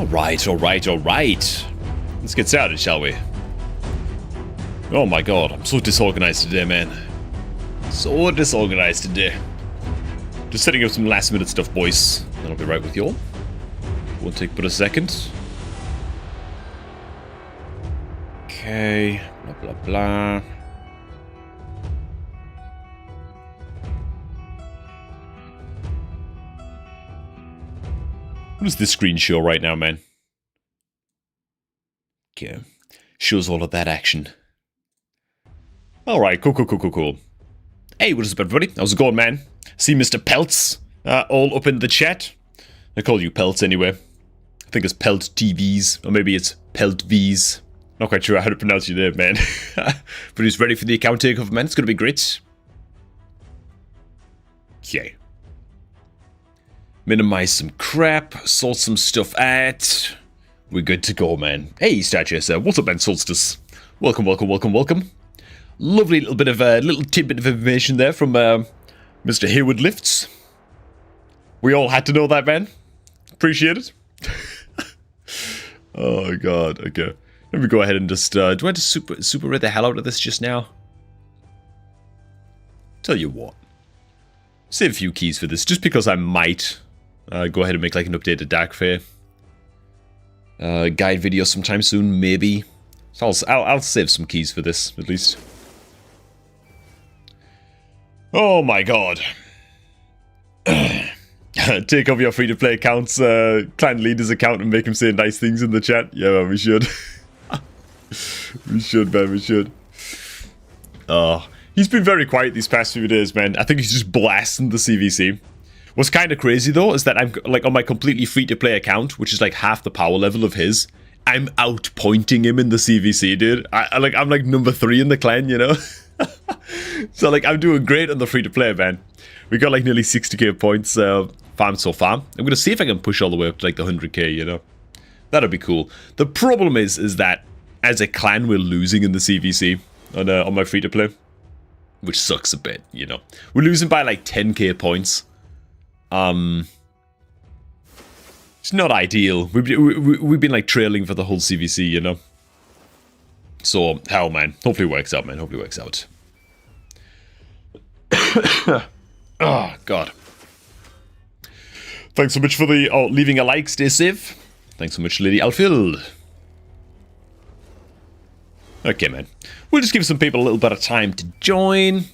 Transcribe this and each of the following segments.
Alright, alright, alright. Let's get started, shall we? Oh my god, I'm so disorganized today, man. So disorganized today. Just setting up some last minute stuff, boys. Then I'll be right with you all. Won't take but a second. Okay, blah blah blah. What does this screen show right now, man? Okay. Shows all of that action. Alright, cool. Hey, what is up, everybody? How's it going, man? See Mr. Pelts all up in the chat. I call you Pelts anyway. I think it's Pelt TVs, or maybe it's Pelt Vs. Not quite sure how to pronounce your name, man. But he's ready for the account takeover, man. It's gonna be great. Okay. Minimize some crap, sort some stuff out. We're good to go, man. Hey, Statue, what's up, man? Solstice. Welcome. Lovely little bit of little tidbit of information there from Mr. Hayward Lifts. We all had to know that, man. Appreciate it. Oh god. Okay. Let me go ahead and just. Do I have to super read the hell out of this just now? Tell you what. Save a few keys for this, just because I might go ahead and make like an updated Dark Fair guide video sometime soon, maybe. So I'll save some keys for this, at least. Oh my god. Take over your free-to-play accounts, clan leader's account, and make him say nice things in the chat. Yeah, man, we should. We should, man, we should. He's been very quiet these past few days, man. I think he's just blasting the CVC. What's kind of crazy, though, is that I'm, like, on my completely free-to-play account, which is, like, half the power level of his, I'm out-pointing him in the CVC, dude. I'm, like, number 3 in the clan, you know? So, like, I'm doing great on the free-to-play, man. We got, like, nearly 60k points farmed so far. I'm gonna see if I can push all the way up to, like, the 100k, you know? That'd be cool. The problem is that, as a clan, we're losing in the CVC on my free-to-play. Which sucks a bit, you know. We're losing by like 10k points. It's not ideal. We've been like trailing for the whole CVC, you know. So, hell, man. Hopefully it works out, man. Hopefully it works out. Oh, God. Thanks so much for the leaving a like. Stay safe. Thanks so much, Lady Alfield. Okay, man. We'll just give some people a little bit of time to join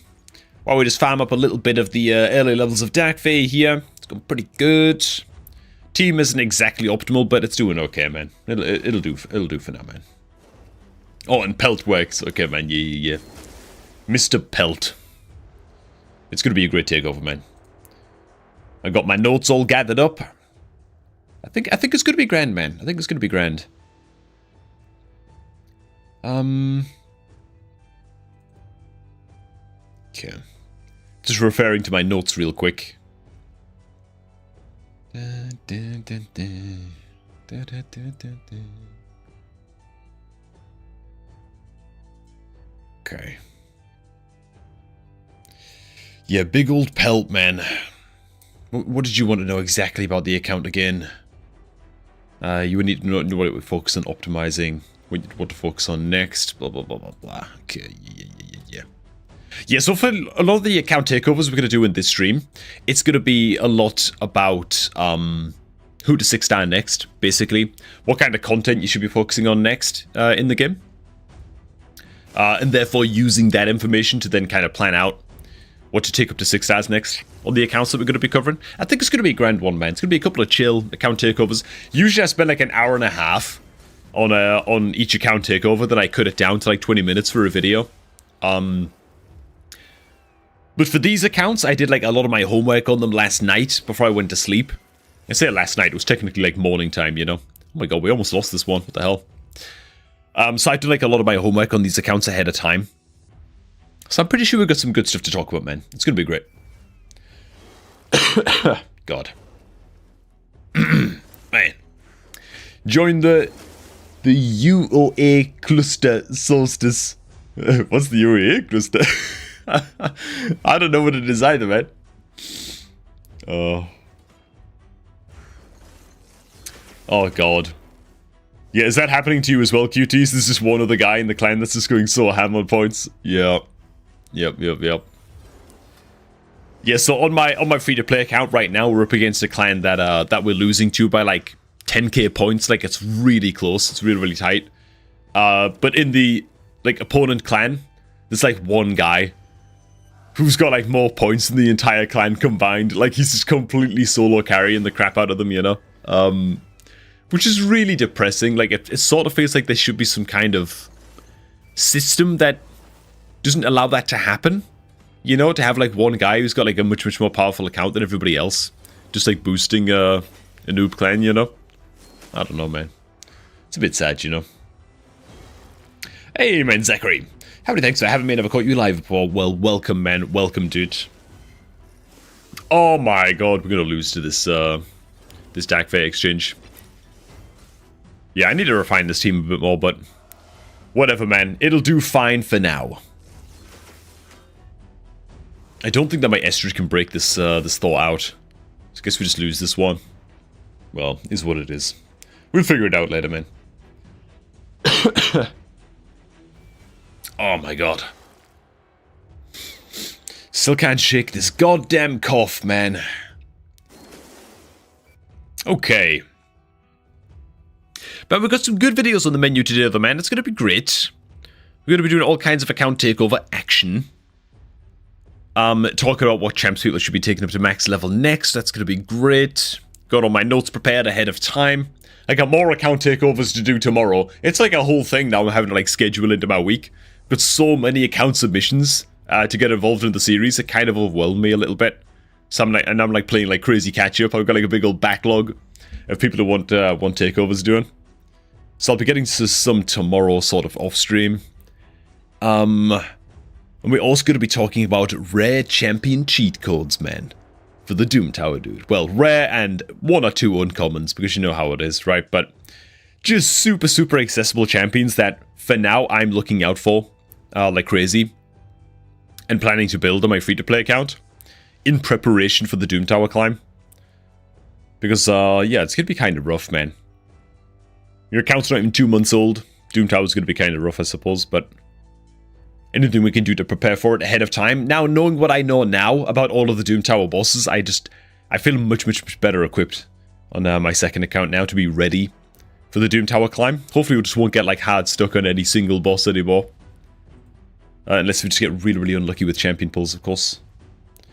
while we just farm up a little bit of the early levels of Dark Fae here. It's going pretty good. Team isn't exactly optimal, but it's doing okay, man. It'll do for now, man. Oh, and Pelt works. Okay, man. Yeah. Mr. Pelt. It's going to be a great takeover, man. I got my notes all gathered up. I think it's going to be grand, man. I think it's going to be grand. Okay. Just referring to my notes real quick. Okay. Yeah, big old Pelt, man. What did you want to know exactly about the account again? You would need to know what it would focus on optimizing. What to focus on next, blah, blah, blah, blah, blah. Okay, yeah. Yeah, so for a lot of the account takeovers we're going to do in this stream, it's going to be a lot about who to 6-star next, basically. What kind of content you should be focusing on next in the game. And therefore using that information to then kind of plan out what to take up to 6 stars next on the accounts that we're going to be covering. I think it's going to be a grand one, man. It's going to be a couple of chill account takeovers. Usually I spend like an hour and a half on each account takeover, then I cut it down to like 20 minutes for a video. But for these accounts, I did like a lot of my homework on them last night before I went to sleep. I say last night, it was technically like morning time, you know. Oh my god, we almost lost this one. What the hell? So I did like a lot of my homework on these accounts ahead of time. So I'm pretty sure we've got some good stuff to talk about, man. It's going to be great. God. Man. Join the UOA cluster, Solstice. What's the UOA cluster? I don't know what it is either, man. Oh god. Yeah, is that happening to you as well, QTs? There's just one other guy in the clan that's just going so ham on points. Yeah. Yep. Yeah, so on my free-to-play account right now, we're up against a clan that we're losing to by like 10k points. Like, it's really close. It's really, really tight. But in the like opponent clan, there's like one guy who's got like more points than the entire clan combined. Like, he's just completely solo carrying the crap out of them, you know? Which is really depressing. Like, it sort of feels like there should be some kind of system that doesn't allow that to happen. You know, to have like one guy who's got like a much more powerful account than everybody else. Just like boosting a noob clan, you know? I don't know, man. It's a bit sad, you know? Hey, man, Zachary. How many thanks for having me? Never caught you live before. Well, welcome, man. Welcome, dude. Oh my god, we're gonna lose to this, this Dark Fate exchange. Yeah, I need to refine this team a bit more, but whatever, man. It'll do fine for now. I don't think that my Estrus can break this this Thor out. So I guess we just lose this one. Well, is what it is. We'll figure it out later, man. Oh my god. Still can't shake this goddamn cough, man. Okay. But we've got some good videos on the menu today, though, man. It's going to be great. We're going to be doing all kinds of account takeover action. Talking about what champs people should be taking up to max level next. That's going to be great. Got all my notes prepared ahead of time. I got more account takeovers to do tomorrow. It's like a whole thing now I'm having to like schedule into my week. Got so many account submissions to get involved in the series. It kind of overwhelmed me a little bit. So I'm like playing like crazy catch up. I've got like a big old backlog of people who want takeovers doing. So I'll be getting to some tomorrow, sort of off stream. And we're also going to be talking about rare champion cheat codes, man. For the Doom Tower, dude. Well, rare and one or two uncommons, because you know how it is, right? But just super accessible champions that, for now, I'm looking out for like crazy. And planning to build on my free-to-play account. In preparation for the Doom Tower climb. Because, yeah, it's going to be kind of rough, man. Your account's not even 2 months old. Doom Tower's going to be kind of rough, I suppose, but anything we can do to prepare for it ahead of time. Now, knowing what I know now about all of the Doom Tower bosses, I feel much better equipped on my second account now to be ready for the Doom Tower climb. Hopefully we just won't get like hard stuck on any single boss anymore. Unless we just get really unlucky with champion pulls, of course.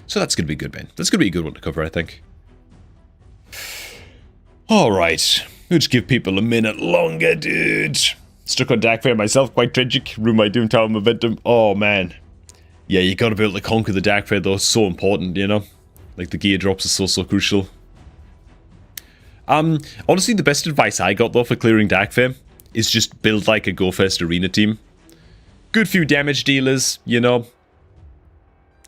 So that's going to be good, man. That's going to be a good one to cover, I think. Alright. We'll just give people a minute longer, dude. Stuck on Dark Fate myself, quite tragic. Ruined my Doom Tower momentum. Oh, man. Yeah, you gotta be able to conquer the Dark Fate, though. It's so important, you know? Like, the gear drops are so crucial. Honestly, the best advice I got, though, for clearing Dark Fate is just build, like, a Go-First arena team. Good few damage dealers, you know?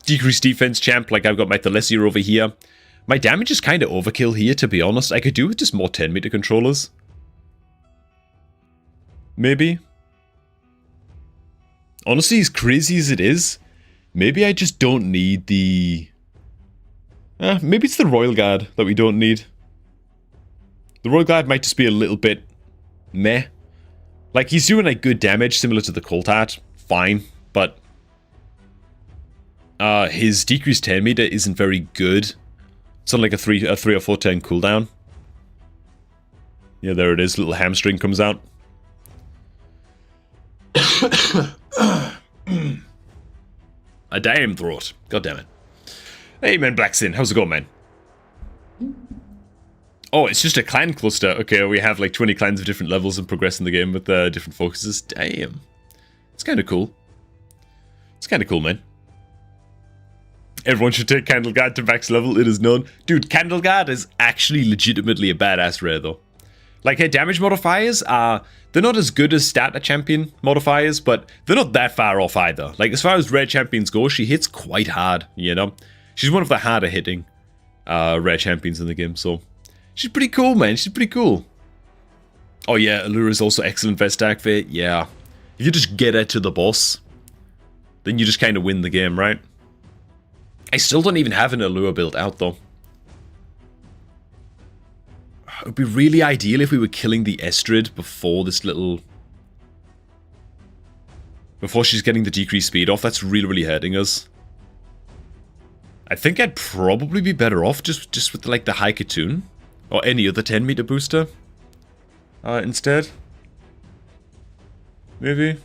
Decreased defense champ, like I've got my Thalesia over here. My damage is kind of overkill here, to be honest. I could do with just more 10-meter controllers. Maybe. Honestly, as crazy as it is, maybe I just don't need the... maybe it's the Royal Guard that we don't need. The Royal Guard might just be a little bit meh. Like, he's doing like good damage, similar to the Colt Heart. Fine, but... his decreased 10-meter isn't very good. It's on like a 3 or 4 turn cooldown. Yeah, there it is. Little hamstring comes out. A damn throat. God damn it. Hey, man, Blacksin. How's it going, man? Oh, it's just a clan cluster. Okay, we have like 20 clans of different levels and progress in the game with different focuses. Damn. It's kind of cool. It's kind of cool, man. Everyone should take Candleguard to max level, it is known. Dude, Candleguard is actually legitimately a badass rare, though. Like, her damage modifiers are... They're not as good as stat champion modifiers, but they're not that far off either. Like, as far as rare champions go, she hits quite hard, you know? She's one of the harder hitting rare champions in the game, so... She's pretty cool, man. She's pretty cool. Oh, yeah, Allura is also excellent vs Dark Fate. Yeah. If you just get her to the boss, then you just kind of win the game, right? I still don't even have an Allura built out, though. would be really ideal if we were killing the Estrid before this little... Before she's getting the decreased speed off. That's really, really hurting us. I think I'd probably be better off just with, like, the high Katoon. Or any other 10-meter booster. Instead. Maybe.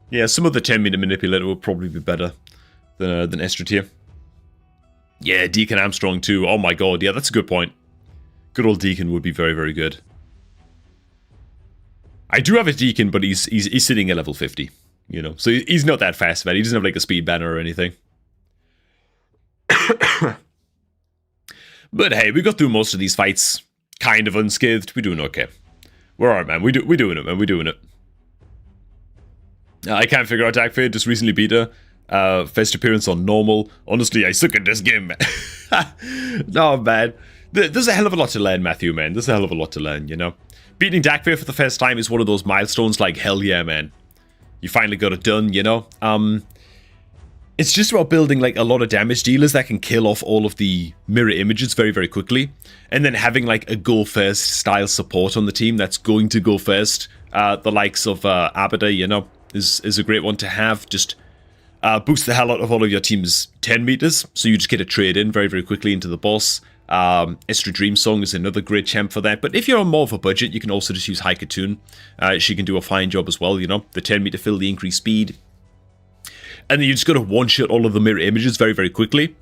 Yeah, some of the 10-meter manipulator will probably be better than Estrid here. Yeah, Deacon Armstrong too. Oh my god, yeah, that's a good point. Good old Deacon would be very, very good. I do have a Deacon, but he's sitting at level 50, you know. So he's not that fast, man. He doesn't have like a speed banner or anything. But hey, we got through most of these fights kind of unscathed. We're doing okay. We're alright, man. We're doing it, man. We're doing it. I can't figure out TAKEOVERS. Just recently beat her. First appearance on normal. Honestly, I suck at this game, man. No, man. There's a hell of a lot to learn, Matthew, man. There's a hell of a lot to learn, you know? Beating TAKEOVERS for the first time is one of those milestones like, hell yeah, man. You finally got it done, you know? It's just about building like a lot of damage dealers that can kill off all of the mirror images very, very quickly. And then having like a go first style support on the team that's going to go first. The likes of Abada, you know, is a great one to have. Just boost the hell out of all of your team's 10 meters. So you just get a trade in very, very quickly into the boss. Estrid Dreamsong is another great champ for that. But if you're on more of a budget, you can also just use High Katoon. She can do a fine job as well, you know. The 10 meter fill, the increased speed. And then you just got to one-shot all of the mirror images very, very quickly.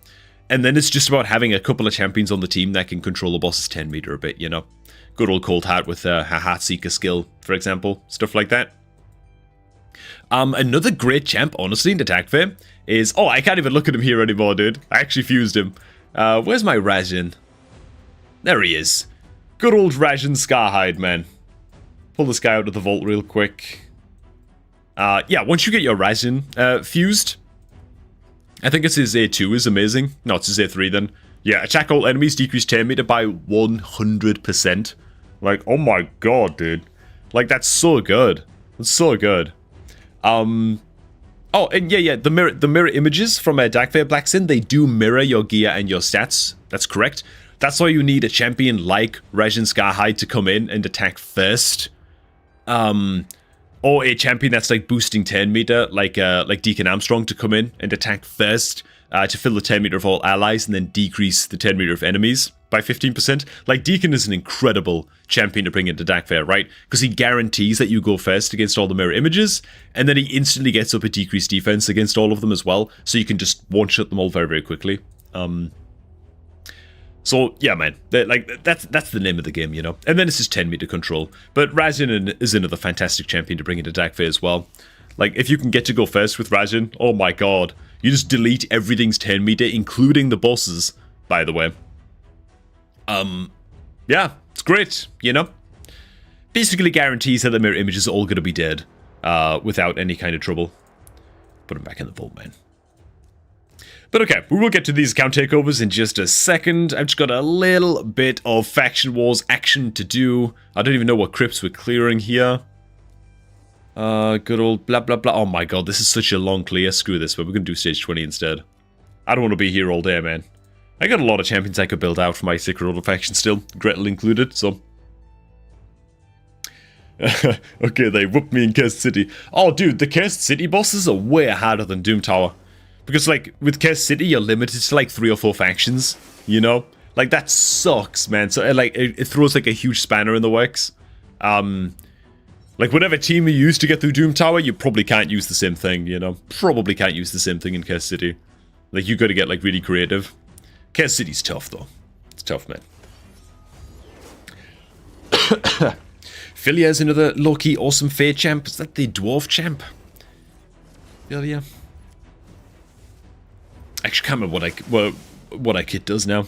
And then it's just about having a couple of champions on the team that can control the boss's 10 meter a bit, you know. Good old Cold Heart with her Heartseeker skill, for example. Stuff like that. Another great champ, honestly, in the TAKEOVERS is... Oh, I can't even look at him here anymore, dude. I actually fused him. Where's my Rajin? There he is. Good old Rajin Scarhide, man. Pull this guy out of the vault real quick. Yeah, once you get your Rajin fused, I think it's his A2 is amazing. No, it's his A3 then. Yeah, attack all enemies, decrease 10 meter by 100%. Like, oh my god, dude. Like, that's so good. That's so good. Oh, and yeah, the mirror images from TAKEOVERS Black Sin, they do mirror your gear and your stats. That's correct. That's why you need a champion like Rajin Scarhide to come in and attack first. Or a champion that's like boosting 10 meter, like Deacon Armstrong to come in and attack first to fill the 10 meter of all allies and then decrease the 10 meter of enemies by 15%. Like, Deacon is an incredible champion to bring into TAKEOVERS, right? Because he guarantees that you go first against all the mirror images, and then he instantly gets up a decreased defense against all of them as well, so you can just one-shot them all very, very quickly. So, yeah, man, that's the name of the game, you know? And then it's just 10 meter control. But Rajin is another fantastic champion to bring into TAKEOVERS as well. Like, if you can get to go first with Rajin, oh my god. You just delete everything's 10 meter, including the bosses, by the way. Yeah, it's great, you know? Basically guarantees that the mirror images are all going to be dead without any kind of trouble. Put them back in the vault, man. But okay, we will get to these account takeovers in just a second. I've just got a little bit of Faction Wars action to do. I don't even know what crypts we're clearing here. Good old blah blah blah. Oh my god, this is such a long clear. Screw this, but we're going to do stage 20 instead. I don't want to be here all day, man. I got a lot of champions I could build out for my Secret Order faction still, Gretel included, so... Okay, they whooped me in Cursed City. Oh, dude, the Cursed City bosses are way harder than Doom Tower. Because, like, with Cursed City, you're limited to, like, 3 or 4 factions, you know? Like, that sucks, man. So, like, it throws, like, a huge spanner in the works. Like, whatever team you use to get through Doom Tower, you probably can't use the same thing, you know? Probably can't use the same thing in Cursed City. Like, you gotta get, like, really creative. Cursed City's tough, though. It's tough, man. Philia is another low-key awesome Fey champ. Is that the Dwarf champ? Philia. Actually, can't remember what our kit does now.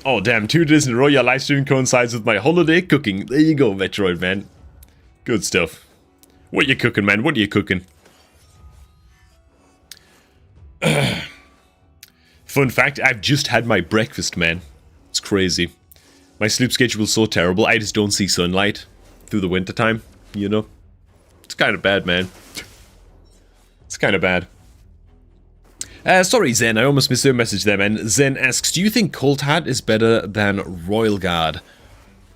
Oh, damn. 2 days in a row, your live stream coincides with my holiday cooking. There you go, Metroid, man. Good stuff. What you cooking, man? What are you cooking? Fun fact, I've just had my breakfast, man. It's crazy. My sleep schedule's so terrible, I just don't see sunlight through the wintertime, you know? It's kind of bad, man. It's kind of bad. Sorry, Zen, I almost missed your message there, man. Zen asks, do you think Cold Hat is better than Royal Guard?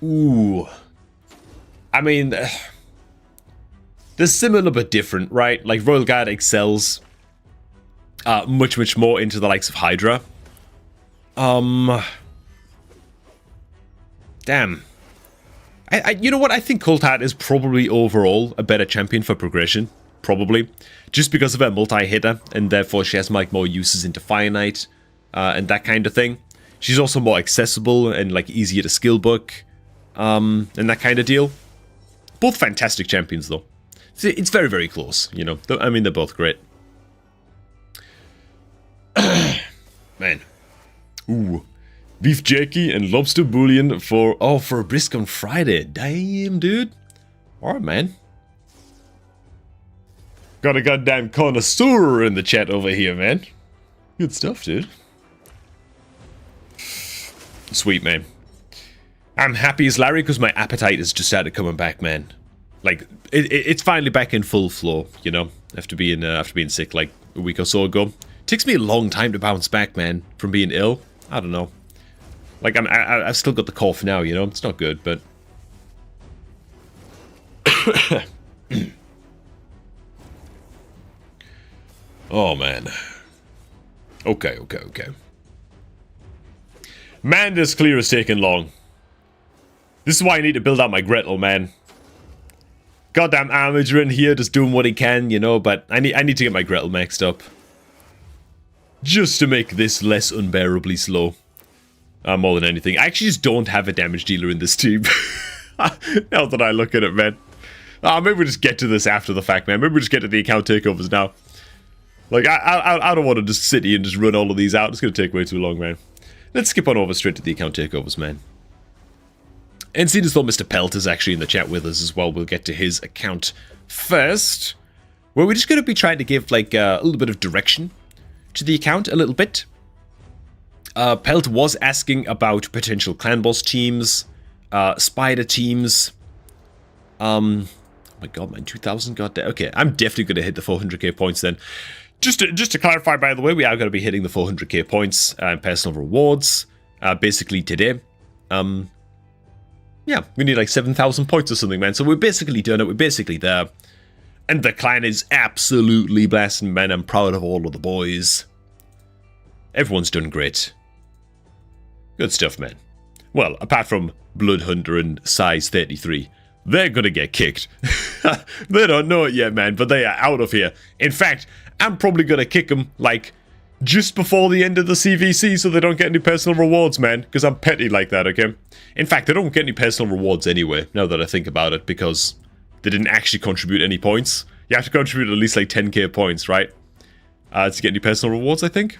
Ooh. I mean, they're similar but different, right? Like, Royal Guard excels much more into the likes of Hydra. Damn. You know what? I think Cold Hat is probably overall a better champion for progression. Probably. Just because of her multi-hitter, and therefore she has like more uses into Fire Knight, and that kind of thing. She's also more accessible and like easier to skill book, and that kind of deal. Both fantastic champions though. It's very, very close, you know. I mean, they're both great. Man. Ooh. Beef jerky and lobster bouillon for a brisk on Friday. Damn, dude. Alright, man. Got a goddamn connoisseur in the chat over here, man. Good stuff, dude. Sweet, man. I'm happy as Larry because my appetite has just started coming back, man. Like, it's finally back in full flow, you know, after being sick like a week or so ago. Takes me a long time to bounce back, man, from being ill. I don't know. Like, I've still got the cough now, you know? It's not good, but... Oh, man. Okay. Man, this clear is taking long. This is why I need to build out my Gretel, man. Goddamn Armager in here just doing what he can, you know, but I need to get my Gretel maxed up. Just to make this less unbearably slow. More than anything. I actually just don't have a damage dealer in this team. Now that I look at it, man. Maybe we'll just get to this after the fact, man. Maybe we'll just get to the account takeovers now. Like, I don't want to just sit here and just run all of these out. It's going to take way too long, man. Let's skip on over straight to the account takeovers, man. And seeing as though Mr. Pelt is actually in the chat with us as well, we'll get to his account first. Where we're just going to be trying to give, like, a little bit of direction to the account, a little bit. Pelt was asking about potential clan boss teams, spider teams. Oh my god, man, 2,000, goddamn. Okay, I'm definitely going to hit the 400k points then. Just to clarify, by the way, we are going to be hitting the 400k points and personal rewards, basically today. Yeah, we need like 7,000 points or something, man. So we're basically done it. We're basically there. And the clan is absolutely blasting, man. I'm proud of all of the boys. Everyone's done great. Good stuff, man. Well, apart from Bloodhunter and Size 33. They're gonna get kicked. They don't know it yet, man, but they are out of here. In fact, I'm probably gonna kick them, like, just before the end of the CVC so they don't get any personal rewards, man. Because I'm petty like that, okay? In fact, they don't get any personal rewards anyway, now that I think about it, because they didn't actually contribute any points. You have to contribute at least, like, 10k points, right? To get any personal rewards, I think?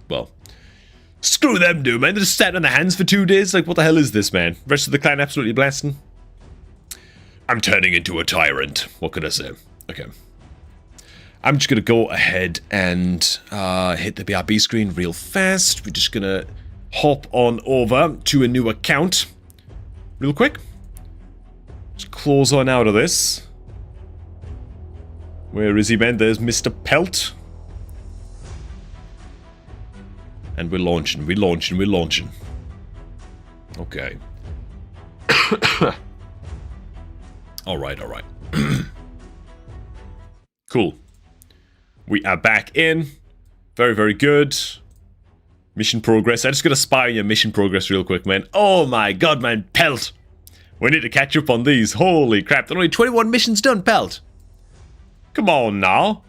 Well, screw them, dude, man. They're just sat on their hands for 2 days. Like, what the hell is this, man? Rest of the clan absolutely blasting. I'm turning into a tyrant. What could I say? Okay. I'm just going to go ahead and hit the BRB screen real fast. We're just going to hop on over to a new account real quick. Just close on out of this. Where is he, man? There's Mr. Pelt. And we're launching. Okay. Alright. Cool. We are back in. Very, very good. Mission progress. I just gotta spy on your mission progress real quick, man. Oh my god, man. Pelt. We need to catch up on these. Holy crap. There are only 21 missions done, Pelt. Come on now.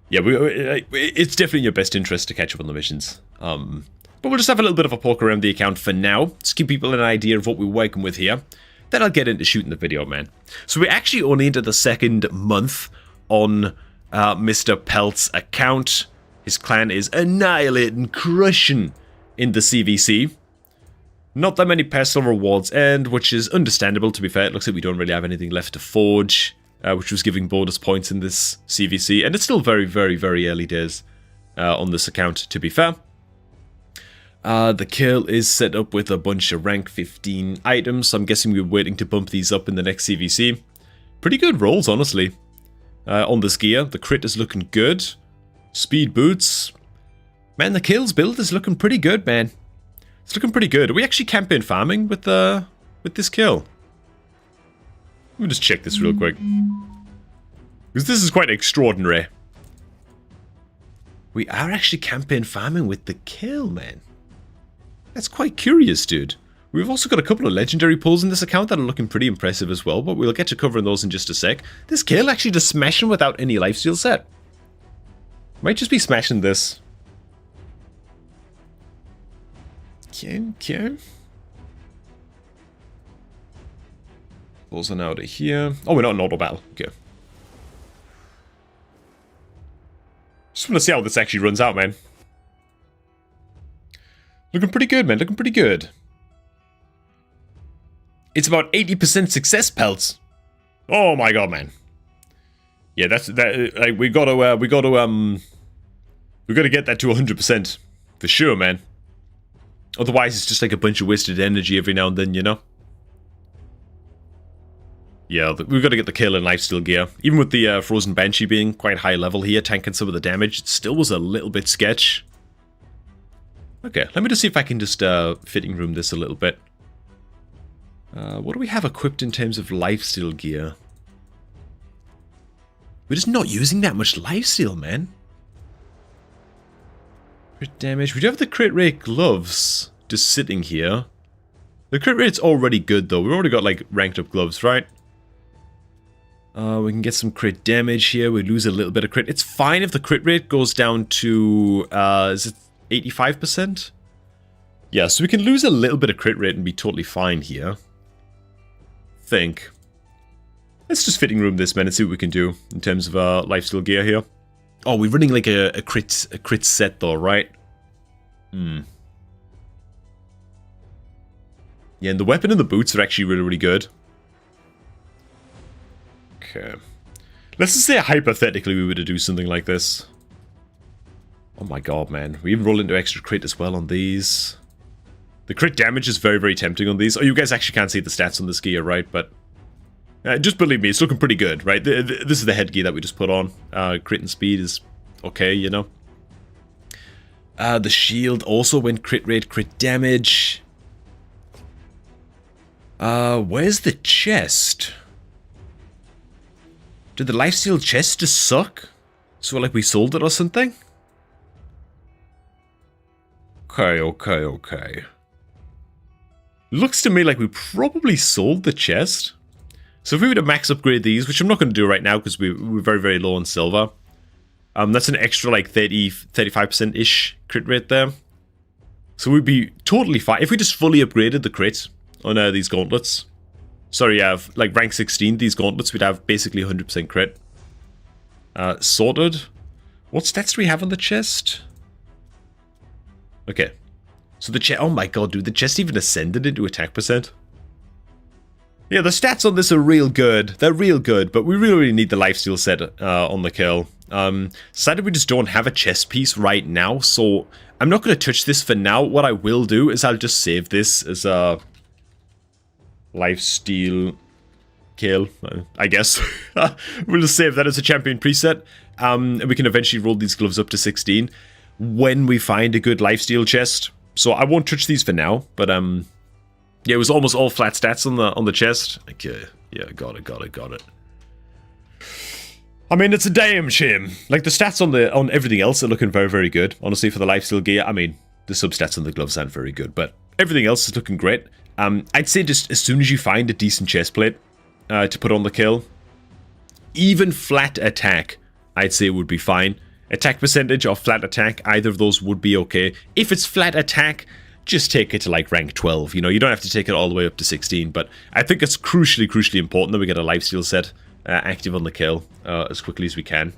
Yeah, it's definitely in your best interest to catch up on the missions. But we'll just have a little bit of a poke around the account for now. Just give people an idea of what we're working with here. Then I'll get into shooting the video, man. So we're actually only into the second month on Mr. Pelt's account. His clan is annihilating, crushing in the CVC. Not that many personal rewards end, which is understandable, to be fair. It looks like we don't really have anything left to forge, which was giving bonus points in this CVC. And it's still very, very, very early days on this account, to be fair. The kill is set up with a bunch of rank 15 items, so I'm guessing we're waiting to bump these up in the next CVC. Pretty good rolls, honestly. on this gear. The crit is looking good. Speed boots. Man, the kills build is looking pretty good, man. It's looking pretty good. Are we actually campaign farming with this kill? Let me just check this real quick. Because this is quite extraordinary. We are actually campaign farming with the kill, man. That's quite curious, dude. We've also got a couple of legendary pulls in this account that are looking pretty impressive as well, but we'll get to covering those in just a sec. This kill actually just smashing without any lifesteal set. Might just be smashing this. Okay. Pulls on out of here. Oh, we're not in auto battle. Okay. Just want to see how this actually runs out, man. Looking pretty good, man. Looking pretty good. It's about 80% success, Pelts. Oh my god, man. Yeah, that's that. Like, we gotta get that to 100% for sure, man. Otherwise, it's just like a bunch of wasted energy every now and then, you know. Yeah, we've got to get the kill in lifesteal gear. Even with the Frozen Banshee being quite high level here, tanking some of the damage, it still was a little bit sketch. Okay, let me just see if I can just fitting room this a little bit. What do we have equipped in terms of lifesteal gear? We're just not using that much lifesteal, man. Crit damage. We do have the crit rate gloves just sitting here. The crit rate's already good, though. We've already got, like, ranked up gloves, right? We can get some crit damage here. We lose a little bit of crit. It's fine if the crit rate goes down to, is it 85%? Yeah, so we can lose a little bit of crit rate and be totally fine here. Think. Let's just fitting room this, man, and see what we can do in terms of lifesteal gear here. Oh, we're running like a crit set though, right? Yeah, and the weapon and the boots are actually really, really good. Okay. Let's just say hypothetically we were to do something like this. Oh my god, man. We even roll into extra crit as well on these. The crit damage is very, very tempting on these. Oh, you guys actually can't see the stats on this gear, right? But just believe me, it's looking pretty good, right? This is the headgear that we just put on. Crit and speed is okay, you know. The shield also went crit rate, crit damage. Where's the chest? Did the lifesteal chest just suck? So like we sold it or something? Okay. Looks to me like we probably sold the chest. So if we were to max upgrade these, which I'm not going to do right now because we're very, very low on silver. That's an extra like 35%-ish crit rate there. So we'd be totally fine. If we just fully upgraded the crit on these gauntlets. Sorry, like rank 16, these gauntlets, we'd have basically 100% crit. Sorted. What stats do we have on the chest? Okay. So the chest, oh my god, dude, the chest even ascended into attack percent. Yeah, the stats on this are real good. They're real good, but we really, really need the lifesteal set on the kill. Sadly, we just don't have a chest piece right now, so I'm not going to touch this for now. What I will do is I'll just save this as a lifesteal kill, I guess. We'll just save that as a champion preset, and we can eventually roll these gloves up to 16 when we find a good lifesteal chest. So I won't touch these for now, but yeah, it was almost all flat stats on the chest. Okay, yeah, got it. I mean, it's a damn shame. Like the stats on everything else are looking very, very good. Honestly, for the lifesteal gear, I mean, the substats on the gloves aren't very good, but everything else is looking great. I'd say just as soon as you find a decent chest plate to put on the kill, even flat attack, I'd say would be fine. Attack percentage or flat attack, either of those would be okay. If it's flat attack, just take it to like rank 12. You know, you don't have to take it all the way up to 16, but I think it's crucially important that we get a lifesteal set active on the kill as quickly as we can.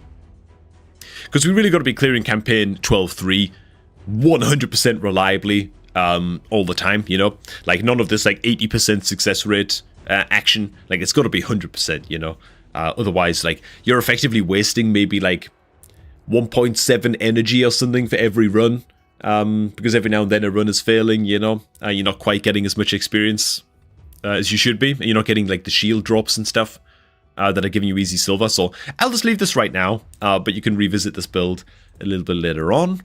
Because we really got to be clearing campaign 12-3 100% reliably all the time, you know? Like none of this like 80% success rate action. Like it's got to be 100%, you know? Otherwise, like you're effectively wasting maybe like 1.7 energy or something for every run. Because every now and then a run is failing, you know? You're not quite getting as much experience as you should be. You're not getting like the shield drops and stuff. that are giving you easy silver. So I'll just leave this right now, but you can revisit this build a little bit later on.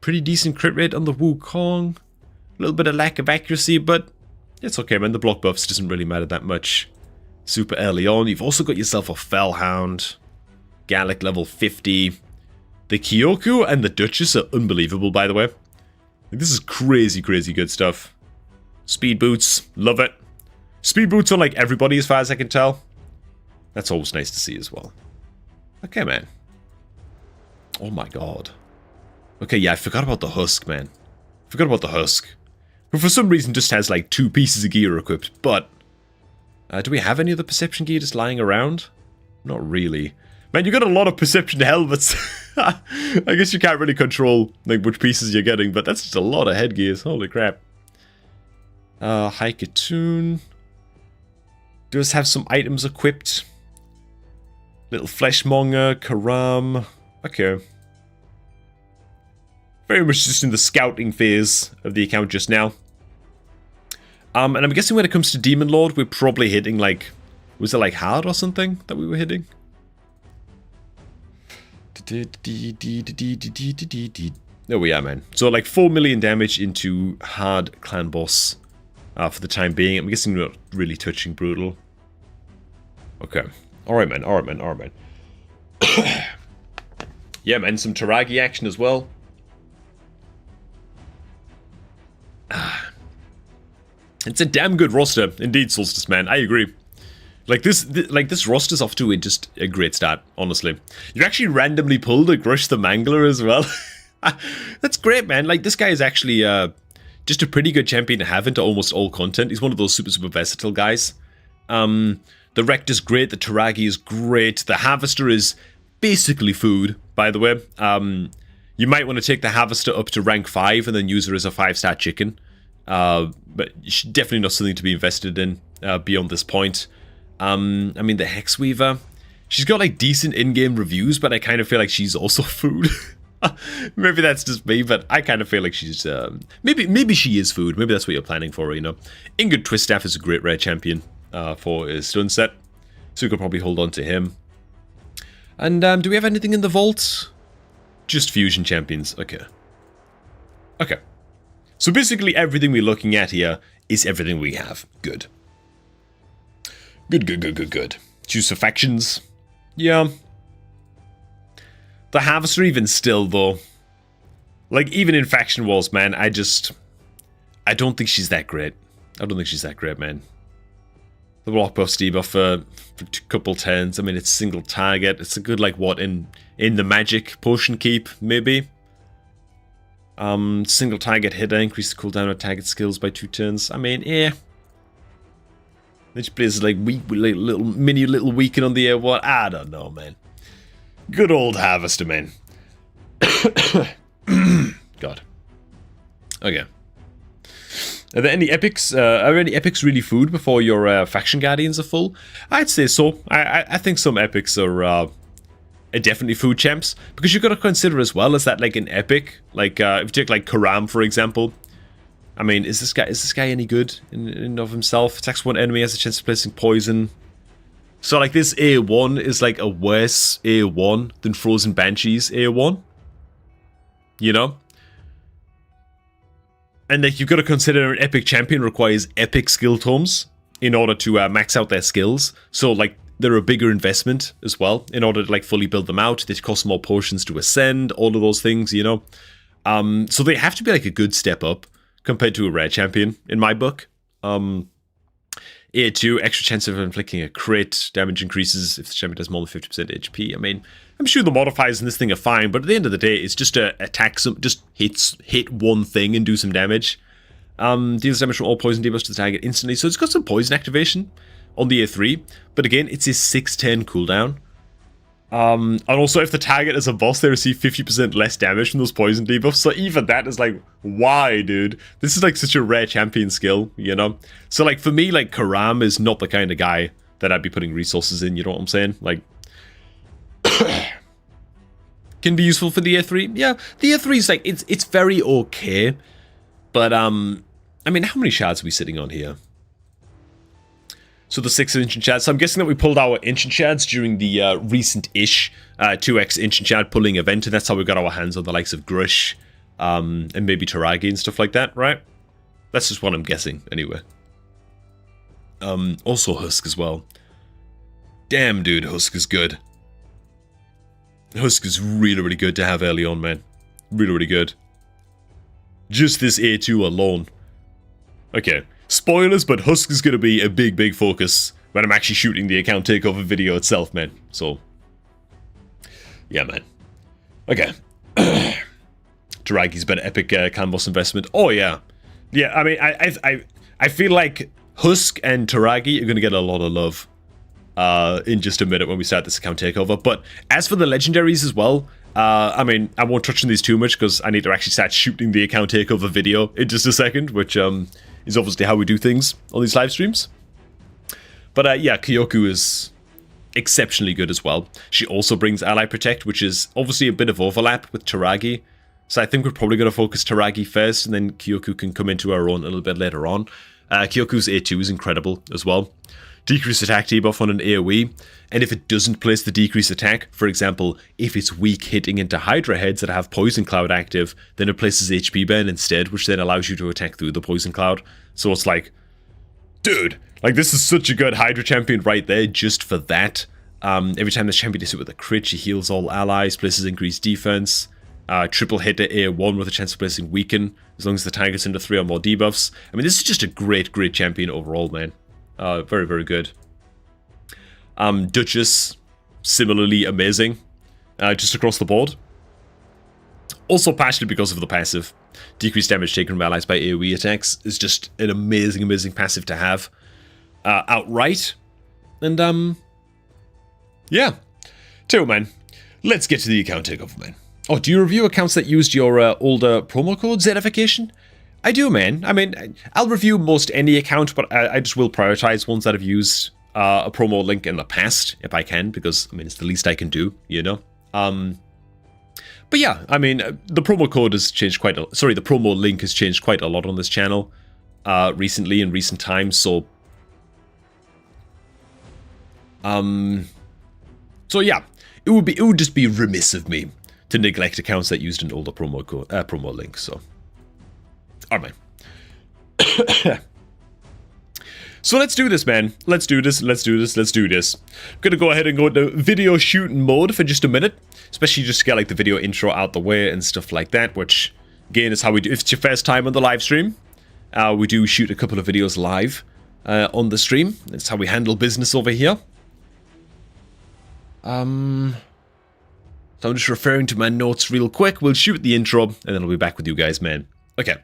Pretty decent crit rate on the Wukong. A little bit of lack of accuracy, but it's okay, man. The block buffs doesn't really matter that much. Super early on. You've also got yourself a Fellhound. Gallic level 50. The Kyoku and the Duchess are unbelievable, by the way. This is crazy, crazy good stuff. Speed boots, love it. Speed boots are like everybody as far as I can tell. That's always nice to see as well. Okay, man. Oh my god. Okay, yeah, I forgot about the husk, man. Forgot about the husk. Who for some reason just has like 2 pieces of gear equipped, but... do we have any other perception gear just lying around? Not really. Man, you got a lot of perception helmets. I guess you can't really control like which pieces you're getting, but that's just a lot of headgears. Holy crap. Haikatoon. Does have some items equipped. Little Fleshmonger, Karam. Okay. Very much just in the scouting phase of the account just now. And I'm guessing when it comes to Demon Lord, we're probably hitting like... Was it like hard or something that we were hitting? There we are, man. So like 4 million damage into hard clan boss for the time being. I'm guessing we're not really touching brutal. Okay. Alright, man. Alright, man. Alright, man. Yeah, man. Some Taragi action as well. It's a damn good roster. Indeed, Solstice, man. I agree. Like this roster's off to just a great start, honestly. You actually randomly pulled a Grush the Mangler as well. That's great, man. Like, this guy is actually just a pretty good champion to have into almost all content. He's one of those super, super versatile guys. The Rector's great. The Taragi is great. The Harvester is basically food, by the way. You might want to take the Harvester up to rank 5 and then use her as a 5-star chicken. But definitely not something to be invested in beyond this point. I mean, the Hexweaver, she's got like decent in-game reviews, but I kind of feel like she's also food. Maybe that's just me, but I kind of feel like she's maybe she is food. Maybe that's what you're planning for, you know. Ingrid Twiststaff is a great rare champion for his stun set, so we could probably hold on to him. And do we have anything in the vault? Just fusion champions. Okay. Okay. So basically everything we're looking at here is everything we have. Good. Good. Choose for factions. Yeah. The Harvester even still, though. Like, even in Faction Wars, man, I don't think she's that great. I don't think she's that great, man. The block buff, debuff for a couple turns. I mean, it's single target. It's a good, like, what, in the magic potion keep, maybe? Single target hitter, increase the cooldown of target skills by 2 turns. I mean, yeah. This plays like weak, like little weaken on the air. What? I don't know, man. Good old Harvester, man. God. Okay. Are there any epics? Are any epics really food before your faction guardians are full? I'd say so. I think some epics are definitely food champs, because you've got to consider as well as that like an epic, like if you take like Karam for example. I mean, is this guy any good in and of himself? Attacks one enemy, has a chance of placing poison. So like this A1 is like a worse A1 than Frozen Banshee's A1. You know? And like you've got to consider an epic champion requires epic skill tomes in order to max out their skills. So like they're a bigger investment as well in order to like fully build them out. They cost more potions to ascend, all of those things, you know? So they have to be like a good step up compared to a rare champion, in my book. A2, extra chance of inflicting a crit. Damage increases if the champion has more than 50% HP. I mean, I'm sure the modifiers in this thing are fine, but at the end of the day, it's just to attack some, just hit one thing and do some damage. Deals damage from all poison debuffs to the target instantly, so it's got some poison activation on the A3, but again, it's a 6-10 cooldown. And also, if the target is a boss, they receive 50% less damage from those poison debuffs. So even that is like, why, dude? This is like such a rare champion skill, you know? So like, for me, like, Karam is not the kind of guy that I'd be putting resources in, you know what I'm saying? Like, can be useful for the A3. Yeah, the A3 is like, it's very okay. But, I mean, how many shards are we sitting on here? So the 6 Ancient Shads. So I'm guessing that we pulled our Ancient Shads during the recent-ish 2x Ancient Shad pulling event, and that's how we got our hands on the likes of Grush, and maybe Taragi and stuff like that, right? That's just what I'm guessing, anyway. Also Husk as well. Damn, dude, Husk is good. Husk is really, really good to have early on, man. Really, really good. Just this A2 alone. Okay, spoilers, but Husk is going to be a big, big focus when I'm actually shooting the account takeover video itself, man. So, yeah, man. Okay. Taragi's been an epic canvas investment. Oh, yeah. Yeah, I mean, I feel like Husk and Taragi are going to get a lot of love in just a minute when we start this account takeover. But as for the legendaries as well, I mean, I won't touch on these too much because I need to actually start shooting the account takeover video in just a second, which is obviously how we do things on these live streams. But yeah, Kyoku is exceptionally good as well. She also brings Ally Protect, which is obviously a bit of overlap with Taragi. So I think we're probably going to focus Taragi first, and then Kyoku can come into our own a little bit later on. Kyoku's A2 is incredible as well. Decreased attack debuff on an AoE, and if it doesn't place the decreased attack, for example, if it's weak hitting into Hydra heads that have Poison Cloud active, then it places HP burn instead, which then allows you to attack through the Poison Cloud. So it's like, dude, like this is such a good Hydra champion right there just for that. Every time this champion is hit with a crit, she heals all allies, places increased defense, triple hit to A1 with a chance of placing weaken, as long as the target's under 3 or more debuffs. I mean, this is just a great, great champion overall, man. Very, very good. Duchess, similarly amazing, just across the board. Also partially because of the passive. Decreased damage taken from allies by AoE attacks is just an amazing, amazing passive to have outright. And, yeah. So, man, let's get to the account takeover, man. Oh, do you review accounts that used your older promo code certification? I do, man. I mean, I'll review most any account, but I just will prioritize ones that have used a promo link in the past, if I can, because, I mean, it's the least I can do, you know? But yeah, I mean, the promo code has changed quite a... Sorry, the promo link has changed quite a lot on this channel recently, in recent times, so... So yeah, it would just be remiss of me to neglect accounts that used an older promo code, promo link, so... Alright, man. So let's do this, man. Let's do this. I'm gonna go ahead and go into video shooting mode for just a minute. Especially just to get like the video intro out the way and stuff like that, which, again, is how we do. If it's your first time on the live stream, we do shoot a couple of videos live on the stream. That's how we handle business over here. So I'm just referring to my notes real quick. We'll shoot the intro, and then I'll be back with you guys, man. Okay.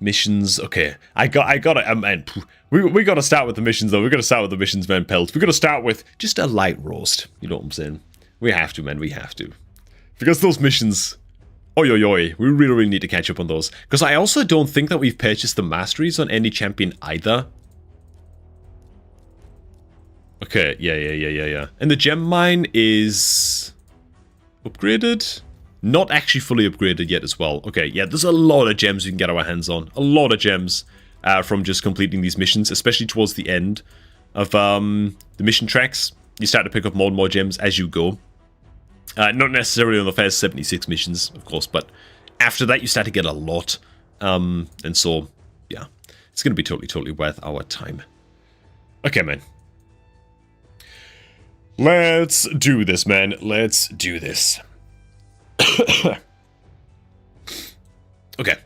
Missions, okay. I got it, man. We gotta start with the missions, though. We gotta start with the missions, man, Pelt. We gotta start with just a light roast. You know what I'm saying? We have to, man. We have to. Because those missions... Oi, oi, oi. We really, really need to catch up on those. Because I also don't think that we've purchased the masteries on any champion either. Okay, yeah. And the gem mine is... upgraded? Not actually fully upgraded yet as well. Okay, yeah, there's a lot of gems we can get our hands on. A lot of gems from just completing these missions, especially towards the end of the mission tracks. You start to pick up more and more gems as you go. Not necessarily on the first 76 missions, of course, but after that you start to get a lot. And so, yeah, it's going to be totally worth our time. Okay, man. Let's do this, man. Let's do this. Okay.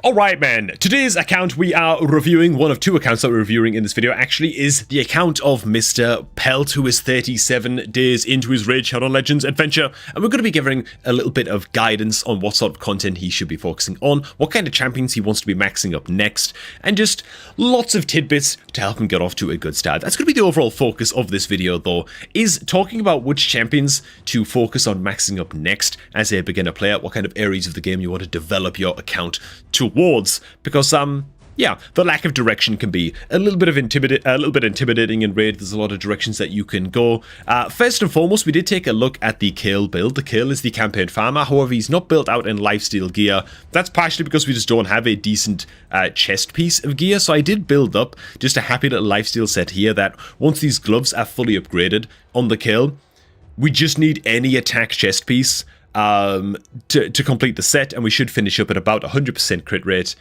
Alright, man. Today's account we are reviewing, one of two accounts that we're reviewing in this video actually, is the account of Mr. Pelt, who is 37 days into his Raid Shadow Legends adventure, and we're going to be giving a little bit of guidance on what sort of content he should be focusing on, what kind of champions he wants to be maxing up next, and just lots of tidbits to help him get off to a good start. That's going to be the overall focus of this video, though, is talking about which champions to focus on maxing up next as a beginner player, what kind of areas of the game you want to develop your account towards, because, yeah, yeah, the lack of direction can be a little bit intimidating in Raid. There's a lot of directions that you can go. First and foremost, we did take a look at the Kale build. The Kale is the campaign farmer. However, he's not built out in lifesteal gear. That's partially because we just don't have a decent chest piece of gear. So I did build up just a happy little lifesteal set here that once these gloves are fully upgraded on the Kale, we just need any attack chest piece to complete the set, and we should finish up at about 100% crit rate.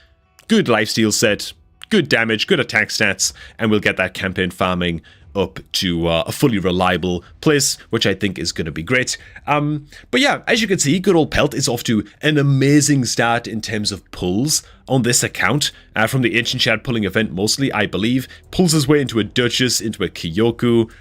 Good lifesteal set, good damage, good attack stats, and we'll get that campaign farming up to a fully reliable place, which I think is going to be great. But yeah, as you can see, good old Pelt is off to an amazing start in terms of pulls on this account. From the Ancient Shard pulling event mostly, I believe. Pulls his way into a Duchess, into a Kyoku.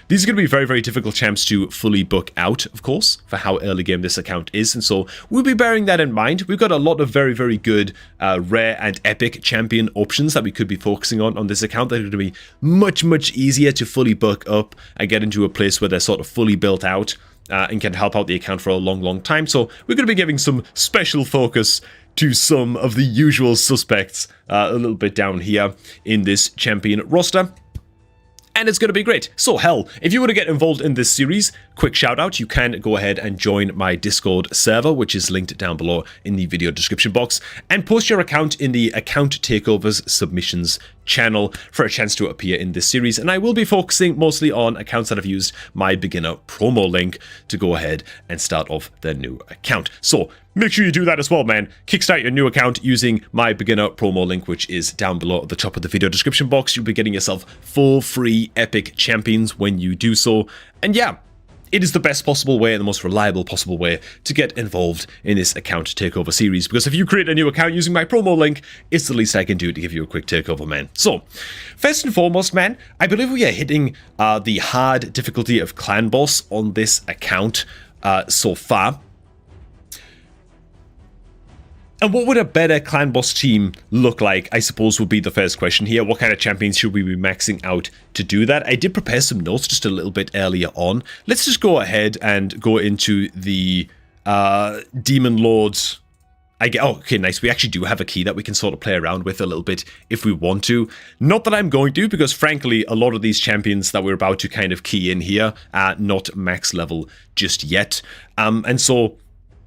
These are going to be very, very difficult champs to fully book out, of course, for how early game this account is, and so we'll be bearing that in mind. We've got a lot of very, very good rare and epic champion options that we could be focusing on this account that are going to be much, much easier to fully book up and get into a place where they're sort of fully built out and can help out the account for a long, long time. So we're going to be giving some special focus to some of the usual suspects a little bit down here in this champion roster. And it's going to be great. So hell, if you want to get involved in this series, quick shout out, you can go ahead and join my Discord server, which is linked down below in the video description box, and post your account in the Account Takeovers submissions channel for a chance to appear in this series. And I will be focusing mostly on accounts that have used my beginner promo link to go ahead and start off their new account. So make sure you do that as well, man. Kickstart your new account using my beginner promo link, which is down below at the top of the video description box. You'll be getting yourself 4 free epic champions when you do so. And yeah, it is the best possible way and the most reliable possible way to get involved in this account takeover series, because if you create a new account using my promo link, it's the least I can do to give you a quick takeover, man. So, first and foremost, man, I believe we are hitting the hard difficulty of Clan Boss on this account so far. And what would a better Clan Boss team look like, I suppose, would be the first question here. What kind of champions should we be maxing out to do that? I did prepare some notes just a little bit earlier on. Let's just go ahead and go into the Demon Lords. Oh, okay, nice. We actually do have a key that we can sort of play around with a little bit if we want to. Not that I'm going to, because frankly, a lot of these champions that we're about to kind of key in here are not max level just yet. And so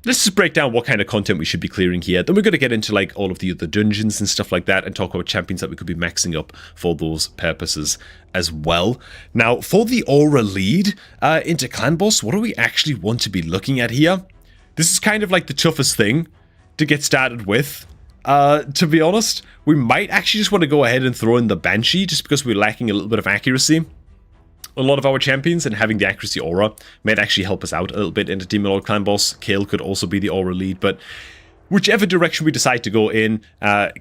let's just break down what kind of content we should be clearing here. Then we're going to get into like all of the other dungeons and stuff like that and talk about champions that we could be maxing up for those purposes as well. Now, for the aura lead into Clan Boss, what do we actually want to be looking at here? This is kind of like the toughest thing to get started with. To be honest, we might actually just want to go ahead and throw in the Banshee just because we're lacking a little bit of accuracy. A lot of our champions, and having the accuracy aura might actually help us out a little bit into Demon Lord Clan Boss. Kale could also be the aura lead, but whichever direction we decide to go in,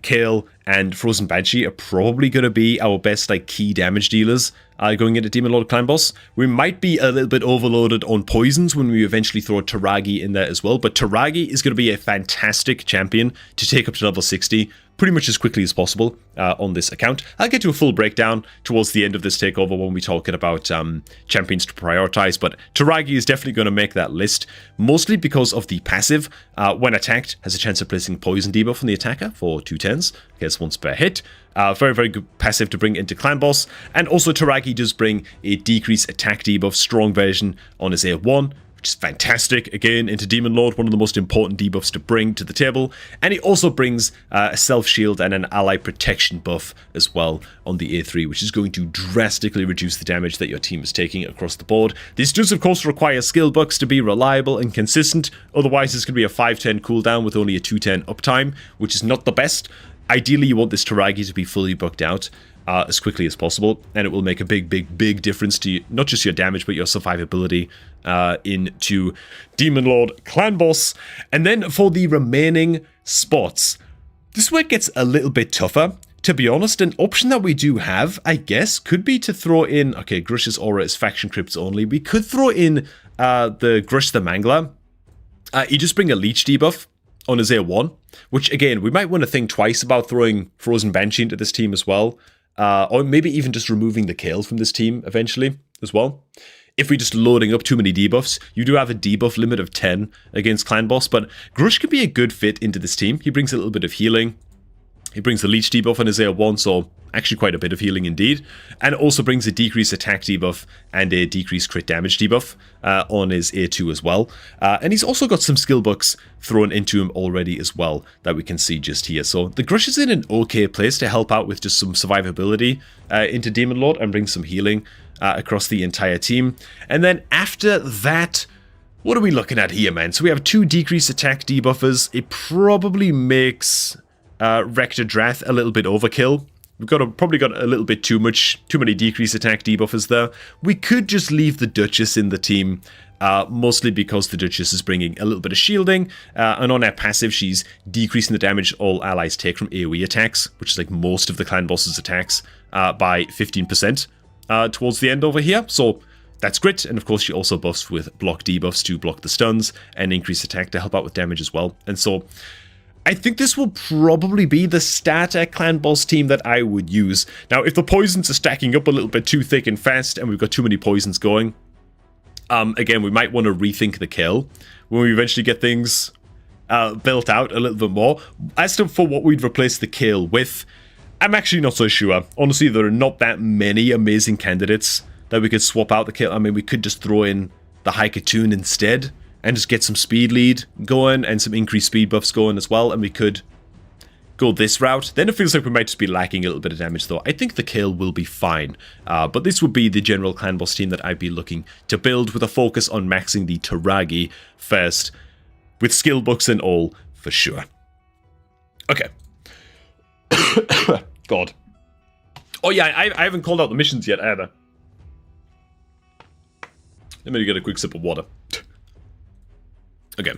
Kale and Frozen Banshee are probably going to be our best like key damage dealers going into Demon Lord Clan Boss. We might be a little bit overloaded on poisons when we eventually throw Taragi in there as well, but Taragi is going to be a fantastic champion to take up to level 60 pretty much as quickly as possible on this account. I'll get to a full breakdown towards the end of this takeover when we talking about champions to prioritize, but Taragi is definitely going to make that list, mostly because of the passive. When attacked, has a chance of placing poison debuff on the attacker for 2 turns. Gets once per hit. Very, very good passive to bring into Clan Boss. And also Taragi does bring a decreased attack debuff, strong version on his A1, which is fantastic. Again, into Demon Lord, one of the most important debuffs to bring to the table. And he also brings a self-shield and an ally protection buff as well on the A3, which is going to drastically reduce the damage that your team is taking across the board. This does, of course, require skill bucks to be reliable and consistent. Otherwise, it's going to be a 5-turn cooldown with only a 2-turn uptime, which is not the best. Ideally, you want this Taragi to be fully booked out as quickly as possible, and it will make a big, big, big difference to not just your damage, but your survivability into Demon Lord Clan Boss. And then for the remaining spots, this is where it gets a little bit tougher. To be honest, an option that we do have, I guess, could be to throw in... Okay, Grush's aura is faction crypts only. We could throw in the Grush the Mangler. You just bring a leech debuff on his A1, which, again, we might want to think twice about throwing Frozen Banshee into this team as well. Or maybe even just removing the Kale from this team eventually as well. If we're just loading up too many debuffs, you do have a debuff limit of 10 against Clan Boss, but Grush could be a good fit into this team. He brings a little bit of healing. He brings the leech debuff on his AR1, so actually quite a bit of healing indeed. And also brings a decreased attack debuff and a decreased crit damage debuff on his A2 as well. And he's also got some skill books thrown into him already as well that we can see just here. So the Grush is in an okay place to help out with just some survivability into Demon Lord and bring some healing across the entire team. And then after that, what are we looking at here, man? So we have 2 decreased attack debuffers. It probably makes Rector Drath a little bit overkill. We've probably got a little bit too many decreased attack debuffers there. We could just leave the Duchess in the team, mostly because the Duchess is bringing a little bit of shielding, and on her passive, she's decreasing the damage all allies take from AoE attacks, which is like most of the clan boss's attacks, by 15% towards the end over here. So that's great, and of course she also buffs with block debuffs to block the stuns and increase attack to help out with damage as well. And so I think this will probably be the starter clan boss team that I would use. Now, if the poisons are stacking up a little bit too thick and fast and we've got too many poisons going, again, we might want to rethink the kill when we eventually get things built out a little bit more. As to for what we'd replace the kill with, I'm actually not so sure. Honestly, there are not that many amazing candidates that we could swap out the kill. I mean, we could just throw in the Haikatoon instead and just get some speed lead going and some increased speed buffs going as well, and we could go this route. Then it feels like we might just be lacking a little bit of damage though. I think the kill will be fine, but this would be the general clan boss team that I'd be looking to build with a focus on maxing the Taragi first, with skill books and all, for sure. Okay. God. Oh yeah, I haven't called out the missions yet either. Let me get a quick sip of water. Okay.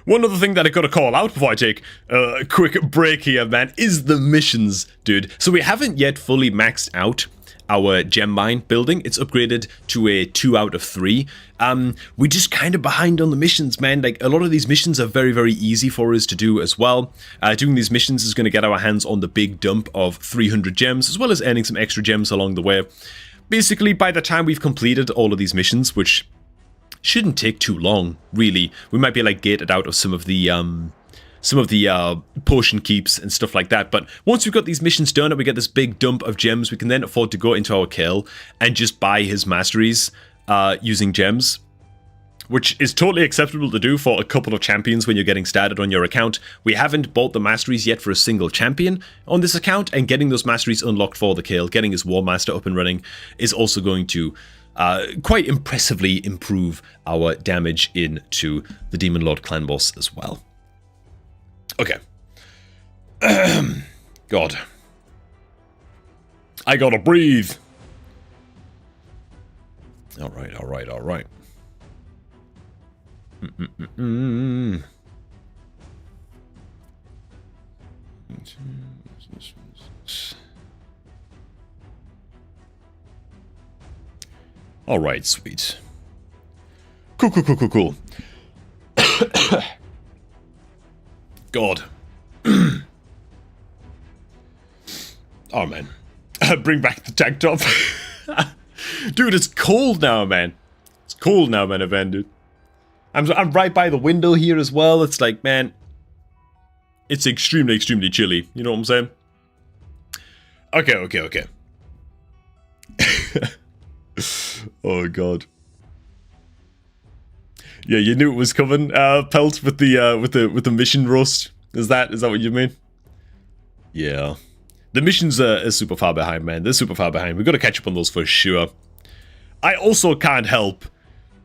One other thing that I gotta call out before I take a quick break here, man, is the missions, dude. So we haven't yet fully maxed out our gem mine building. It's upgraded to a 2 out of 3. We're just kind of behind on the missions, man. Like, a lot of these missions are very, very easy for us to do as well. Doing these missions is going to get our hands on the big dump of 300 gems, as well as earning some extra gems along the way. Basically, by the time we've completed all of these missions, which shouldn't take too long, really, we might be like gated out of some of the potion keeps and stuff like that. But once we've got these missions done and we get this big dump of gems, we can then afford to go into our kill and just buy his masteries using gems, which is totally acceptable to do for a couple of champions when you're getting started on your account. We haven't bought the masteries yet for a single champion on this account, and getting those masteries unlocked for the kill, getting his War Master up and running, is also going to quite impressively improve our damage into the Demon Lord clan boss as well. Okay. God. I gotta breathe. Alright, alright, alright. Alright, sweet. Cool, cool, cool, cool, cool. God. Oh, man. Bring back the tank top. Dude, it's cold now, man. It's cold now, man, Evan, dude. I'm right by the window here as well. It's like, man, it's extremely, extremely chilly. You know what I'm saying? Okay, okay, okay. Oh, God. Yeah, you knew it was coming, Pelt, with the mission roast. Is that what you mean? Yeah. The missions are super far behind, man. They're super far behind. We've got to catch up on those for sure. I also can't help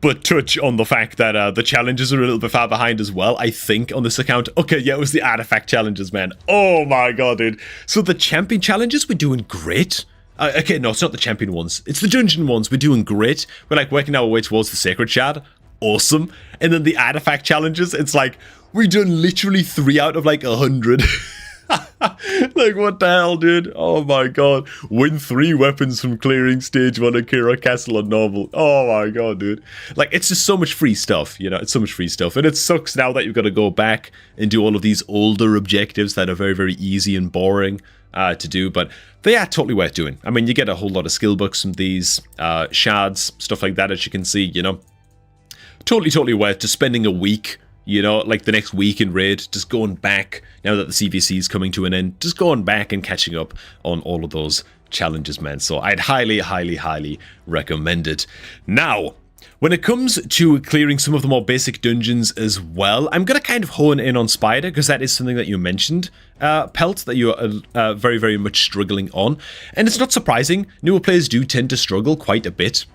but touch on the fact that the challenges are a little bit far behind as well, I think, on this account. Okay, yeah, it was the artifact challenges, man. Oh my god, dude. So the champion challenges, we're doing great. Okay, no, it's not the champion ones. It's the dungeon ones. We're doing great. We're like working our way towards the sacred shard. Awesome. And then the artifact challenges, it's like, we've done literally 3 out of like 100. Like, what the hell, dude? Oh my god. Win 3 weapons from clearing stage 1 Akira Castle on normal. Oh my god, dude. Like, it's just so much free stuff, you know? It's so much free stuff. And it sucks now that you've got to go back and do all of these older objectives that are very, very easy and boring to do, but they are totally worth doing. I mean, you get a whole lot of skill books from these shards, stuff like that, as you can see, you know? Totally, totally worth just spending a week You know, like the next week in Raid, just going back, now that the CVC is coming to an end, just going back and catching up on all of those challenges, man. So I'd highly, highly, highly recommend it. Now, when it comes to clearing some of the more basic dungeons as well, I'm going to kind of hone in on Spider, because that is something that you mentioned, Pelt, that you are very, very much struggling on. And it's not surprising, newer players do tend to struggle quite a bit.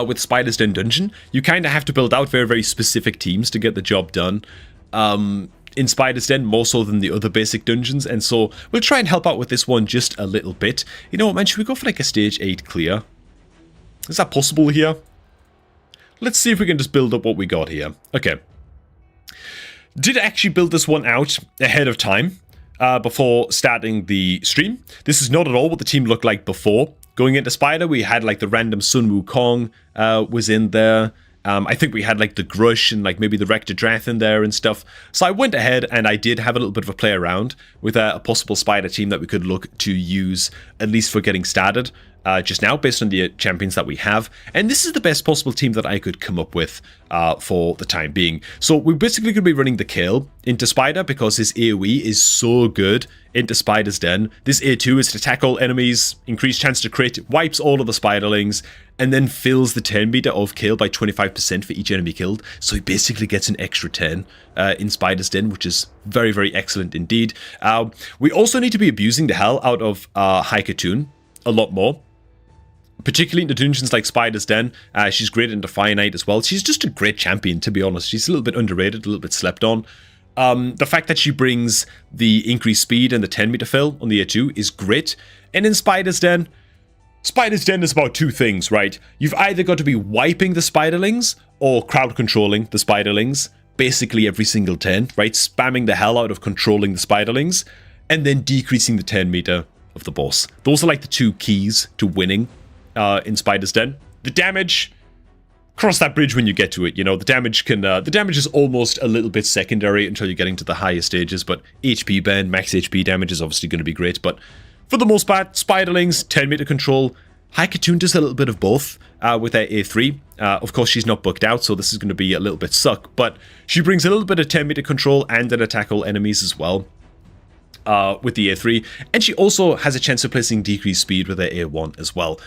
With Spider's Den Dungeon, you kind of have to build out very, very specific teams to get the job done. In Spider's Den, more so than the other basic dungeons, and so we'll try and help out with this one just a little bit. You know what, man, should we go for like a stage 8 clear? Is that possible here? Let's see if we can just build up what we got here. Okay. Did actually build this one out ahead of time before starting the stream. This is not at all what the team looked like before. Going into Spider, we had like the random Sun Wukong was in there. I think we had like the Grush and like maybe the Rector Drath in there and stuff. So I went ahead and I did have a little bit of a play around with a possible Spider team that we could look to use, at least for getting started just now, based on the champions that we have. And this is the best possible team that I could come up with for the time being. So we're basically going to be running the Kale into Spider because his AoE is so good into Spider's Den. This A2 is to attack all enemies, increase chance to crit, wipes all of the Spiderlings, and then fills the 10 meter of kill by 25% for each enemy killed. So he basically gets an extra 10 in Spider's Den, which is very, very excellent indeed. We also need to be abusing the hell out of Haikatoon a lot more. Particularly into dungeons like Spider's Den. She's great into Fire Knight as well. She's just a great champion, to be honest. She's a little bit underrated, a little bit slept on. The fact that she brings the increased speed and the 10 meter fill on the A2 is great. And in Spider's Den is about two things, right? You've either got to be wiping the Spiderlings or crowd controlling the Spiderlings basically every single 10, right? Spamming the hell out of controlling the Spiderlings and then decreasing the 10 meter of the boss. Those are like the two keys to winning in Spider's Den. The damage, cross that bridge when you get to it. You know, the damage is almost a little bit secondary until you're getting to the higher stages, but HP burn, max HP damage is obviously going to be great, but for the most part, Spiderlings, 10 meter control. Haikatoon does a little bit of both with her A3. Of course, she's not booked out, so this is going to be a little bit suck, but she brings a little bit of 10 meter control and an attack all enemies as well. With the A3, and she also has a chance of placing decreased speed with her A1 as well.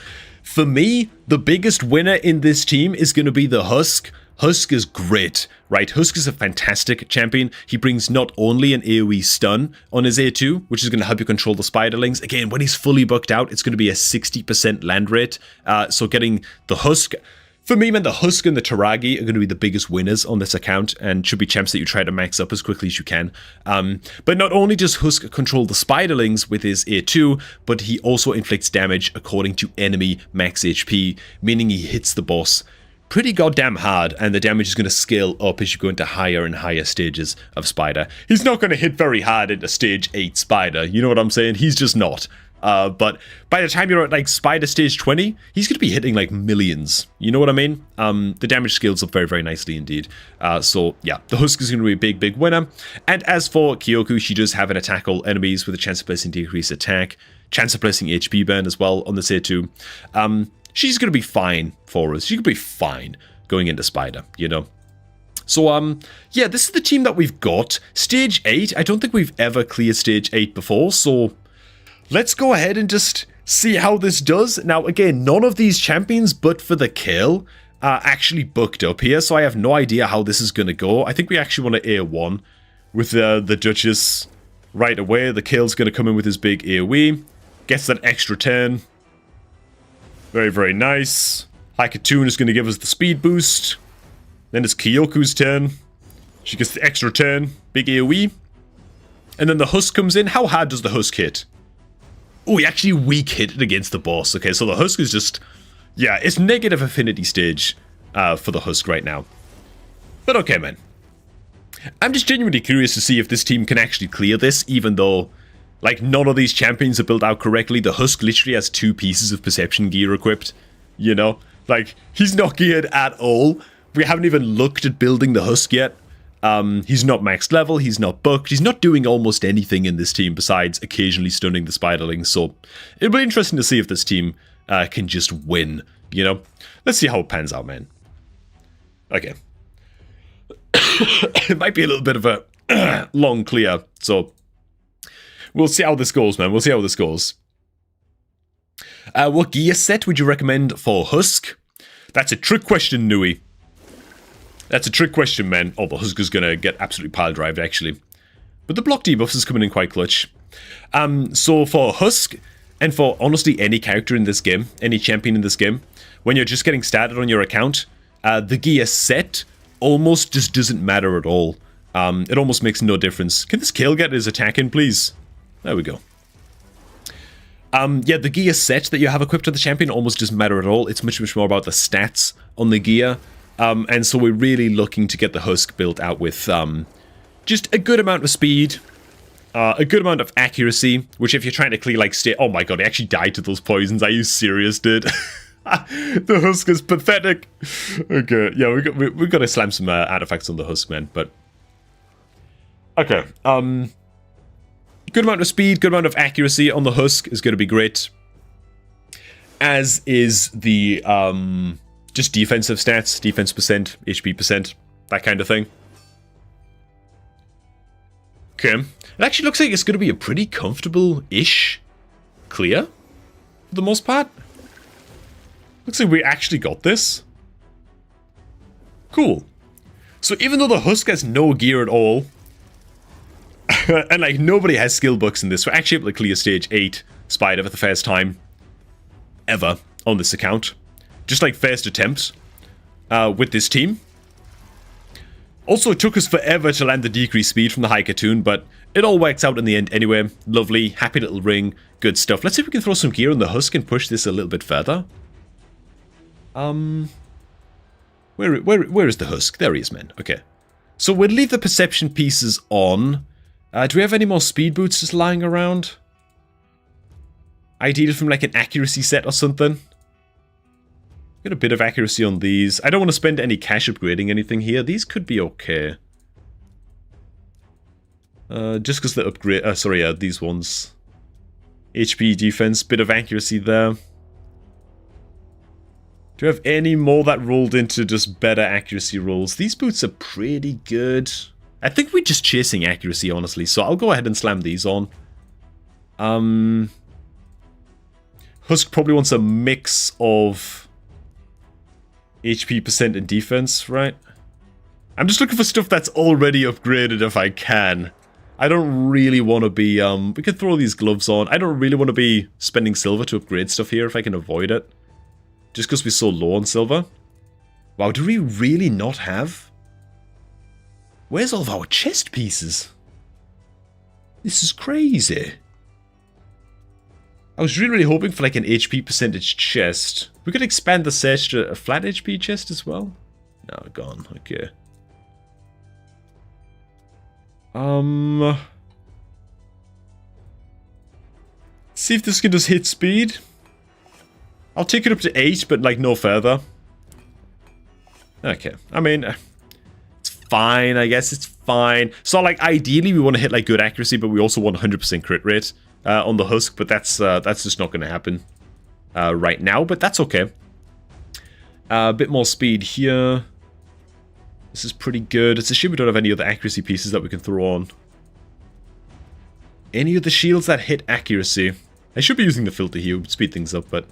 For me, the biggest winner in this team is going to be the Husk. Husk is great, right? Husk is a fantastic champion. He brings not only an AoE stun on his A2, which is going to help you control the Spiderlings. Again, when he's fully booked out, it's going to be a 60% land rate. So getting the Husk... For me, man, the Husk and the Taragi are going to be the biggest winners on this account and should be champs that you try to max up as quickly as you can. But not only does Husk control the Spiderlings with his A2, but he also inflicts damage according to enemy max HP, meaning he hits the boss pretty goddamn hard, and the damage is going to scale up as you go into higher and higher stages of Spider. He's not going to hit very hard into stage 8 Spider, you know what I'm saying? He's just not. But by the time you're at like Spider stage 20, he's going to be hitting like millions. You know what I mean? The damage scales up very, very nicely indeed. So yeah, the Husk is going to be a big, big winner. And as for Kyoku, she does have an attack all enemies with a chance of placing decreased attack, chance of placing HP burn as well on the A2. She's going to be fine for us. She could be fine going into Spider, you know? So, yeah, this is the team that we've got. Stage 8, I don't think we've ever cleared Stage 8 before, so... let's go ahead and just see how this does. Now, again, none of these champions, but for the kill, are actually booked up here, so I have no idea how this is going to go. I think we actually want to A1 with the Duchess right away. The kill's going to come in with his big AoE. Gets that extra 10. Very, very nice. Haikatoon is going to give us the speed boost. Then it's Kyoku's turn. She gets the extra 10. Big AoE. And then the Husk comes in. How hard does the Husk hit? Oh, he actually weak hit it against the boss. Okay, so the Husk is just... yeah, it's negative affinity stage for the Husk right now. But okay, man. I'm just genuinely curious to see if this team can actually clear this, even though, like, none of these champions are built out correctly. The Husk literally has 2 pieces of perception gear equipped, you know? Like, he's not geared at all. We haven't even looked at building the Husk yet. He's not maxed level, he's not booked, he's not doing almost anything in this team besides occasionally stunning the Spiderlings, so it'll be interesting to see if this team can just win, you know? Let's see how it pans out, man. Okay. It might be a little bit of a long clear, so we'll see how this goes, man. We'll see how this goes. What gear set would you recommend for Husk? That's a trick question, Nui. That's a trick question, man. Oh, the Husk is going to get absolutely pile-drived, actually. But the block debuffs is coming in quite clutch. So for Husk, and for honestly any character in this game, any champion in this game, when you're just getting started on your account, the gear set almost just doesn't matter at all. It almost makes no difference. Can this Kale get his attack in, please? There we go. Yeah, the gear set that you have equipped to the champion almost doesn't matter at all. It's much, much more about the stats on the gear. And so we're really looking to get the Husk built out with just a good amount of speed, a good amount of accuracy, which if you're trying to clear, like, oh my god, he actually died to those poisons. Are you serious, dude? The Husk is pathetic. Okay, yeah, we got to slam some artifacts on the Husk, man, but... Okay, good amount of speed, good amount of accuracy on the Husk is going to be great. As is the, just defensive stats, defense percent, HP percent, that kind of thing. Okay, it actually looks like it's going to be a pretty comfortable-ish clear, for the most part. Looks like we actually got this. Cool. So even though the Husk has no gear at all, and like nobody has skill books in this, we're actually able to clear stage 8 Spider for the first time ever on this account. Just like first attempt with this team. Also, it took us forever to land the decreased speed from the high cartoon, but it all works out in the end anyway. Lovely, happy little ring, good stuff. Let's see if we can throw some gear on the Husk and push this a little bit further. Where is the Husk? There he is, man. Okay. So we'll leave the perception pieces on. Do we have any more speed boots just lying around? Ideally from like an accuracy set or something. Get a bit of accuracy on these. I don't want to spend any cash upgrading anything here. These could be okay. Just because the upgrade... sorry, these ones. HP, defense, bit of accuracy there. Do we have any more that rolled into just better accuracy rolls? These boots are pretty good. I think we're just chasing accuracy, honestly, so I'll go ahead and slam these on. Husk probably wants a mix of HP percent and defense, right? I'm just looking for stuff that's already upgraded if I can. I don't really want to be, we could throw these gloves on. I don't really want to be spending silver to upgrade stuff here if I can avoid it. Just because we're so low on silver. Wow, do we really not have? Where's all of our chest pieces? This is crazy. I was really hoping for like an HP percentage chest. We could expand the search to a flat HP chest as well. No, gone. Okay. See if this can just hit speed. I'll take it up to 8, but like no further. Okay. I mean, it's fine, I guess. It's fine. So like ideally we want to hit like good accuracy, but we also want 100% crit rate on the Husk, but that's just not going to happen right now, but that's okay. A bit more speed here. This is pretty good. It's a shame we don't have any other accuracy pieces that we can throw on. Any of the shields that hit accuracy. I should be using the filter here, would speed things up, but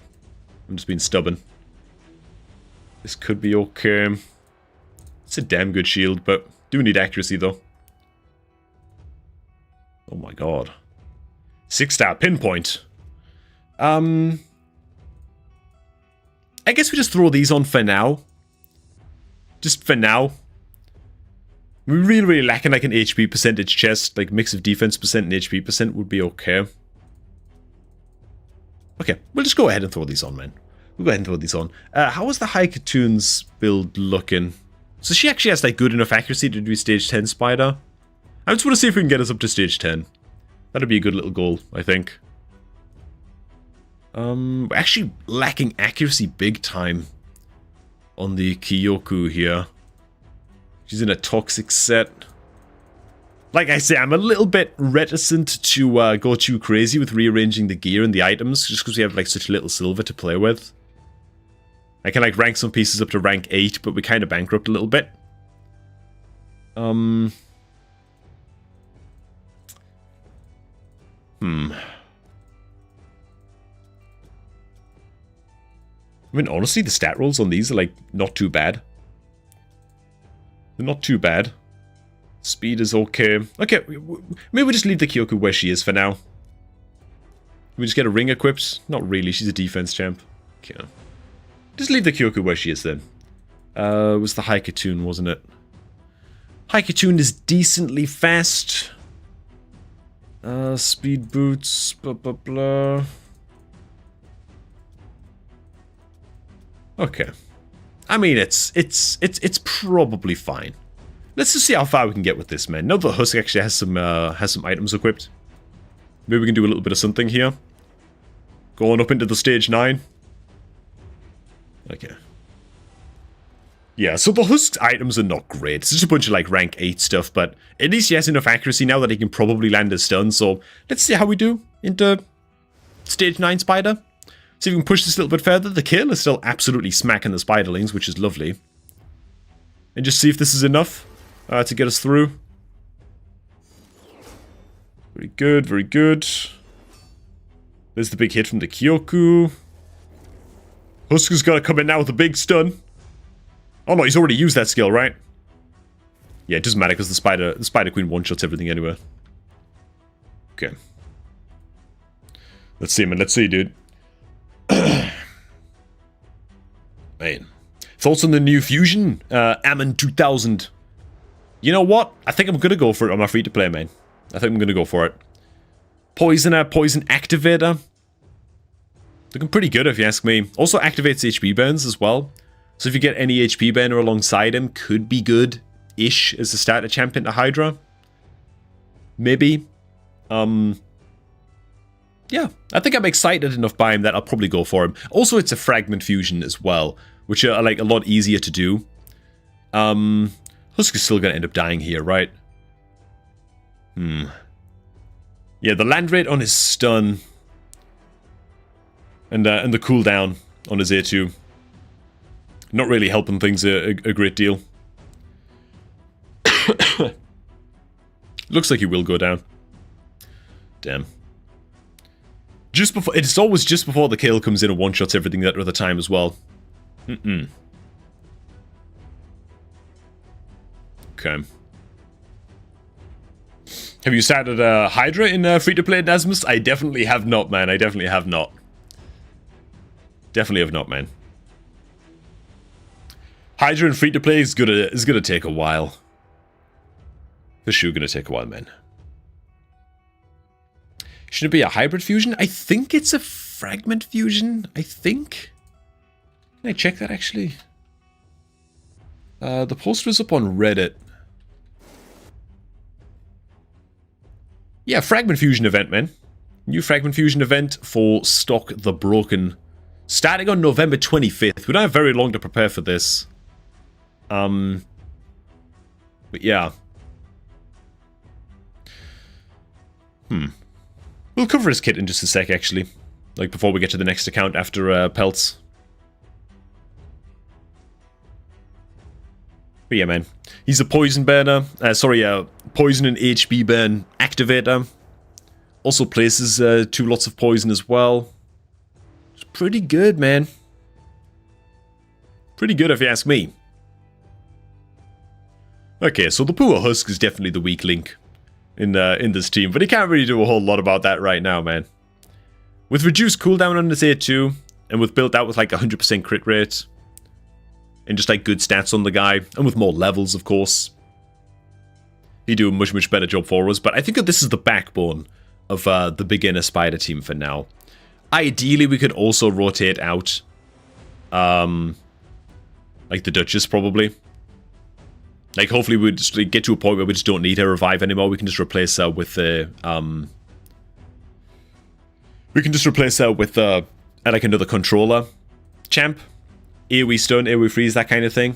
I'm just being stubborn. This could be okay. It's a damn good shield, but do need accuracy though. Oh my god. 6-star pinpoint. I guess we just throw these on for now. Just for now. We're really lacking like an HP percentage chest. Like mix of defense percent and HP percent would be okay. Okay, we'll just go ahead and throw these on, man. We'll go ahead and throw these on. How is the High Cartoons build looking? So she actually has like good enough accuracy to do stage 10 Spider. I just want to see if we can get us up to stage 10. That'd be a good little goal, I think. We're actually lacking accuracy big time on the Kyoku here. She's in a toxic set. Like I say, I'm a little bit reticent to go too crazy with rearranging the gear and the items, just because we have like such little silver to play with. I can like rank some pieces up to rank 8, but we kind of bankrupt a little bit. I mean, honestly, the stat rolls on these are, like, not too bad. They're not too bad. Speed is okay. Okay, maybe we just leave the Kyoku where she is for now. We just get a ring equipped? Not really, she's a defense champ. Okay. Just leave the Kyoku where she is then. It was the Haikatoon, wasn't it? Haikatoon is decently fast. Speed boots, blah blah blah. Okay. I mean, it's probably fine. Let's just see how far we can get with this, man. Now that Husk actually has some items equipped. Maybe we can do a little bit of something here. Going up into the stage 9. Okay. Yeah, so the Husk's items are not great. It's just a bunch of, like, rank 8 stuff, but at least he has enough accuracy now that he can probably land a stun, so let's see how we do into stage 9 Spider. See if we can push this a little bit further. The kill is still absolutely smacking the Spiderlings, which is lovely. And just see if this is enough to get us through. Very good, very good. There's the big hit from the Kyoku. Husk has got to come in now with a big stun. Oh no, he's already used that skill, right? Yeah, it doesn't matter because the Spider Queen one-shots everything anyway. Okay. Let's see, man. Let's see, dude. Man. Thoughts on the new fusion? Ammon 2000. You know what? I think I'm gonna go for it on my free-to-play, man. I think I'm gonna go for it. Poisoner, Poison Activator. Looking pretty good if you ask me. Also activates HP burns as well. So if you get any HP burner alongside him, could be good-ish as a starter champion to Hydra. Maybe. Yeah, I think I'm excited enough by him that I'll probably go for him. Also, it's a fragment fusion as well, which are like a lot easier to do. Husk is still gonna end up dying here, right? Yeah, the land rate on his stun and the cooldown on his A2, not really helping things a great deal. Looks like he will go down. Damn. Just before, it's always just before the kill comes in and one-shots everything that other time as well. Okay. Have you started Hydra in free-to-play, Nasmus? I definitely have not, man. I definitely have not. Definitely have not, man. Hydra in free-to-play is gonna take a while. For sure gonna take a while, man. Should it be a hybrid fusion? I think it's a fragment fusion. I think. Can I check that actually? The poster is up on Reddit. Yeah, fragment fusion event, man. New fragment fusion event for Stock the Broken. Starting on November 25th. We don't have very long to prepare for this. But yeah. We'll cover his kit in just a sec, actually. Like, before we get to the next account after Pelts. But yeah, man. He's a poison burner. Poison and HP burn activator. Also places 2 lots of poison as well. It's pretty good, man. Pretty good if you ask me. Okay, so the poor Husk is definitely the weak link in this team, but he can't really do a whole lot about that right now, man. With reduced cooldown on his A2, and with built out with like 100% crit rate, and just like good stats on the guy, and with more levels, of course, he'd do a much, much better job for us. But I think that this is the backbone of the beginner Spider team for now. Ideally, we could also rotate out, like the Duchess, probably. Like, hopefully we'd just get to a point where we just don't need her revive anymore. We can just replace her with like another controller champ. AoE stun, AoE freeze, that kind of thing.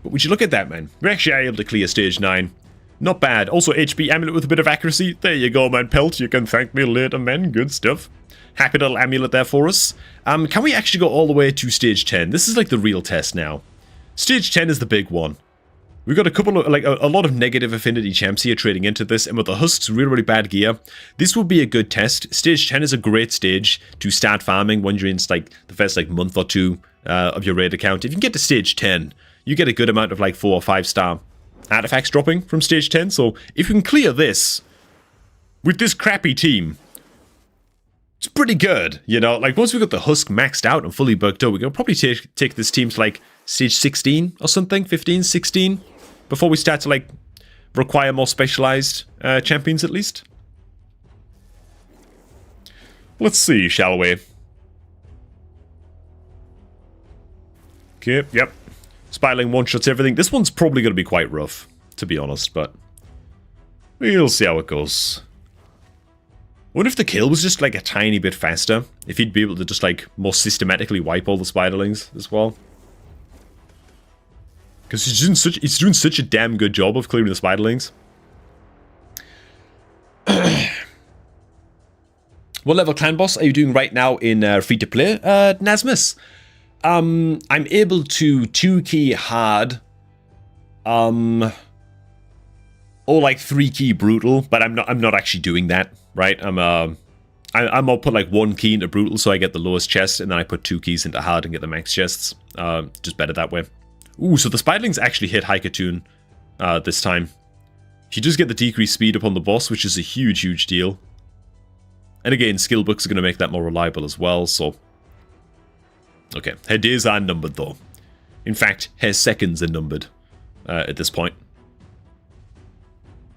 But would you look at that, man? We're actually able to clear stage 9. Not bad. Also, HP amulet with a bit of accuracy. There you go, man. Pelt, you can thank me later, man. Good stuff. Happy little amulet there for us. Can we actually go all the way to stage 10? This is like the real test now. Stage 10 is the big one. We've got a couple of, like, a lot of negative affinity champs here trading into this, and with the Husks really, really bad gear, this will be a good test. Stage 10 is a great stage to start farming when you're in, like, the first, like, month or two of your raid account. If you can get to stage 10, you get a good amount of, like, 4 or 5 star artifacts dropping from stage 10, so if you can clear this with this crappy team, it's pretty good, you know? Like, once we've got the Husk maxed out and fully bugged up, we're going to probably take this team to, like, stage 16 or something, 15, 16, before we start to, like, require more specialized champions, at least. Let's see, shall we? Okay, yep. Spiraling one-shots everything. This one's probably going to be quite rough, to be honest, but we'll see how it goes. I wonder if the kill was just, like, a tiny bit faster. If he'd be able to just, like, more systematically wipe all the spiderlings as well. Because he's doing such a damn good job of clearing the spiderlings. What level clan boss are you doing right now in free-to-play, Nasmus? I'm able to 2-key hard, or like 3-key brutal, but I'm not actually doing that, right? I'll put like 1 key into brutal so I get the lowest chest, and then I put 2 keys into hard and get the max chests. Just better that way. Ooh, so the spiderlings actually hit Haikatoon this time. You just get the decreased speed upon the boss, which is a huge, huge deal. And again, skill books are going to make that more reliable as well, so... Okay, her days are numbered though. In fact, her seconds are numbered at this point.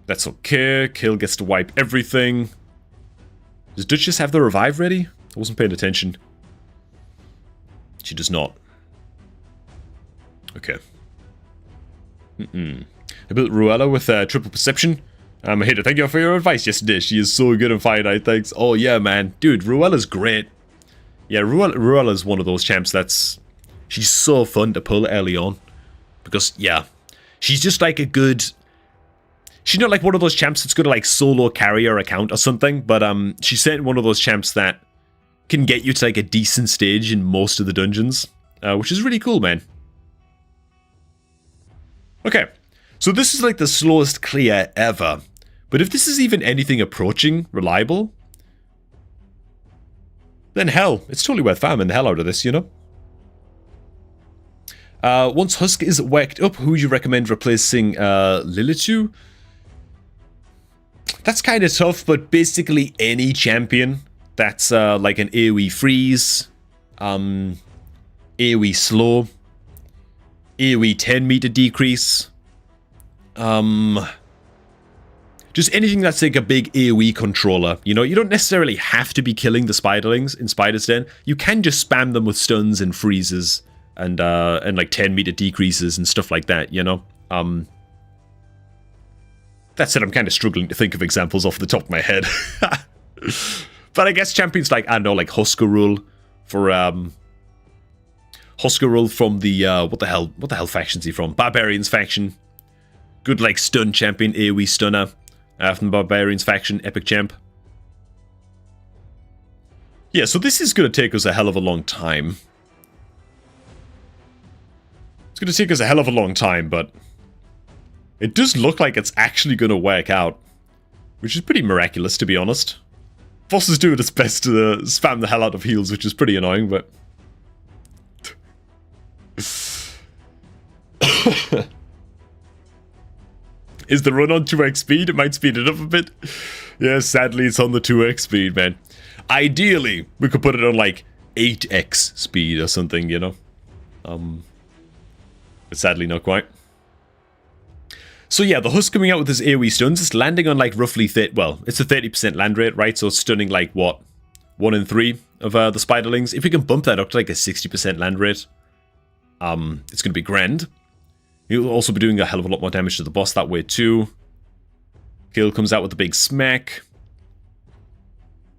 That's okay. Kill gets to wipe everything. Does Duchess have the revive ready? I wasn't paying attention. She does not. Okay. I built Ruella with triple perception. I hate to thank you for your advice yesterday. She is so good in Fire Night, thanks. Oh yeah, man. Dude, Ruella's great. Yeah, Ruella's one of those champs that's... She's so fun to pull early on. Because, yeah, she's just like a good... She's not like one of those champs that's going to like solo carry her account or something, but she's certainly one of those champs that can get you to like a decent stage in most of the dungeons, which is really cool, man. Okay, so this is like the slowest clear ever, but if this is even anything approaching reliable, then hell, it's totally worth farming the hell out of this, you know? Once Husk is worked up, who would you recommend replacing Lilitu? That's kind of tough, but basically any champion that's like an AoE freeze, AoE slow, AoE 10 meter decrease, just anything that's like a big AoE controller. You know, you don't necessarily have to be killing the spiderlings in Spider's Den. You can just spam them with stuns and freezes and like 10 meter decreases and stuff like that, you know? That said, I'm kind of struggling to think of examples off the top of my head. But I guess champions like, I don't know, like Huskarul for, Huskarul from the, what the hell faction's he from? Barbarians faction. Good, like, stun champion, AoE stunner. From the Barbarians faction, epic champ. Yeah, so this is going to take us a hell of a long time. It's going to take us a hell of a long time, but... It does look like it's actually going to work out. Which is pretty miraculous, to be honest. Voss is doing its best to spam the hell out of heals, which is pretty annoying, but... Is the run on 2x speed? It might speed it up a bit. Yeah, sadly it's on the 2x speed, man. Ideally, we could put it on like 8x speed or something, you know? But sadly not quite. So yeah, the Husk coming out with his AoE stuns, it's landing on like roughly, well, it's a 30% land rate, right? So it's stunning like, what, 1 in 3 of the spiderlings. If we can bump that up to like a 60% land rate, it's going to be grand. He'll also be doing a hell of a lot more damage to the boss that way too. Kill comes out with a big smack.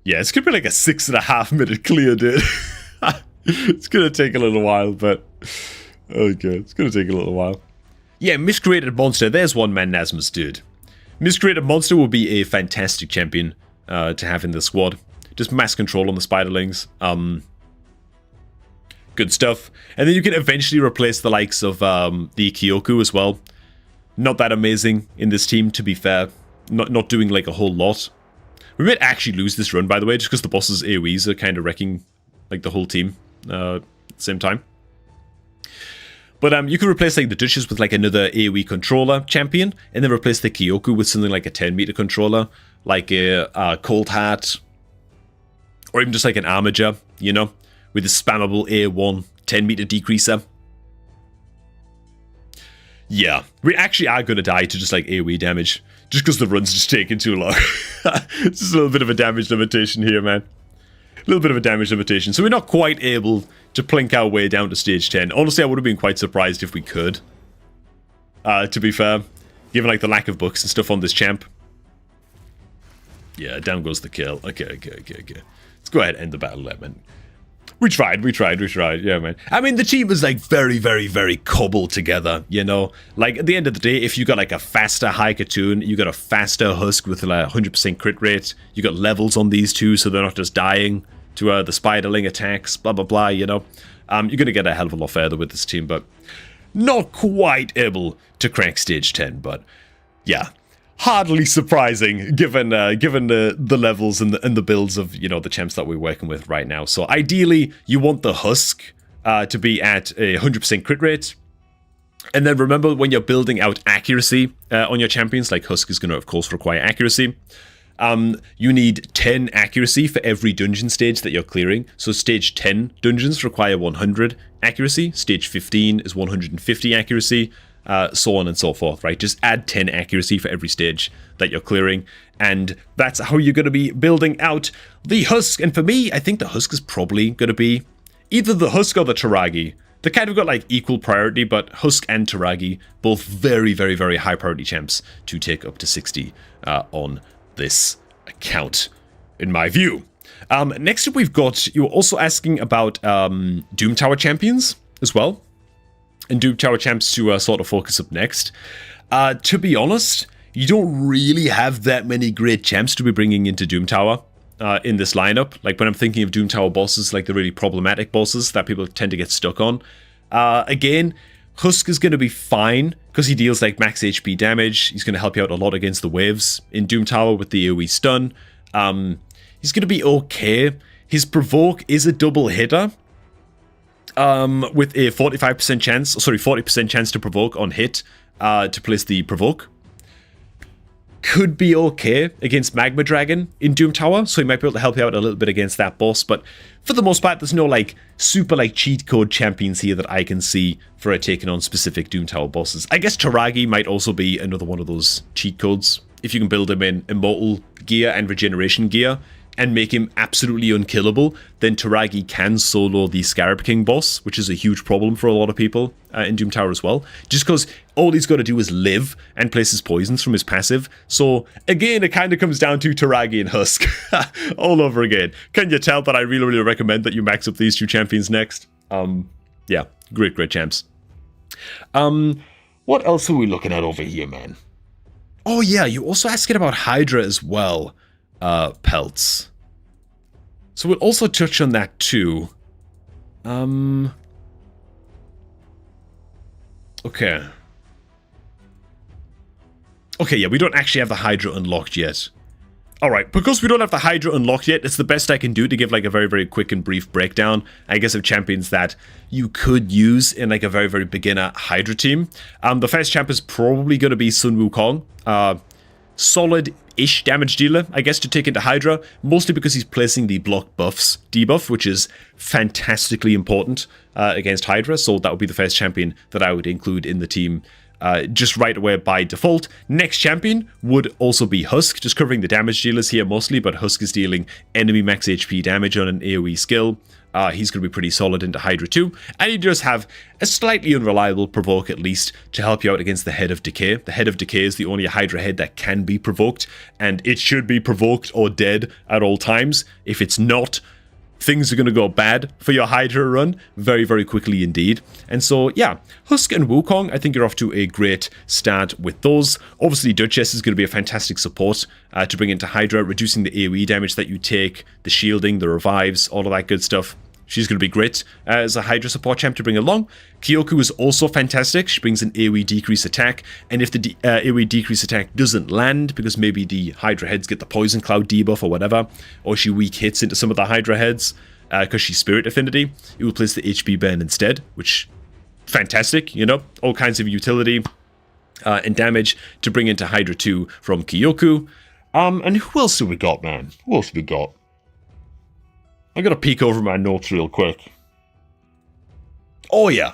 Yeah, it's going to be like a 6.5 minute clear, dude. It's going to take a little while, but... Okay, it's going to take a little while. Yeah, Miscreated Monster. There's one man, Nasmus, dude. Miscreated Monster will be a fantastic champion to have in the squad. Just mass control on the spiderlings. Good stuff. And then you can eventually replace the likes of the Kyoku as well. not that amazing in this team, to be fair. Not doing like a whole lot. We might actually lose this run, by the way, just because the boss's AoEs are kind of wrecking like the whole team at the same time. But you can replace like the Duchess with like another AoE controller champion, and then replace the Kyoku with something like a 10-meter controller, like a Cold Heart, or even just like an Armager, you know, with a spammable A1 10-meter decreaser. Yeah, we actually are going to die to just like AoE damage, just because the run's just taking too long. Just a little bit of a damage limitation here, man. A little bit of a damage limitation. So we're not quite able to plink our way down to stage 10. Honestly, I would have been quite surprised if we could. To be fair, given like the lack of books and stuff on this champ. Yeah, down goes the kill. Okay. Let's go ahead and end the battle there, man. We tried, yeah, man. I mean, the team was like very cobbled together, you know? Like, at the end of the day, if you got like a faster High Katoon, you got a faster Husk with like 100% crit rate, you got levels on these two so they're not just dying to the Spiderling attacks, blah, blah, blah, you know? You're going to get a hell of a lot further with this team, but not quite able to crack stage 10, but yeah. Hardly surprising, given the levels and the builds of, you know, the champs that we're working with right now. So ideally, you want the Husk to be at a 100% crit rate. And then remember, when you're building out accuracy on your champions, like Husk is going to, of course, require accuracy. You need 10 accuracy for every dungeon stage that you're clearing. So stage 10 dungeons require 100 accuracy. Stage 15 is 150 accuracy. So on and so forth, right? Just add 10 accuracy for every stage that you're clearing, and that's how you're going to be building out the Husk. And for me, I think the Husk is probably going to be either the Husk or the Taragi. They kind of got like equal priority, but Husk and Taragi, both very high priority champs to take up to 60 on this account, in my view. Next up, we've got, you were also asking about Doom Tower champions as well. And Doom Tower champs to sort of focus up next. To be honest, you don't really have that many great champs to be bringing into Doom Tower in this lineup. Like when I'm thinking of Doom Tower bosses, like the really problematic bosses that people tend to get stuck on. Again, Husk is going to be fine because he deals like max HP damage. He's going to help you out a lot against the waves in Doom Tower with the AoE stun. He's going to be okay. His provoke is a double hitter. With a 40% chance to provoke on hit to place the provoke. Could be okay against Magma Dragon in Doom Tower, so he might be able to help you out a little bit against that boss, but for the most part, there's no like super like cheat code champions here that I can see for taking on specific Doom Tower bosses. I guess Taragi might also be another one of those cheat codes. If you can build him in Immortal gear and Regeneration gear, and make him absolutely unkillable, then Taragi can solo the Scarab King boss, which is a huge problem for a lot of people in Doom Tower as well. Just because all he's got to do is live and place his poisons from his passive. So again, it kind of comes down to Taragi and Husk all over again. Can you tell that I really recommend that you max up these two champions next? Yeah, great champs. What else are we looking at over here, man? Oh yeah, you're also asking about Hydra as well. Pelts. So we'll also touch on that too. Okay. Okay, yeah, we don't actually have the Hydra unlocked yet. Alright, because we don't have the Hydra unlocked yet, it's the best I can do to give like a very quick and brief breakdown, I guess, of champions that you could use in like a very beginner Hydra team. The first champ is probably going to be Sun Wukong. Solid-ish damage dealer, I guess, to take into Hydra, mostly because he's placing the block buffs debuff, which is fantastically important against Hydra, so that would be the first champion that I would include in the team just right away by default. Next champion would also be Husk, just covering the damage dealers here mostly, but Husk is dealing enemy max HP damage on an AoE skill. He's going to be pretty solid into Hydra too, and he does have a slightly unreliable provoke at least to help you out against the Head of Decay. The Head of Decay is the only Hydra head that can be provoked, and it should be provoked or dead at all times. If it's not, things are going to go bad for your Hydra run very quickly indeed. And so, yeah, Husk and Wukong, I think you're off to a great start with those. Obviously, Duchess is going to be a fantastic support to bring into Hydra, reducing the AoE damage that you take, the shielding, the revives, all of that good stuff. She's going to be great as a Hydra support champ to bring along. Kyoku is also fantastic. She brings an AoE decrease attack, and if the AoE decrease attack doesn't land, because maybe the Hydra heads get the poison cloud debuff or whatever, or she weak hits into some of the Hydra heads, because she's Spirit Affinity, it will place the HP burn instead, which, fantastic, you know, all kinds of utility and damage to bring into Hydra 2 from Kyoku. And who else do we got, man? Who else do we got? I'm gonna peek over my notes real quick. Oh yeah.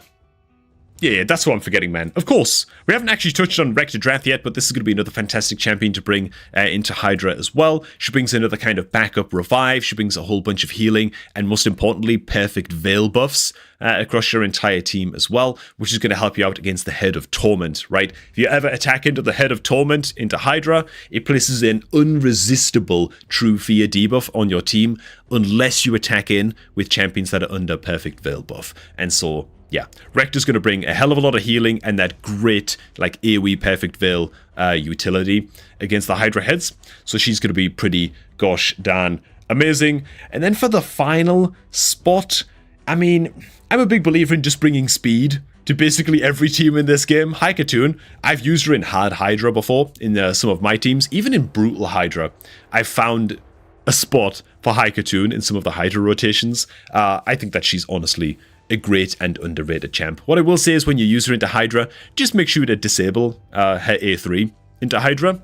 Yeah, that's what I'm forgetting, man. Of course, we haven't actually touched on Rector Drath yet, but this is going to be another fantastic champion to bring into Hydra as well. She brings another kind of backup revive, she brings a whole bunch of healing, and most importantly, perfect veil buffs across your entire team as well, which is going to help you out against the Head of Torment, right? If you ever attack into the Head of Torment into Hydra, it places an unresistible True Fear debuff on your team, unless you attack in with champions that are under perfect veil buff. And so, yeah, Rector's going to bring a hell of a lot of healing and that great, like, AoE Perfect Veil utility against the Hydra heads. So she's going to be pretty gosh darn amazing. And then for the final spot, I mean, I'm a big believer in just bringing speed to basically every team in this game. Haikatoon, I've used her in Hard Hydra before in some of my teams. Even in Brutal Hydra, I've found a spot for Haikatoon in some of the Hydra rotations. I think that she's honestly a great and underrated champ. What I will say is when you use her into Hydra, just make sure to disable her A3 into Hydra.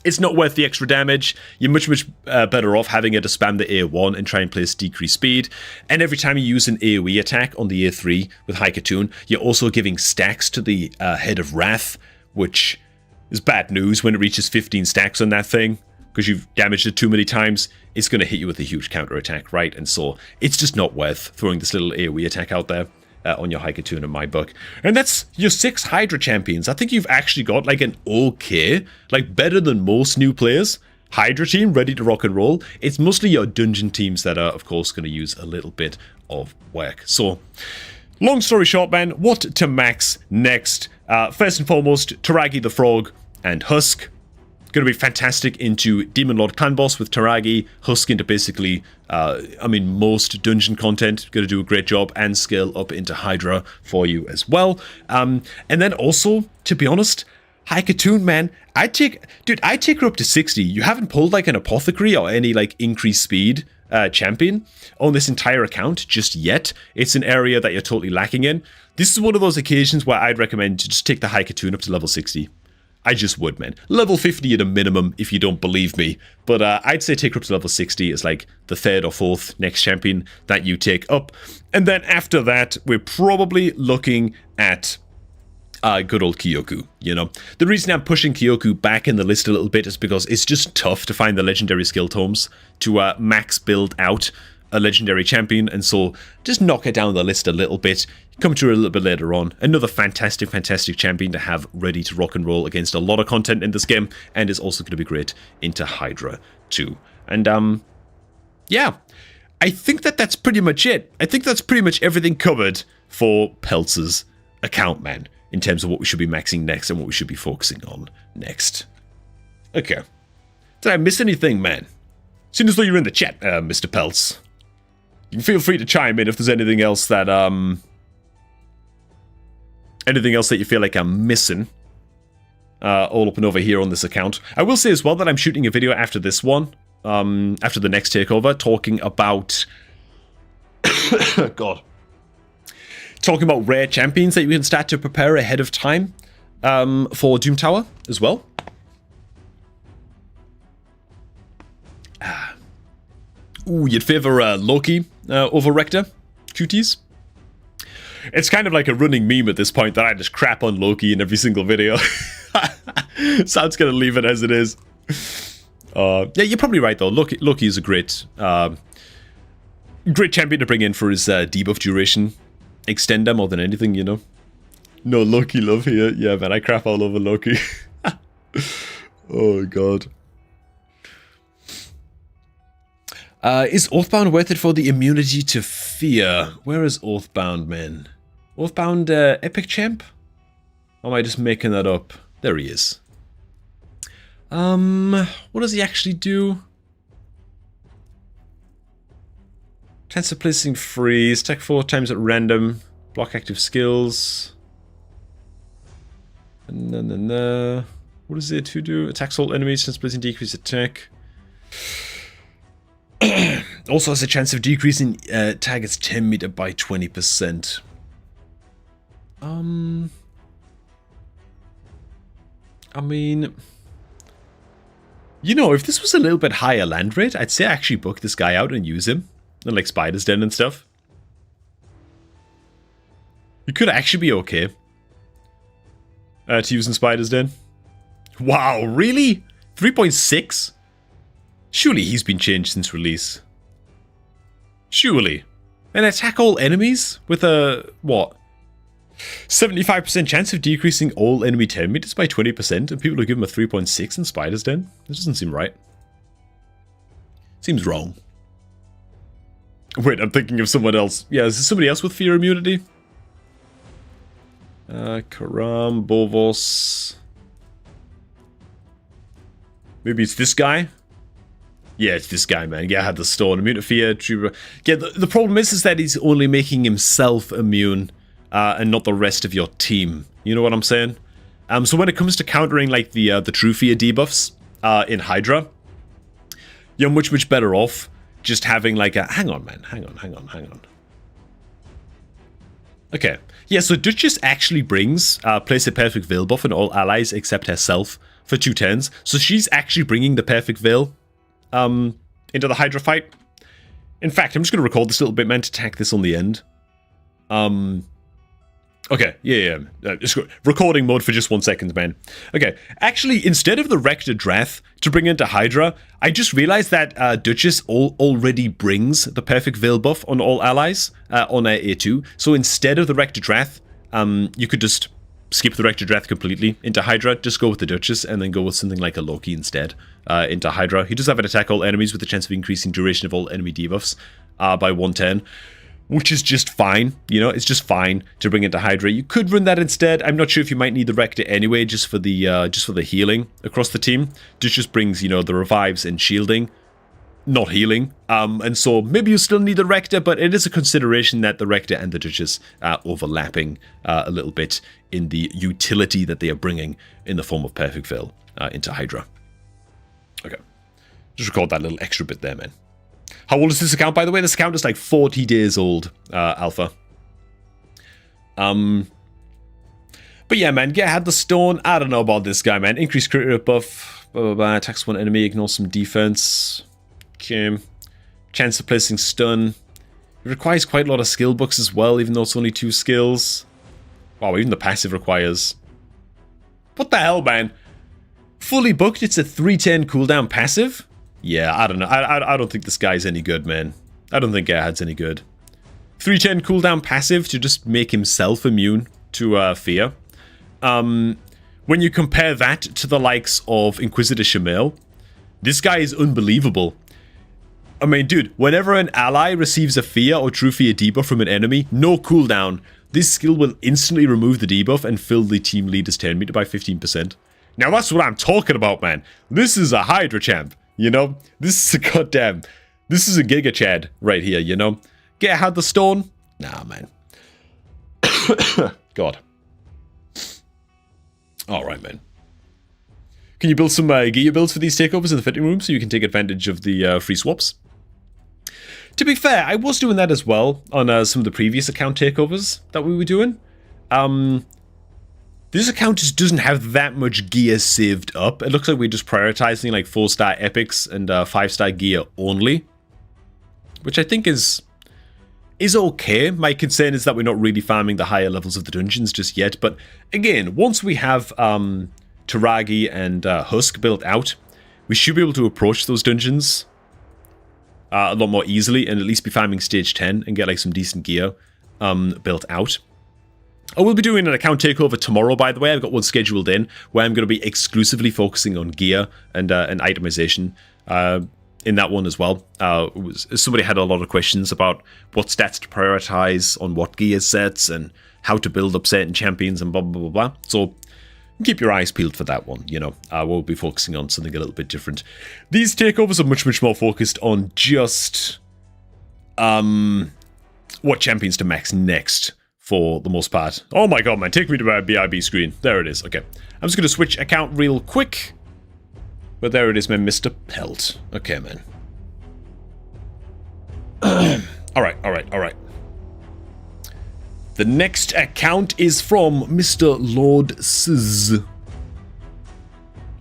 It's not worth the extra damage. You're much better off having her to spam the A1 and try and place decreased speed. And every time you use an AoE attack on the A3 with Haikatoon, you're also giving stacks to the Head of Wrath, which is bad news when it reaches 15 stacks on that thing, because you've damaged it too many times. It's going to hit you with a huge counter attack, right? And so it's just not worth throwing this little AoE attack out there on your Haikatoon in my book. And that's your 6 Hydra champions. I think you've actually got like an okay, like better than most new players, Hydra team ready to rock and roll. It's mostly your dungeon teams that are, of course, going to use a little bit of work. So, long story short, man, what to max next? First and foremost, Taragi the Frog and Husk. Going to be fantastic into Demon Lord Clan Boss with Taragi, Husk into basically, most dungeon content. Going to do a great job and scale up into Hydra for you as well. And then also, to be honest, Haikatoon, man, I'd take her up to 60. You haven't pulled like an Apothecary or any like increased speed champion on this entire account just yet. It's an area that you're totally lacking in. This is one of those occasions where I'd recommend to just take the Haikatoon up to level 60. I just would, man. Level 50 at a minimum, if you don't believe me. But I'd say take her up to level 60 as like the 3rd or 4th next champion that you take up. And then after that, we're probably looking at good old Kyoku, you know. The reason I'm pushing Kyoku back in the list a little bit is because it's just tough to find the legendary skill tomes to max build out a legendary champion, and so just knock her down the list a little bit. Come to her a little bit later on. Another fantastic champion to have ready to rock and roll against a lot of content in this game, and is also going to be great into Hydra too. And yeah, I think that's pretty much it. I think that's pretty much everything covered for Pelt's account, man, in terms of what we should be maxing next and what we should be focusing on next. Okay. Did I miss anything, man? Seems as though you're in the chat, Mr. Pelts. You can feel free to chime in if there's anything else that you feel like I'm missing. All up and over here on this account. I will say as well that I'm shooting a video after this one, after the next takeover, talking about God. Talking about rare champions that you can start to prepare ahead of time for Doom Tower as well. Ooh, you'd favor Loki over Rector, cuties? It's kind of like a running meme at this point that I just crap on Loki in every single video. So I'm just going to leave it as it is. Yeah, you're probably right though. Loki is a great champion to bring in for his debuff duration extender more than anything, you know. No Loki love here. Yeah, man, I crap all over Loki. Oh, God. Is Oathbound worth it for the immunity to fear? Where is Oathbound, man? Oathbound Epic Champ? Or am I just making that up? There he is. What does he actually do? Chance of placing freeze. Attack 4 times at random. Block active skills. And what is it to do? Attacks all enemies. Chance of placing decrease attack. Also has a chance of decreasing target's 10 meter by 20%. I mean, you know, if this was a little bit higher land rate, I'd say actually book this guy out and use him. And like Spider's Den and stuff. You could actually be okay. To use in Spider's Den. Wow, really? 3.6? Surely he's been changed since release. Surely. And attack all enemies with a, what? 75% chance of decreasing all enemy 10 meters by 20%, and people will give him a 3.6 in Spider's Den? This doesn't seem right. Seems wrong. Wait, I'm thinking of someone else. Yeah, is there somebody else with fear immunity? Karam, Bovos. Maybe it's this guy? Yeah, it's this guy, man. Yeah, I had the stone. Immune to fear. Yeah, the problem is that he's only making himself immune, and not the rest of your team. You know what I'm saying? So when it comes to countering, like, the true fear debuffs, in Hydra, you're much, much better off just having, like, a... Hang on, man. Hang on. Okay. Yeah, so Duchess actually brings, place a perfect veil buff on all allies except herself for 2 turns. So she's actually bringing the perfect veil into the Hydra fight. In fact, I'm just going to record this a little bit, man, to tack this on the end. Okay, yeah. Just recording mode for just 1 second, man. Okay, actually, instead of the Rector Drath to bring into Hydra, I just realized that Duchess already brings the perfect veil buff on all allies on A2. So instead of the Rector Drath, you could just skip the Rector Drath completely into Hydra, just go with the Duchess, and then go with something like a Loki instead into Hydra. He does have an attack all enemies with the chance of increasing duration of all enemy debuffs by 1 turn. Which is just fine, you know, it's just fine to bring into Hydra. You could run that instead. I'm not sure if you might need the Rector anyway, just for the healing across the team. Just brings, you know, the revives and shielding, not healing. And so maybe you still need the Rector, but it is a consideration that the Rector and the Duchess are overlapping a little bit in the utility that they are bringing in the form of Perfect Veil into Hydra. Okay, just record that little extra bit there, man. How old is this account, by the way? This account is like 40 days old, Alpha. But yeah, man, had the stone. I don't know about this guy, man. Increased crit rate buff. Blah, blah, blah. Attacks one enemy. Ignore some defense. Okay. Chance of placing stun. It requires quite a lot of skill books as well, even though it's only 2 skills. Wow, even the passive requires... What the hell, man? Fully booked, it's a 310 cooldown passive? Yeah, I don't know. I don't think this guy's any good, man. I don't think Gerhard's any good. 310 cooldown passive to just make himself immune to fear. When you compare that to the likes of Inquisitor Shamail, this guy is unbelievable. I mean, dude, whenever an ally receives a fear or true fear debuff from an enemy, no cooldown, this skill will instantly remove the debuff and fill the team leader's turn meter by 15%. Now that's what I'm talking about, man. This is a Hydra champ. You know, this is a goddamn... This is a Giga Chad right here, you know? Gerhard the Stone? Nah, man. God. Alright, man. Can you build some gear builds for these takeovers in the fitting room so you can take advantage of the free swaps? To be fair, I was doing that as well on some of the previous account takeovers that we were doing. This account just doesn't have that much gear saved up. It looks like we're just prioritizing like 4-star epics and 5-star gear only. Which I think is okay. My concern is that we're not really farming the higher levels of the dungeons just yet. But again, once we have Taragi and Husk built out, we should be able to approach those dungeons a lot more easily and at least be farming stage 10 and get like some decent gear built out. I will be doing an account takeover tomorrow, by the way. I've got one scheduled in where I'm going to be exclusively focusing on gear and itemization in that one as well. Somebody had a lot of questions about what stats to prioritize on what gear sets and how to build up certain champions and blah, blah, blah, blah. So keep your eyes peeled for that one, you know. We'll be focusing on something a little bit different. These takeovers are much, much more focused on just what champions to max next for the most part. Oh my god, man, take me to my BRB screen. There it is. Okay. I'm just going to switch account real quick. But there it is, man, Mr. Pelt. Okay, man. Alright. The next account is from Mr. Lord Sizz. Do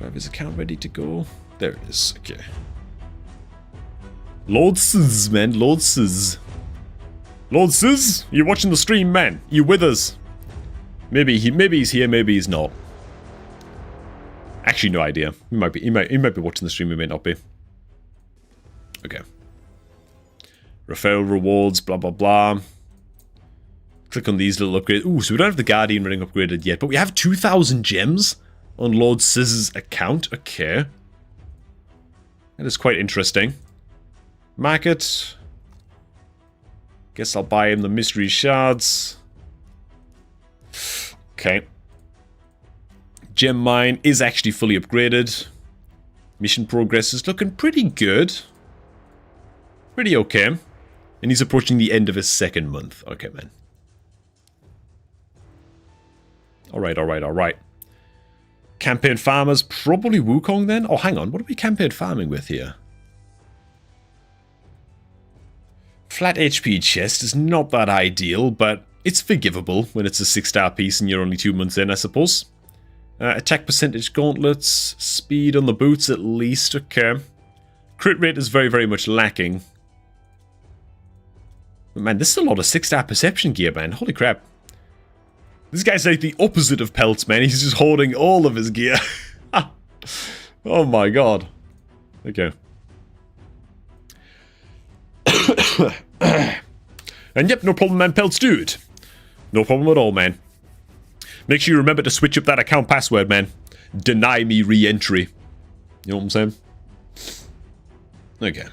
I have his account ready to go? There it is. Okay. Lord Sizz, man. Lord Sizz. Lord Sizz, you watching the stream, man? You with us? Maybe he's here, maybe he's not. Actually, no idea. He might be watching the stream, he may not be. Okay. Referral rewards, blah blah blah. Click on these little upgrades. Ooh, so we don't have the Guardian ring upgraded yet, but we have 2,000 gems on Lord Sizz's account. Okay. That is quite interesting. Market. Guess I'll buy him the mystery shards. Okay. Gem mine is actually fully upgraded. Mission progress is looking pretty good. Pretty okay. And he's approaching the end of his second month. Okay, man. Alright. Campaign farmers, probably Wukong then? Oh, hang on. What are we campaign farming with here? Flat HP chest is not that ideal, but it's forgivable when it's a 6-star piece and you're only 2 months in, I suppose. Attack percentage gauntlets, speed on the boots at least, okay. Crit rate is very, very much lacking. But man, this is a lot of 6-star perception gear, man. Holy crap. This guy's like the opposite of Pelts, man. He's just hoarding all of his gear. Oh my god. Okay. And yep, no problem, man. Pelts, dude. No problem at all, man. Make sure you remember to switch up that account password, man. Deny me re-entry. You know what I'm saying? Okay.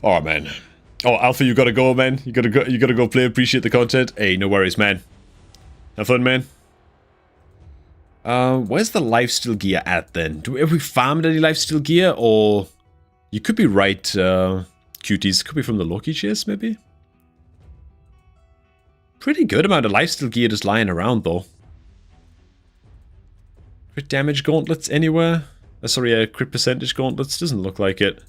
Alright, man. Oh, Alpha, you gotta go, man. You gotta go play, appreciate the content. Hey, no worries, man. Have fun, man. Where's the lifesteal gear at, then? Have we farmed any lifesteal gear, or... You could be right, cuties. Could be from the Loki chase, maybe? Pretty good amount of lifesteal gear just lying around, though. Crit damage gauntlets anywhere? Sorry, crit percentage gauntlets. Doesn't look like it.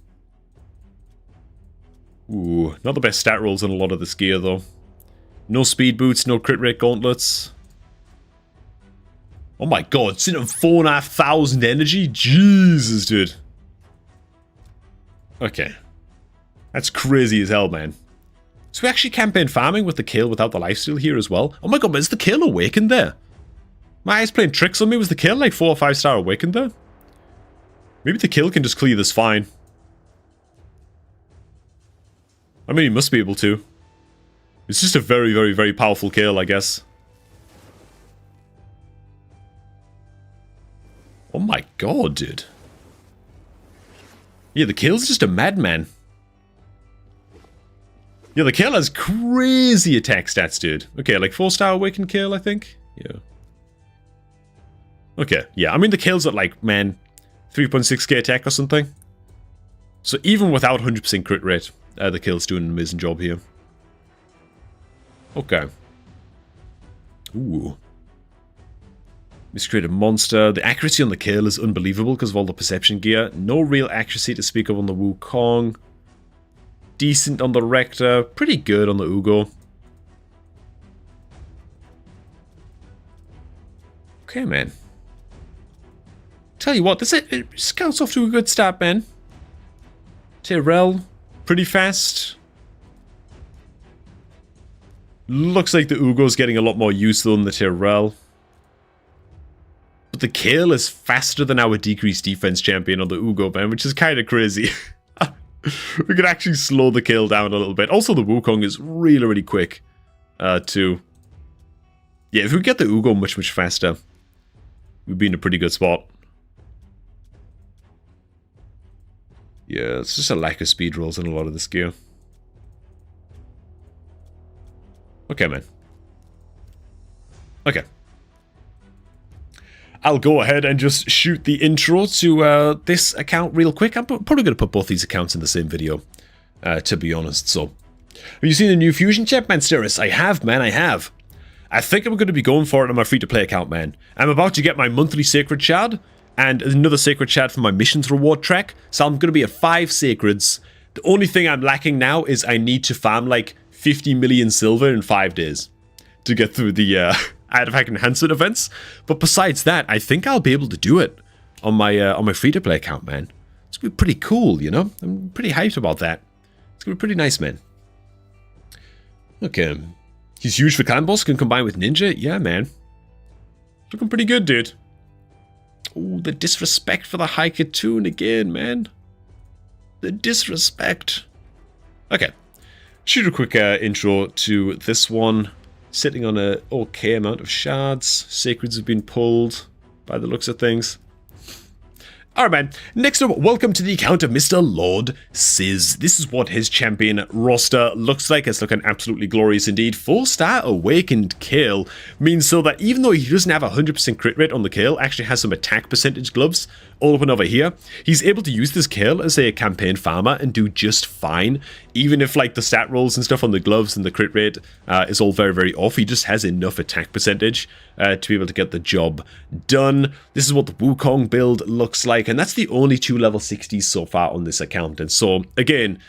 Ooh, not the best stat rolls on a lot of this gear, though. No speed boots, no crit rate gauntlets. Oh my god, sitting on 4,500 energy? Jesus, dude. Okay. That's crazy as hell, man. So we actually campaign farming with the kill without the lifesteal here as well. Oh my god, but is the kill awakened there? My eyes playing tricks on me. Was the kill like 4 or 5 star awakened there? Maybe the kill can just clear this fine. I mean, he must be able to. It's just a very, very, very powerful kill, I guess. Oh my god, dude. Yeah, the kill's just a madman. Yeah, the kill has crazy attack stats, dude. Okay, like 4-star awakened kill, I think? Yeah. Okay, yeah, I mean the kill's at like, man, 3.6k attack or something. So even without 100% crit rate, the kill's doing an amazing job here. Okay. Ooh. Miscreated monster. The accuracy on the kill is unbelievable because of all the perception gear. No real accuracy to speak of on the Wukong. Decent on the Rector. Pretty good on the Ugo. Okay, man. Tell you what, it scouts off to a good start, man. Tyrell. Pretty fast. Looks like the Ugo's getting a lot more use though than the Tyrell. But the kill is faster than our decreased defense champion on the Ugo, man, which is kind of crazy. We could actually slow the kill down a little bit. Also, the Wukong is really, really quick, too. Yeah, if we get the Ugo much, much faster, we'd be in a pretty good spot. Yeah, it's just a lack of speed rolls in a lot of this gear. Okay, man. Okay. I'll go ahead and just shoot the intro to this account real quick. I'm probably going to put both these accounts in the same video, to be honest. So, have you seen the new fusion champ, man, Steris? I have, man, I have. I think I'm going to be going for it on my free-to-play account, man. I'm about to get my monthly Sacred Shard, and another Sacred Shard for my missions reward track, so I'm going to be at 5 Sacreds. The only thing I'm lacking now is I need to farm like 50 million silver in 5 days to get through the artifact enhancement events. But besides that, I think I'll be able to do it on my free-to-play account, man. It's going to be pretty cool, you know? I'm pretty hyped about that. It's going to be pretty nice, man. Okay. He's huge for clan boss, can combine with ninja. Yeah, man. Looking pretty good, dude. Oh, the disrespect for the high Katoon again, man. The disrespect. Okay. Shoot a quick intro to this one. Sitting on a okay amount of shards. Sacreds have been pulled by the looks of things. Alright, man. Next up, welcome to the account of Mr. Lord Sizz. This is what his champion roster looks like. It's looking absolutely glorious indeed. 4-star Awakened Kill means so that even though he doesn't have a 100% crit rate on the kill, actually has some attack percentage gloves all up and over here, he's able to use this kill as a campaign farmer and do just fine. Even if like the stat rolls and stuff on the gloves and the crit rate is all very, very off, he just has enough attack percentage to be able to get the job done. This is what the Wukong build looks like, and that's the only 2 level 60s so far on this account. And so, again,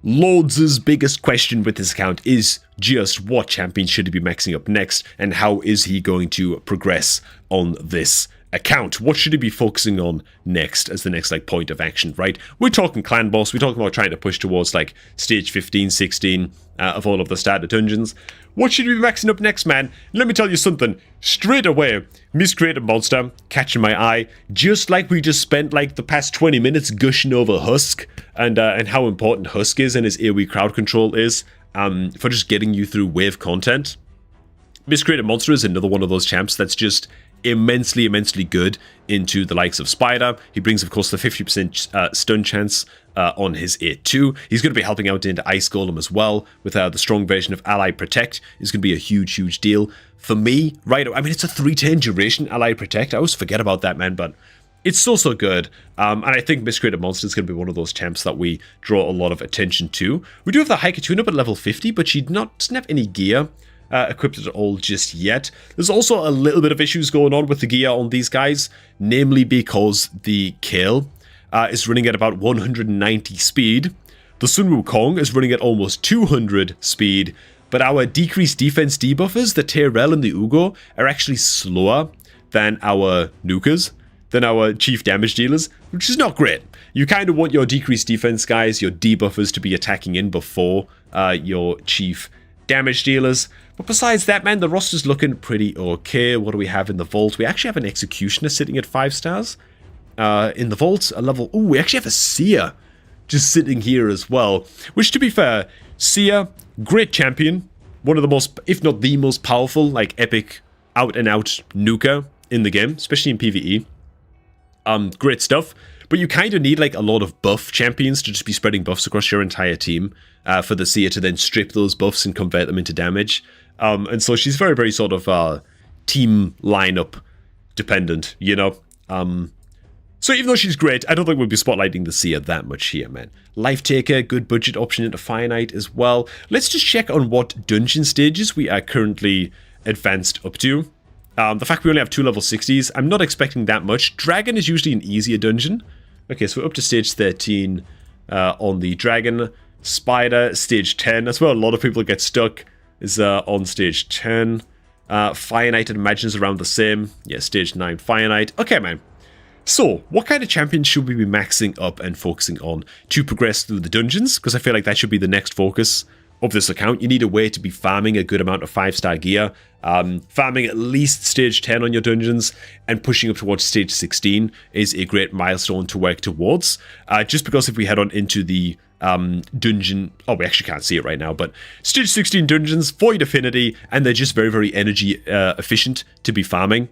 Lord's biggest question with this account is just what champion should he be maxing up next, and how is he going to progress on this account? What should he be focusing on next as the next like point of action, right? We're talking clan boss, we're talking about trying to push towards like stage 15, 16 of all of the starter dungeons. What should we be maxing up next, man? Let me tell you something. Straight away, Miscreated Monster catching my eye, just like we just spent like the past 20 minutes gushing over Husk and how important Husk is and his AoE crowd control is for just getting you through wave content. Miscreated Monster is another one of those champs that's just immensely good into the likes of Spider. He brings, of course, the 50% stun chance on his 8-2. He's going to be helping out into Ice Golem as well with the strong version of Ally Protect. Is going to be a huge deal for me, right? I mean, it's a 3-turn duration Ally Protect. I always forget about that, man, but it's so good. And I think Miscreated Monster is going to be one of those champs that we draw a lot of attention to. We do have the Haikatuna up at level 50, but she doesn't have any gear equipped at all just yet. There's also a little bit of issues going on with the gear on these guys, namely because the kill is running at about 190 speed. The Sun Wukong is running at almost 200 speed, but our decreased defense debuffers, the Tyrell and the Ugo, are actually slower than our nukers, than our chief damage dealers, which is not great. You kind of want your decreased defense guys, your debuffers, to be attacking in before your chief damage dealers. But besides that, man, the roster's looking pretty okay. What do we have in the vault? We actually have an Executioner sitting at 5 stars. In the vault, a level... Ooh, we actually have a Seer just sitting here as well. Which, to be fair, Seer, great champion. One of the most, if not the most powerful, like, epic, out-and-out nuker in the game, especially in PvE. Great stuff. But you kind of need, like, a lot of buff champions to just be spreading buffs across your entire team for the Seer to then strip those buffs and convert them into damage. And so she's very sort of team lineup dependent, you know? So even though she's great, I don't think we'll be spotlighting the Seer that much here, man. Life Taker, good budget option into Finite as well. Let's just check on what dungeon stages we are currently advanced up to. The fact we only have 2 level 60s, I'm not expecting that much. Dragon is usually an easier dungeon. Okay, so we're up to stage 13 on the Dragon. Spider, stage 10. That's where a lot of people get stuck, is on stage 10. Fire Knight, I'd imagine, is around the same. Yeah, stage 9 Fire Knight. Okay, man. So, what kind of champions should we be maxing up and focusing on to progress through the dungeons? Because I feel like that should be the next focus of this account. You need a way to be farming a good amount of 5-star gear, farming at least stage 10 on your dungeons, and pushing up towards stage 16 is a great milestone to work towards. Just because if we head on into the dungeon, oh, we actually can't see it right now, but stage 16 dungeons, Void Affinity, and they're just very energy efficient to be farming.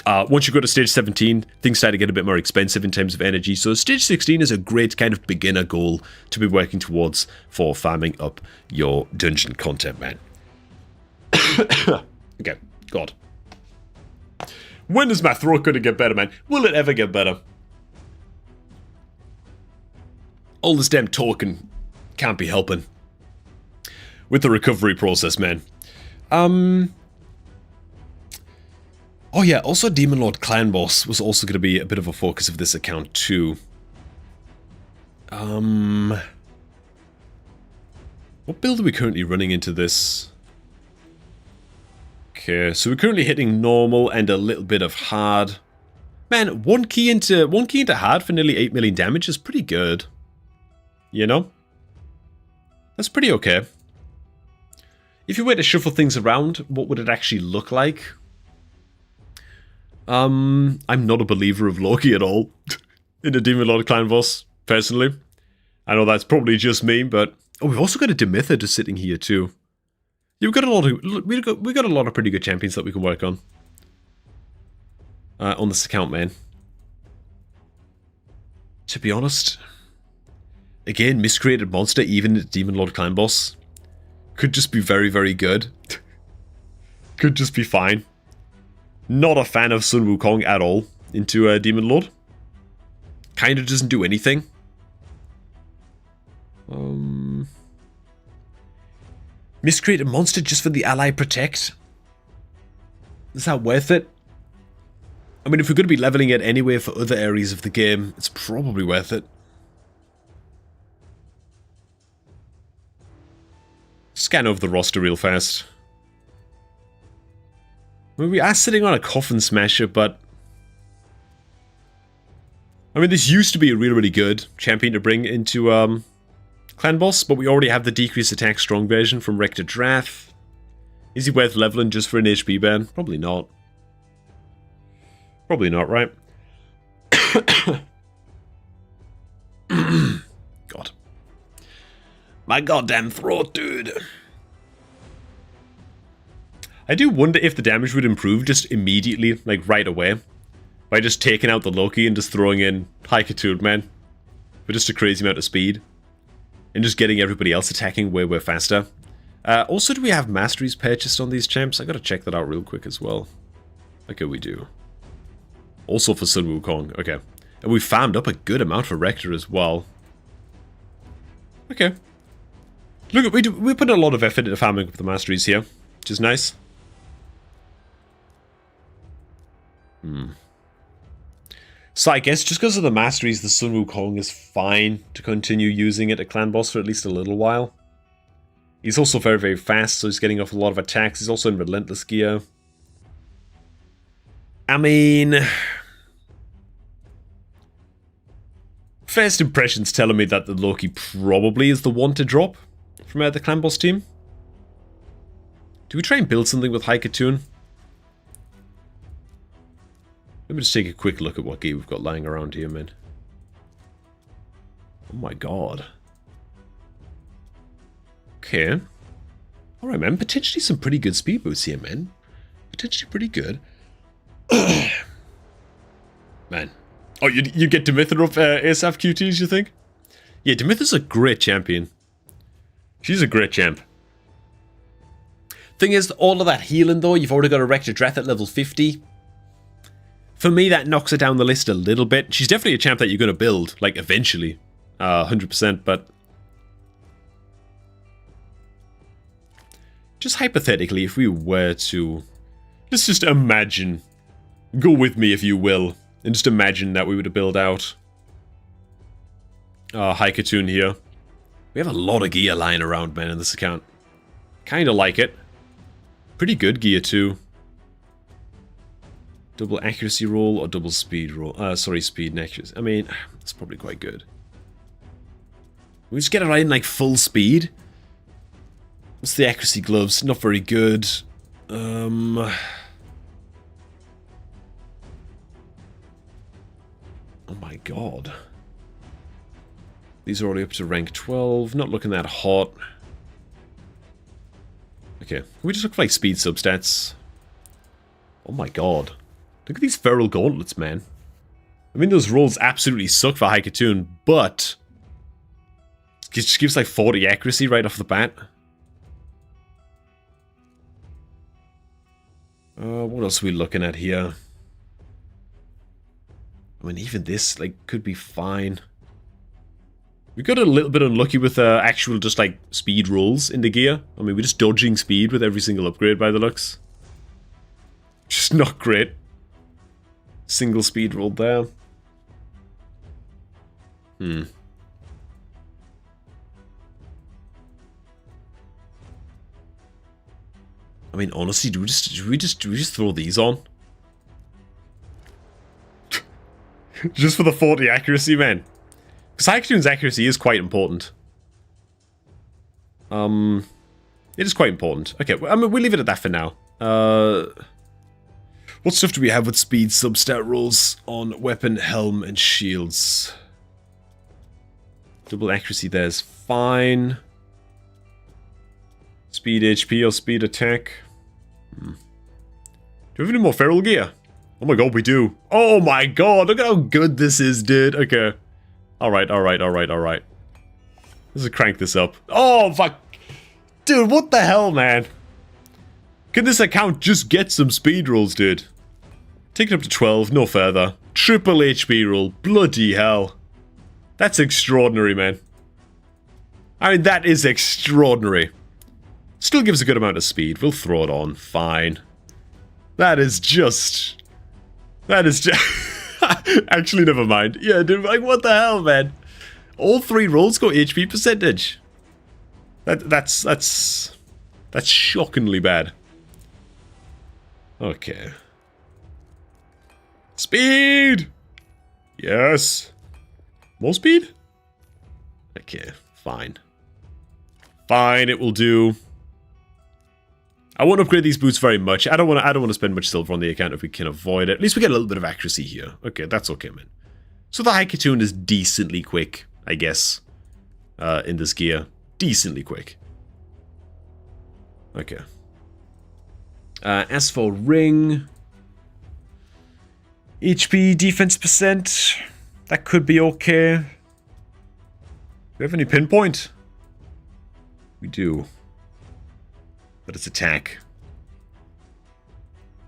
Once you go to stage 17, things start to get a bit more expensive in terms of energy, so stage 16 is a great kind of beginner goal to be working towards for farming up your dungeon content, man. Okay, God. When is my throat going to get better, man? Will it ever get better? All this damn talking can't be helping with the recovery process, man. Oh yeah, also Demon Lord Clan Boss was also going to be a bit of a focus of this account too. What build are we currently running into this? Okay, so we're currently hitting normal and a little bit of hard. Man, one key into hard for nearly 8 million damage is pretty good. You know? That's pretty okay. If you were to shuffle things around, what would it actually look like? I'm not a believer of Loki at all in a Demon Lord Clan Boss, personally. I know that's probably just me, but oh, we've also got a Demitha just sitting here too. Yeah, we've got a lot of pretty good champions that we can work on this account, man. To be honest, again, miscreated monster, even at Demon Lord Clan Boss, could just be very, very good. Could just be fine. Not a fan of Sun Wukong at all into Demon Lord. Kind of doesn't do anything. Miscreated monster just for the ally protect? Is that worth it? I mean, if we're going to be leveling it anyway for other areas of the game, it's probably worth it. Scan over the roster real fast. I mean, we are sitting on a Coffin Smasher, but I mean, this used to be a really, really good champion to bring into Clan Boss, but we already have the decreased attack strong version from Rector Drath. Is he worth leveling just for an HP ban? Probably not. Probably not, right? God. My goddamn throat, dude. I do wonder if the damage would improve just immediately, like right away, by just taking out the Loki and just throwing in Haikatune, man. With just a crazy amount of speed. And just getting everybody else attacking way faster. Also, do we have masteries purchased on these champs? I gotta check that out real quick as well. Okay, we do. Also for Sun Wukong, okay. And we farmed up a good amount for Rector as well. Okay. Look, we put a lot of effort into farming up the masteries here, which is nice. So I guess just because of the masteries, the Sun Wukong is fine to continue using it at Clan Boss for at least a little while. He's also very, very fast, so he's getting off a lot of attacks. He's also in Relentless gear. I mean, first impressions telling me that the Loki probably is the one to drop from the Clan Boss team. Do we try and build something with Haikatune? Let me just take a quick look at what gear we've got lying around here, man. Oh my god. Okay. Alright, man. Potentially some pretty good speed boosts here, man. Potentially pretty good. Man. Oh, you get Demitha up ASAP QTs, you think? Yeah, Demitha's a great champion. She's a great champ. Thing is, all of that healing, though, you've already got a Rector Drath at level 50. For me, that knocks her down the list a little bit. She's definitely a champ that you're going to build, like, eventually. 100%, but just hypothetically, if we were to... Let's just imagine. Go with me, if you will. And just imagine that we were to build out Haikatune here. We have a lot of gear lying around, man, in this account. Kinda like it. Pretty good gear, too. Double accuracy roll or double speed roll? Sorry, speed and accuracy. I mean, that's probably quite good. We just get it right in, like, full speed. What's the accuracy gloves? Not very good. Oh my god. These are already up to rank 12. Not looking that hot. Okay, we just look for, like, speed substats. Oh my god. Look at these feral gauntlets, man. I mean, those rolls absolutely suck for Haikatune, but it just gives like 40 accuracy right off the bat. What else are we looking at here? I mean, even this, like, could be fine. We got a little bit unlucky with actual just, like, speed rolls in the gear. I mean, we're just dodging speed with every single upgrade by the looks. Just not great. Single speed roll there. I mean, honestly, do we just throw these on? Just for the 40 accuracy, man. Because Haikatoon's accuracy is quite important. It is quite important. Okay, I mean, we'll leave it at that for now. What stuff do we have with speed substat rolls on weapon, helm, and shields? Double accuracy there's fine. Speed HP or speed attack. Do we have any more feral gear? Oh my god, we do. Oh my god, look at how good this is, dude. Okay. Alright. Let's crank this up. Oh, fuck. Dude, what the hell, man? Can this account just get some speed rolls, dude? Take it up to 12, no further. Triple HP roll. Bloody hell. That's extraordinary, man. I mean, that is extraordinary. Still gives a good amount of speed. We'll throw it on. Fine. That is just... Actually, never mind. Yeah, dude, like, what the hell, man? All 3 rolls go HP percentage. That's shockingly bad. Okay. Speed! Yes. More speed? Okay, fine. Fine, it will do. I won't upgrade these boots very much. I don't want to spend much silver on the account if we can avoid it. At least we get a little bit of accuracy here. Okay, that's okay, man. So the Haikatoon is decently quick, I guess, in this gear. Decently quick. Okay. As for ring, HP, defense percent, that could be okay. Do we have any pinpoint? We do. But it's attack.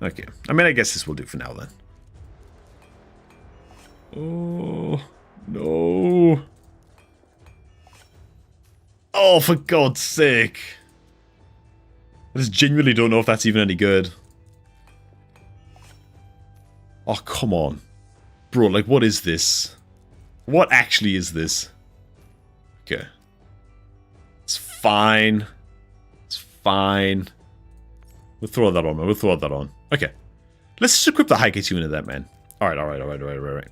Okay. I mean, I guess this will do for now, then. Oh, no. Oh, for God's sake. I just genuinely don't know if that's even any good. Oh, come on. Bro, like, what is this? What actually is this? Okay. It's fine. It's fine. We'll throw that on, man. We'll throw that on. Okay. Let's just equip the Haikatoon in that, man. Alright.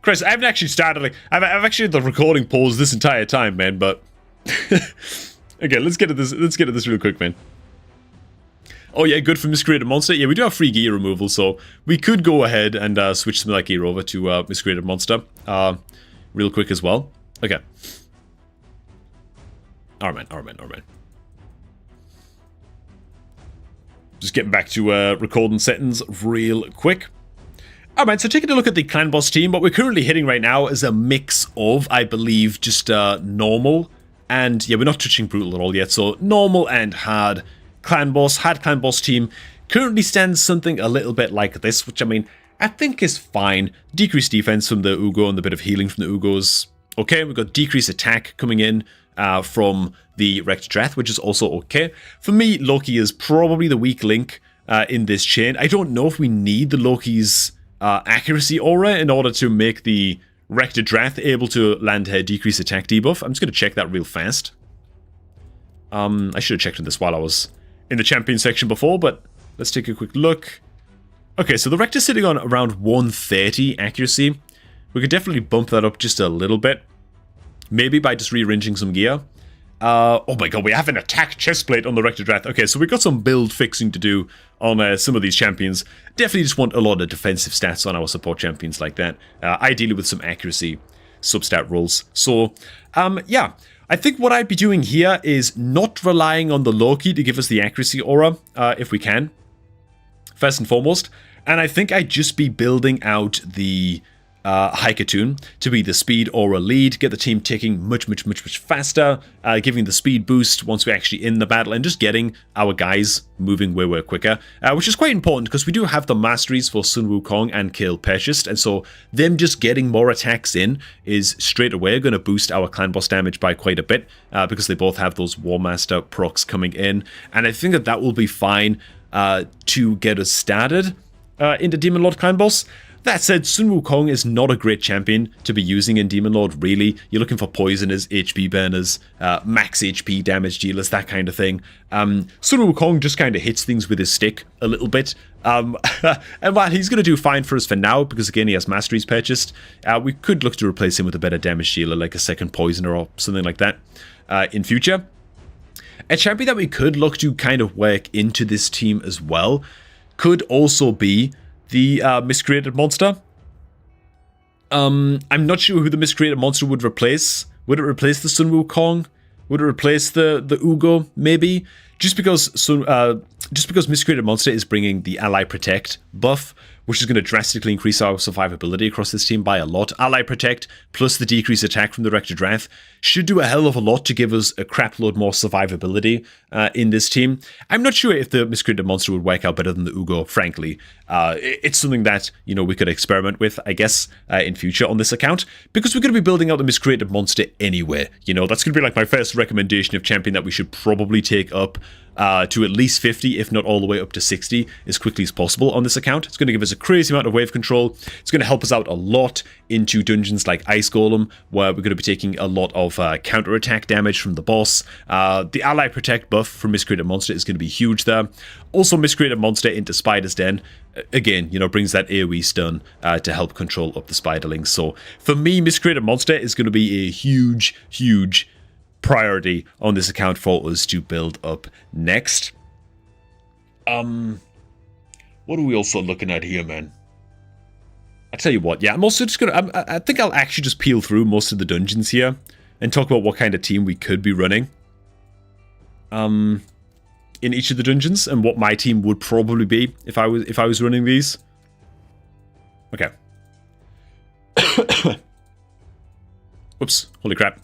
Chris, I haven't actually started, like, I've actually had the recording paused this entire time, man, but... Okay, let's get at this real quick, man. Oh yeah, good for Miscreated Monster. Yeah, we do have free gear removal, so we could go ahead and switch some of that gear over to Miscreated Monster real quick as well. Okay. Alright, man. Just getting back to recording settings real quick. Alright, so taking a look at the Clan Boss team, what we're currently hitting right now is a mix of, I believe, just normal, and yeah, we're not touching brutal at all yet, so normal and hard. Clan Boss team currently stands something a little bit like this, which I mean, I think is fine. Decreased defense from the Ugo and a bit of healing from the Ugos. Okay, we've got decreased attack coming in from the Wrecked Drath, which is also okay. For me, Loki is probably the weak link in this chain. I don't know if we need the Loki's accuracy aura in order to make the Wrecked Drath able to land her decreased attack debuff. I'm just going to check that real fast. I should have checked this while I was in the champion section before, but let's take a quick look. Okay, so the Wrecked is sitting on around 130 accuracy. We could definitely bump that up just a little bit. Maybe by just rearranging some gear. Oh my god, we have an attack chestplate on the Wrecked Drath. Okay, so we've got some build fixing to do on some of these champions. Definitely just want a lot of defensive stats on our support champions like that. Ideally with some accuracy substat rolls. So, yeah. I think what I'd be doing here is not relying on the Loki to give us the accuracy aura, if we can. First and foremost. And I think I'd just be building out the Haikatoon to be the speed aura lead, get the team ticking much faster, giving the speed boost once we're actually in the battle, and just getting our guys moving way quicker, which is quite important because we do have the masteries for Sun Wukong and Kale purchased, and so them just getting more attacks in is straight away going to boost our clan boss damage by quite a bit, because they both have those War Master procs coming in, and I think that will be fine to get us started into Demon Lord clan boss. That said, Sun Wukong is not a great champion to be using in Demon Lord, really. You're looking for poisoners, HP burners, max HP damage dealers, that kind of thing. Sun Wukong just kind of hits things with his stick a little bit. And while he's going to do fine for us for now, because again he has masteries purchased, we could look to replace him with a better damage dealer, like a second poisoner or something like that in future. A champion that we could look to kind of work into this team as well could also be the miscreated monster. I'm not sure who the miscreated monster would replace. Would it replace the Sun Wukong? Would it replace the Ugo? Maybe. Just because miscreated monster is bringing the ally protect buff, which is going to drastically increase our survivability across this team by a lot. Ally protect plus the decreased attack from the Rector Wrath should do a hell of a lot to give us a crap load more survivability in this team. I'm not sure if the miscreated monster would work out better than the Ugo, frankly. It's something that, you know, we could experiment with, I guess, in future on this account, because we're going to be building out the miscreated monster anyway. You know, that's going to be like my first recommendation of champion that we should probably take up to at least 50, if not all the way up to 60, as quickly as possible on this account. It's going to give us a crazy amount of wave control. It's going to help us out a lot into dungeons like Ice Golem, where we're going to be taking a lot of counter-attack damage from the boss. The ally protect buff from Miscreated Monster is going to be huge there. Also, Miscreated Monster into Spider's Den, again, you know, brings that AoE stun to help control up the spiderlings. So for me, Miscreated Monster is going to be a huge priority on this account for us to build up next. What are we also looking at here, man? I tell you what, yeah, I'm also just gonna, I think I'll actually just peel through most of the dungeons here and talk about what kind of team we could be running in each of the dungeons, and what my team would probably be if I was running these. Okay. Whoops, holy crap.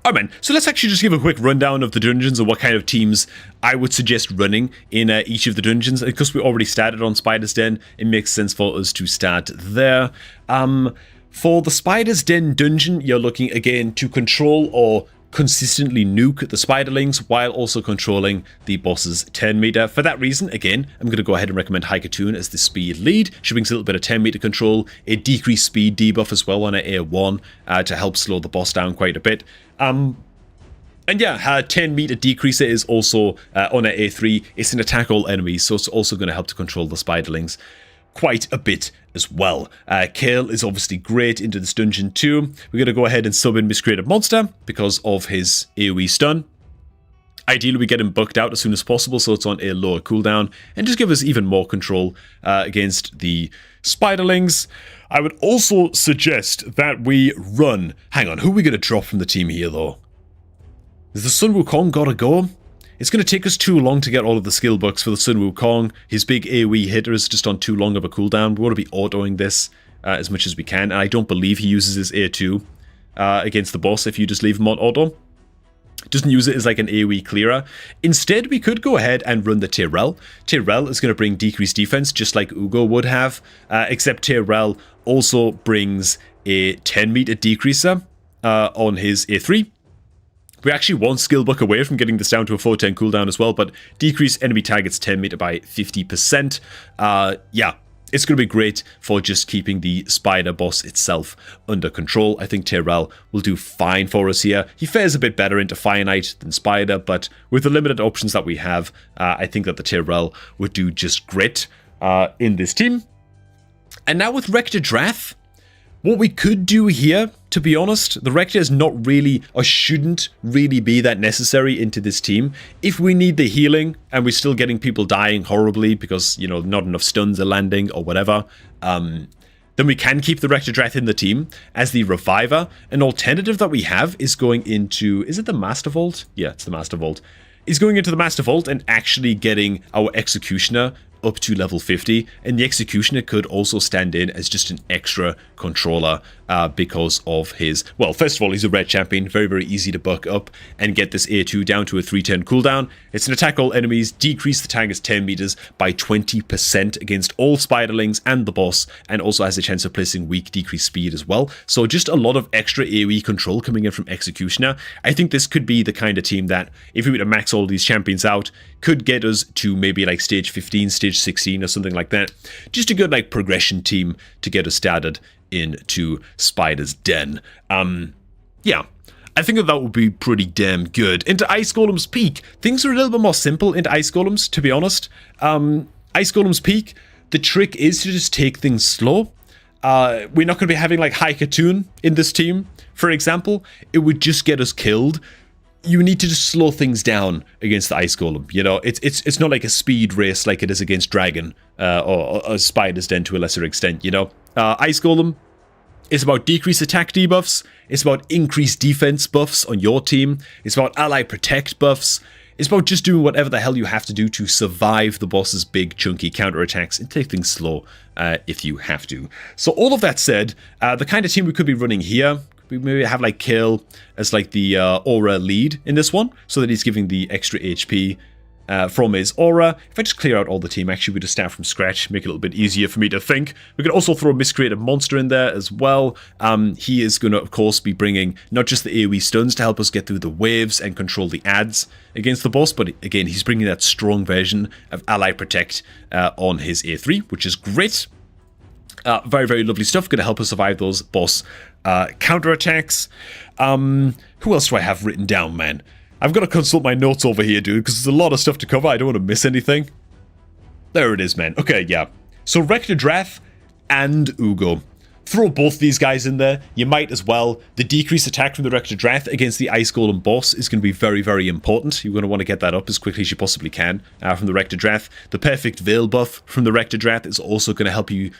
Alright, man, so let's actually just give a quick rundown of the dungeons and what kind of teams I would suggest running in each of the dungeons. Because we already started on Spider's Den, it makes sense for us to start there. For the Spider's Den dungeon, you're looking again to control or consistently nuke the spiderlings while also controlling the boss's turn meter. For that reason, again, I'm going to go ahead and recommend Haikatoon as the speed lead. She brings a little bit of turn meter control, a decreased speed debuff as well on her A1 to help slow the boss down quite a bit. And yeah, her 10 meter decreaser is also on her A3. It's an attack all enemies, so it's also going to help to control the spiderlings quite a bit as well. Kale is obviously great into this dungeon too. We're going to go ahead and sub in Miscreated Monster because of his AoE stun. Ideally, we get him bucked out as soon as possible so it's on a lower cooldown and just give us even more control against the spiderlings. I would also suggest that we run... Hang on, who are we going to drop from the team here though? Is the Sun Wukong gotta go? It's going to take us too long to get all of the skill bucks for the Sun Wukong. His big AoE hitter is just on too long of a cooldown. We want to be autoing this as much as we can. And I don't believe he uses his A2 against the boss if you just leave him on auto. Doesn't use it as like an AoE clearer. Instead, we could go ahead and run the Tyrell. Tyrell is going to bring decreased defense just like Ugo would have. Except Tyrell also brings a 10 meter decreaser on his A3. We're actually one skill book away from getting this down to a 410 cooldown as well, but decrease enemy targets 10 meter by 50%. Yeah, it's going to be great for just keeping the spider boss itself under control. I think Tyrell will do fine for us here. He fares a bit better into Fire Knight than Spider, but with the limited options that we have, I think that the Tyrell would do just great in this team. And now with Rector Wrath, what we could do here, to be honest, the Rector is not really, or shouldn't really be that necessary into this team. If we need the healing, and we're still getting people dying horribly because, you know, not enough stuns are landing or whatever, then we can keep the Rector Wrath in the team as the Reviver. An alternative that we have is going into, is it the Master Vault? Yeah, it's the Master Vault. Is going into the Master Vault and actually getting our Executioner up to level 50, and the Executioner could also stand in as just an extra controller because of his, well, first of all, he's a red champion, very, very easy to buck up and get this A2 down to a 310 cooldown. It's an attack all enemies, decrease the target's 10 meters by 20% against all spiderlings and the boss, and also has a chance of placing weak decreased speed as well. So just a lot of extra AoE control coming in from Executioner. I think this could be the kind of team that, if we were to max all these champions out, could get us to maybe like stage 15, stage 16 or something like that. Just a good like progression team to get us started into Spider's Den. Yeah, I think that would be pretty damn good. Into Ice Golem's Peak, things are a little bit more simple into Ice Golems, to be honest. Ice Golem's Peak, the trick is to just take things slow. We're not going to be having like High Katoon in this team, for example. It would just get us killed. You need to just slow things down against the Ice Golem. You know, it's not like a speed race like it is against Dragon or Spider's Den to a lesser extent, you know. Ice Golem is about decreased attack debuffs. It's about increased defense buffs on your team. It's about ally protect buffs. It's about just doing whatever the hell you have to do to survive the boss's big chunky counterattacks and take things slow if you have to. So all of that said, the kind of team we could be running here, we maybe have like Kill as like the aura lead in this one, so that he's giving the extra HP from his aura. If I just clear out all the team, actually we just start from scratch, make it a little bit easier for me to think. We could also throw a miscreated monster in there as well. He is going to, of course, be bringing not just the AoE stuns to help us get through the waves and control the adds against the boss, but again, he's bringing that strong version of Ally Protect on his A3, which is great. Very, very lovely stuff. Going to help us survive those boss counterattacks. Who else do I have written down, man? I've got to consult my notes over here, dude, because there's a lot of stuff to cover. I don't want to miss anything. There it is, man. Okay, yeah. So Rector Drath and Ugo. Throw both these guys in there. You might as well. The decreased attack from the Rector Drath against the Ice Golem boss is going to be very, very important. You're going to want to get that up as quickly as you possibly can from the Rector Drath. The Perfect Veil buff from the Rector Drath is also going to help you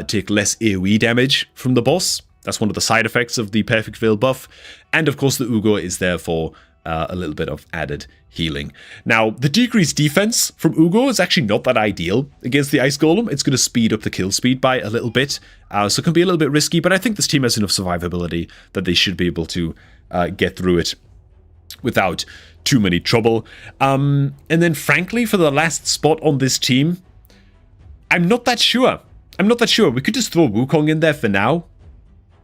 take less AoE damage from the boss. That's one of the side effects of the Perfect Veil buff. And of course, the Ugo is there for a little bit of added healing. Now, the decreased defense from Ugo is actually not that ideal against the Ice Golem. It's going to speed up the kill speed by a little bit, so it can be a little bit risky, but I think this team has enough survivability that they should be able to get through it without too many trouble. And then, frankly, for the last spot on this team, I'm not that sure. We could just throw Wukong in there for now.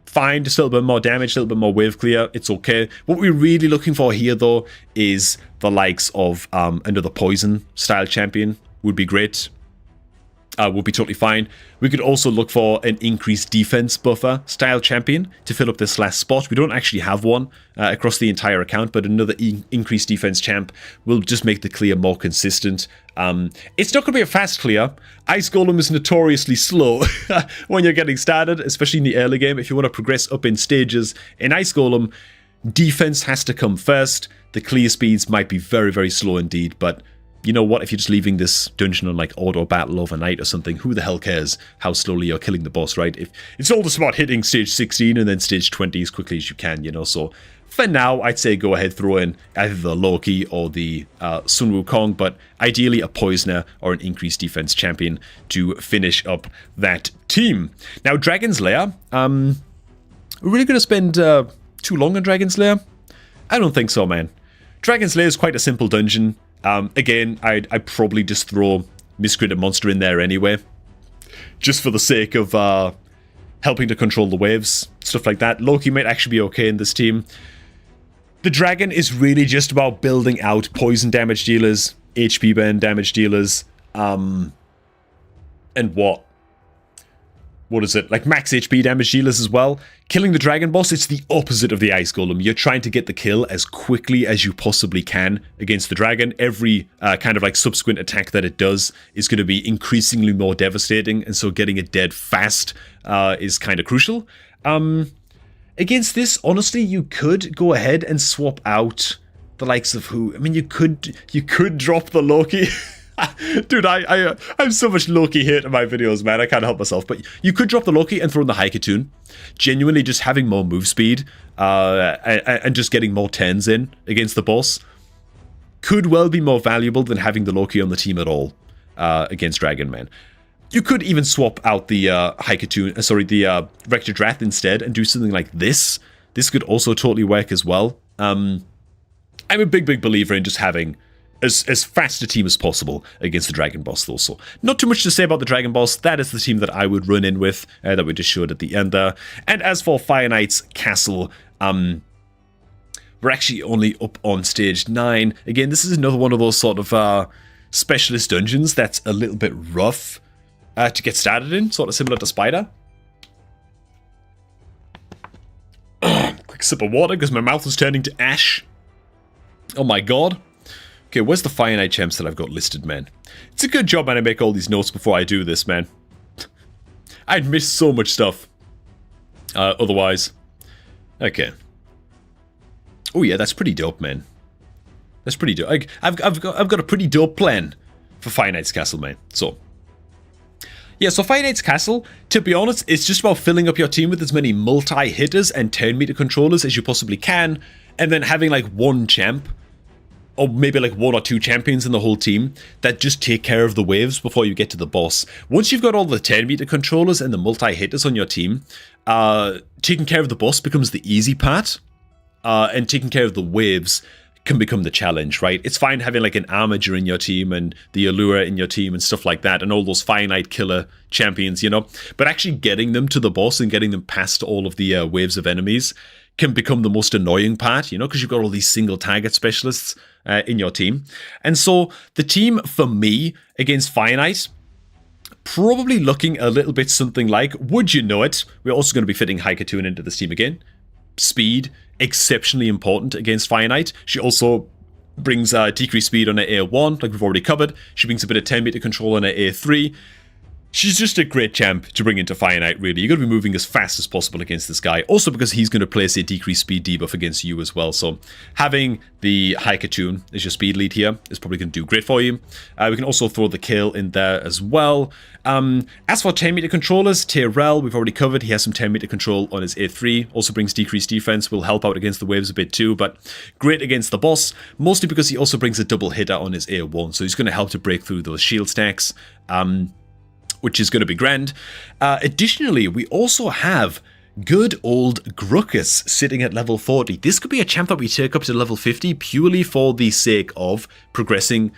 Fine, just a little bit more damage, a little bit more wave clear, it's okay. What we're really looking for here, though, is the likes of another poison style champion would be great. Would be totally fine. We could also look for an increased defense buffer style champion to fill up this last spot. We don't actually have one across the entire account, but another increased defense champ will just make the clear more consistent. It's not going to be a fast clear. Ice Golem is notoriously slow when you're getting started, especially in the early game. If you want to progress up in stages in Ice Golem, defense has to come first. The clear speeds might be very, very slow indeed, but you know what, if you're just leaving this dungeon on like auto battle overnight or something, who the hell cares how slowly you're killing the boss, right? If it's all just about hitting stage 16 and then stage 20 as quickly as you can, you know. So for now, I'd say go ahead, throw in either the Loki or the Sun Wukong, but ideally a poisoner or an increased defense champion to finish up that team. Now, Dragon's Lair, we're really going to spend too long on Dragon's Lair? I don't think so, man. Dragon's Lair is quite a simple dungeon. Again, I'd probably just throw Miscreated Monster in there anyway, just for the sake of helping to control the waves, stuff like that. Loki might actually be okay in this team. The Dragon is really just about building out poison damage dealers, HP burn damage dealers, and what is it, like max HP damage dealers as well. Killing the Dragon Boss, it's the opposite of the Ice Golem. You're trying to get the kill as quickly as you possibly can against the Dragon. Every kind of like subsequent attack that it does is going to be increasingly more devastating, and so getting it dead fast is kind of crucial. Against this, honestly, you could go ahead and swap out the likes of who. I mean, you could drop the Loki. Dude, I have so much Loki hate in my videos, man. I can't help myself. But you could drop the Loki and throw in the High Katoon. Genuinely, just having more move speed and just getting more turns in against the boss could well be more valuable than having the Loki on the team at all. against Dragon Man. You could even swap out the the Rector Drath instead and do something like this. This could also totally work as well. I'm a big believer in just having as fast a team as possible against the Dragon Boss, though. So not too much to say about the Dragon Boss. That is the team that I would run in with, that we just showed at the end there. And as for Fire Knight's Castle, we're actually only up on stage 9. Again, this is another one of those sort of specialist dungeons that's a little bit rough to get started in, sort of similar to Spider. Quick sip of water because my mouth is turning to ash. Oh my god. Okay, where's the Fire Knight champs that I've got listed, man? It's a good job, man, I make all these notes before I do this, man. I'd miss so much stuff. Otherwise. Okay. Oh yeah, that's pretty dope, man. That's pretty dope. I've got a pretty dope plan for Fire Knight's Castle, man. So yeah, so Fire Knight's Castle, to be honest, it's just about filling up your team with as many multi-hitters and turn-meter controllers as you possibly can, and then having like one champ, or maybe like 1 or 2 champions in the whole team that just take care of the waves before you get to the boss. Once you've got all the turn-meter controllers and the multi-hitters on your team, taking care of the boss becomes the easy part, and taking care of the waves can become the challenge, right? It's fine having like an Armager in your team and the Allura in your team and stuff like that, and all those Fire Knight killer champions, you know? But actually getting them to the boss and getting them past all of the waves of enemies can become the most annoying part, you know, because you've got all these single target specialists in your team. And so the team, for me, against Fire Knight, probably looking a little bit something like, would you know it, we're also going to be fitting Haikatoon into this team again. Speed, exceptionally important against Fire Knight. She also brings decreased speed on her A1, like we've already covered. She brings a bit of 10-meter control on her A3. She's just a great champ to bring into Fire Knight, really. You're going to be moving as fast as possible against this guy. Also because he's going to place a decreased speed debuff against you as well. So having the Haikatoon as your speed lead here is probably going to do great for you. We can also throw the Kale in there as well. As for 10-meter controllers, Tyrell, we've already covered. He has some 10-meter control on his A3. Also brings decreased defense. Will help out against the waves a bit too, but great against the boss. Mostly because he also brings a double hitter on his A1. So he's going to help to break through those shield stacks. Which is going to be grand. Additionally, we also have good old Gruckus sitting at level 40. This could be a champ that we take up to level 50 purely for the sake of progressing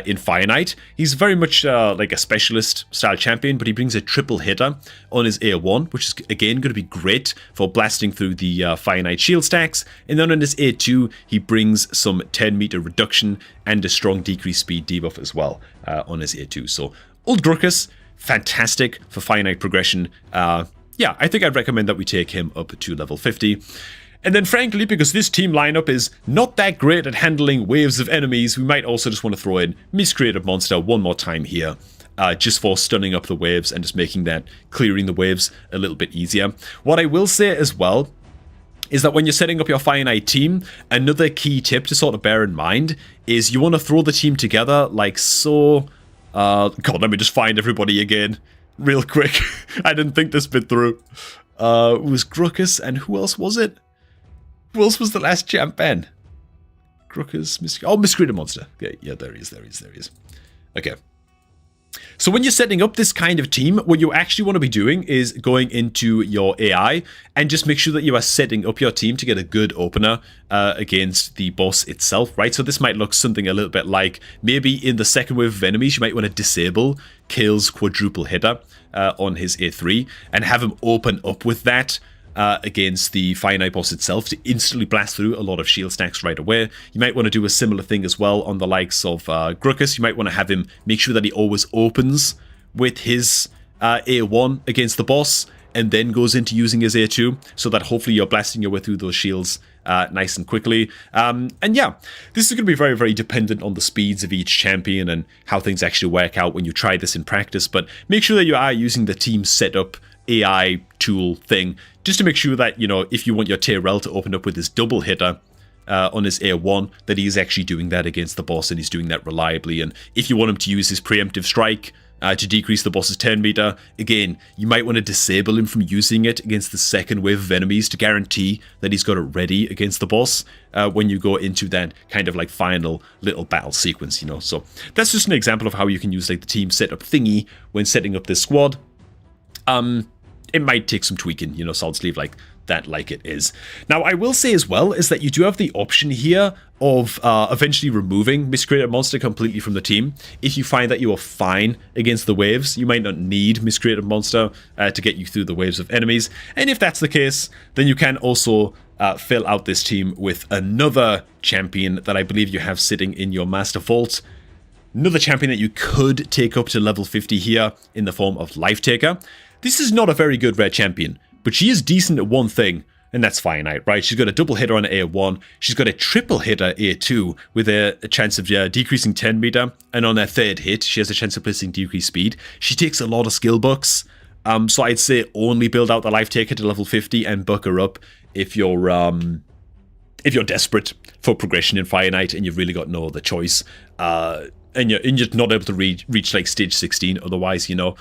in Fire Knight. He's very much like a specialist style champion, but he brings a triple hitter on his A1, which is again going to be great for blasting through the Fire Knight shield stacks. And then on his A2, he brings some 10-meter reduction and a strong decreased speed debuff as well on his A2. So old Gruckus, fantastic for Fire Knight progression. Yeah, I think I'd recommend that we take him up to level 50. And then frankly, because this team lineup is not that great at handling waves of enemies, we might also just want to throw in Miscreated Monster one more time here. Just for stunning up the waves and just making that clearing the waves a little bit easier. What I will say as well is that when you're setting up your Fire Knight team, another key tip to sort of bear in mind is you want to throw the team together like so. God, let me just find everybody again real quick. I didn't think this bit through. It was Gruckus, and who else was it? Who else was the last champ, Ben? Gruckus, Miscreated Monster. Yeah, there he is. Okay. So when you're setting up this kind of team, what you actually want to be doing is going into your AI and just make sure that you are setting up your team to get a good opener against the boss itself, right? So this might look something a little bit like maybe in the second wave of enemies, you might want to disable Kale's quadruple hitter on his A3 and have him open up with that against the Fire Knight boss itself to instantly blast through a lot of shield stacks right away. You might want to do a similar thing as well on the likes of Gruckus. You might want to have him make sure that he always opens with his A1 against the boss and then goes into using his A2 so that hopefully you're blasting your way through those shields nice and quickly. And yeah, this is going to be very, very dependent on the speeds of each champion and how things actually work out when you try this in practice, but make sure that you are using the team setup AI tool thing just to make sure that, you know, if you want your Tyrell to open up with his double hitter on his A1, that he's actually doing that against the boss and he's doing that reliably. And if you want him to use his preemptive strike to decrease the boss's turn meter. Again, you might want to disable him from using it against the second wave of enemies to guarantee that he's got it ready against the boss when you go into that kind of like final little battle sequence, you know. So that's just an example of how you can use like the team setup thingy when setting up this squad. It might take some tweaking, you know, so I'll just leave like that like it is. Now, I will say as well is that you do have the option here of eventually removing Miscreated Monster completely from the team. If you find that you are fine against the waves, you might not need Miscreated Monster to get you through the waves of enemies. And if that's the case, then you can also fill out this team with another champion that I believe you have sitting in your Master Vault. Another champion that you could take up to level 50 here in the form of Life Taker. This is not a very good red champion, but she is decent at one thing, and that's finite, right? She's got a double hitter on A1, she's got a triple hitter A2 with a chance of decreasing 10 meter, and on her third hit, she has a chance of placing decreased speed. She takes a lot of skill bucks, so I'd say only build out the Life Taker to level 50 and buck her up if you're desperate for progression in Fire Knight and you've really got no other choice. And you're just not able to reach like stage 16 otherwise, you know.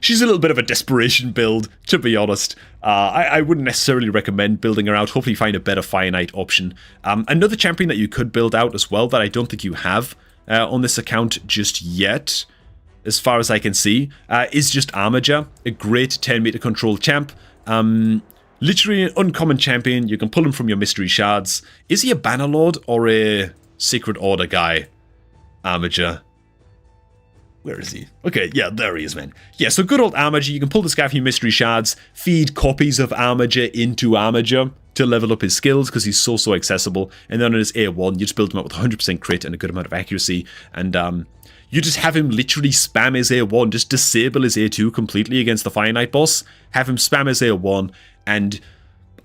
She's a little bit of a desperation build, to be honest. I wouldn't necessarily recommend building her out. Hopefully find a better Fire Knight option. Another champion that you could build out as well that I don't think you have on this account just yet, as far as I can see, is just Armager, a great 10 meter control champ. Literally an uncommon champion. You can pull him from your mystery shards. Is he a Bannerlord or a Secret Order guy? Armager. Where is he? Okay, yeah, there he is, man. Yeah, so good old Armager. You can pull this guy from your mystery shards, feed copies of Armager into Armager to level up his skills because he's so accessible. And then on his A1, you just build him up with 100% crit and a good amount of accuracy. And you just have him literally spam his A1, just disable his A2 completely against the Fire Knight boss, have him spam his A1, and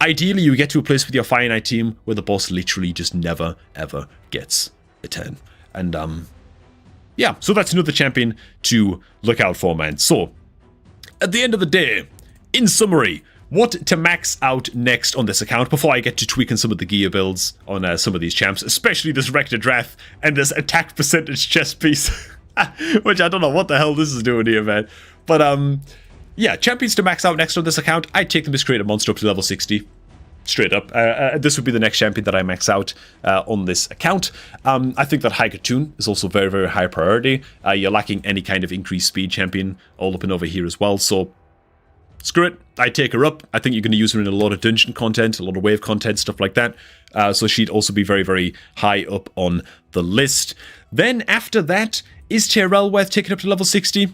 ideally you get to a place with your Fire Knight team where the boss literally just never, ever gets a turn. And, yeah, so that's another champion to look out for, man. So, at the end of the day, in summary, what to max out next on this account before I get to tweaking some of the gear builds on some of these champs, especially this Rector Drath and this attack percentage chest piece, which I don't know what the hell this is doing here, man. But, yeah, champions to max out next on this account, I'd take the Miscreated Monster up to level 60. Straight up. This would be the next champion that I max out on this account. I think that High Cartoon is also very high priority. You're lacking any kind of increased speed champion all up and over here as well, so screw it. I take her up. I think you're going to use her in a lot of dungeon content, a lot of wave content, stuff like that. So she'd also be very high up on the list. Then after that, is Tyrell worth taking up to level 60?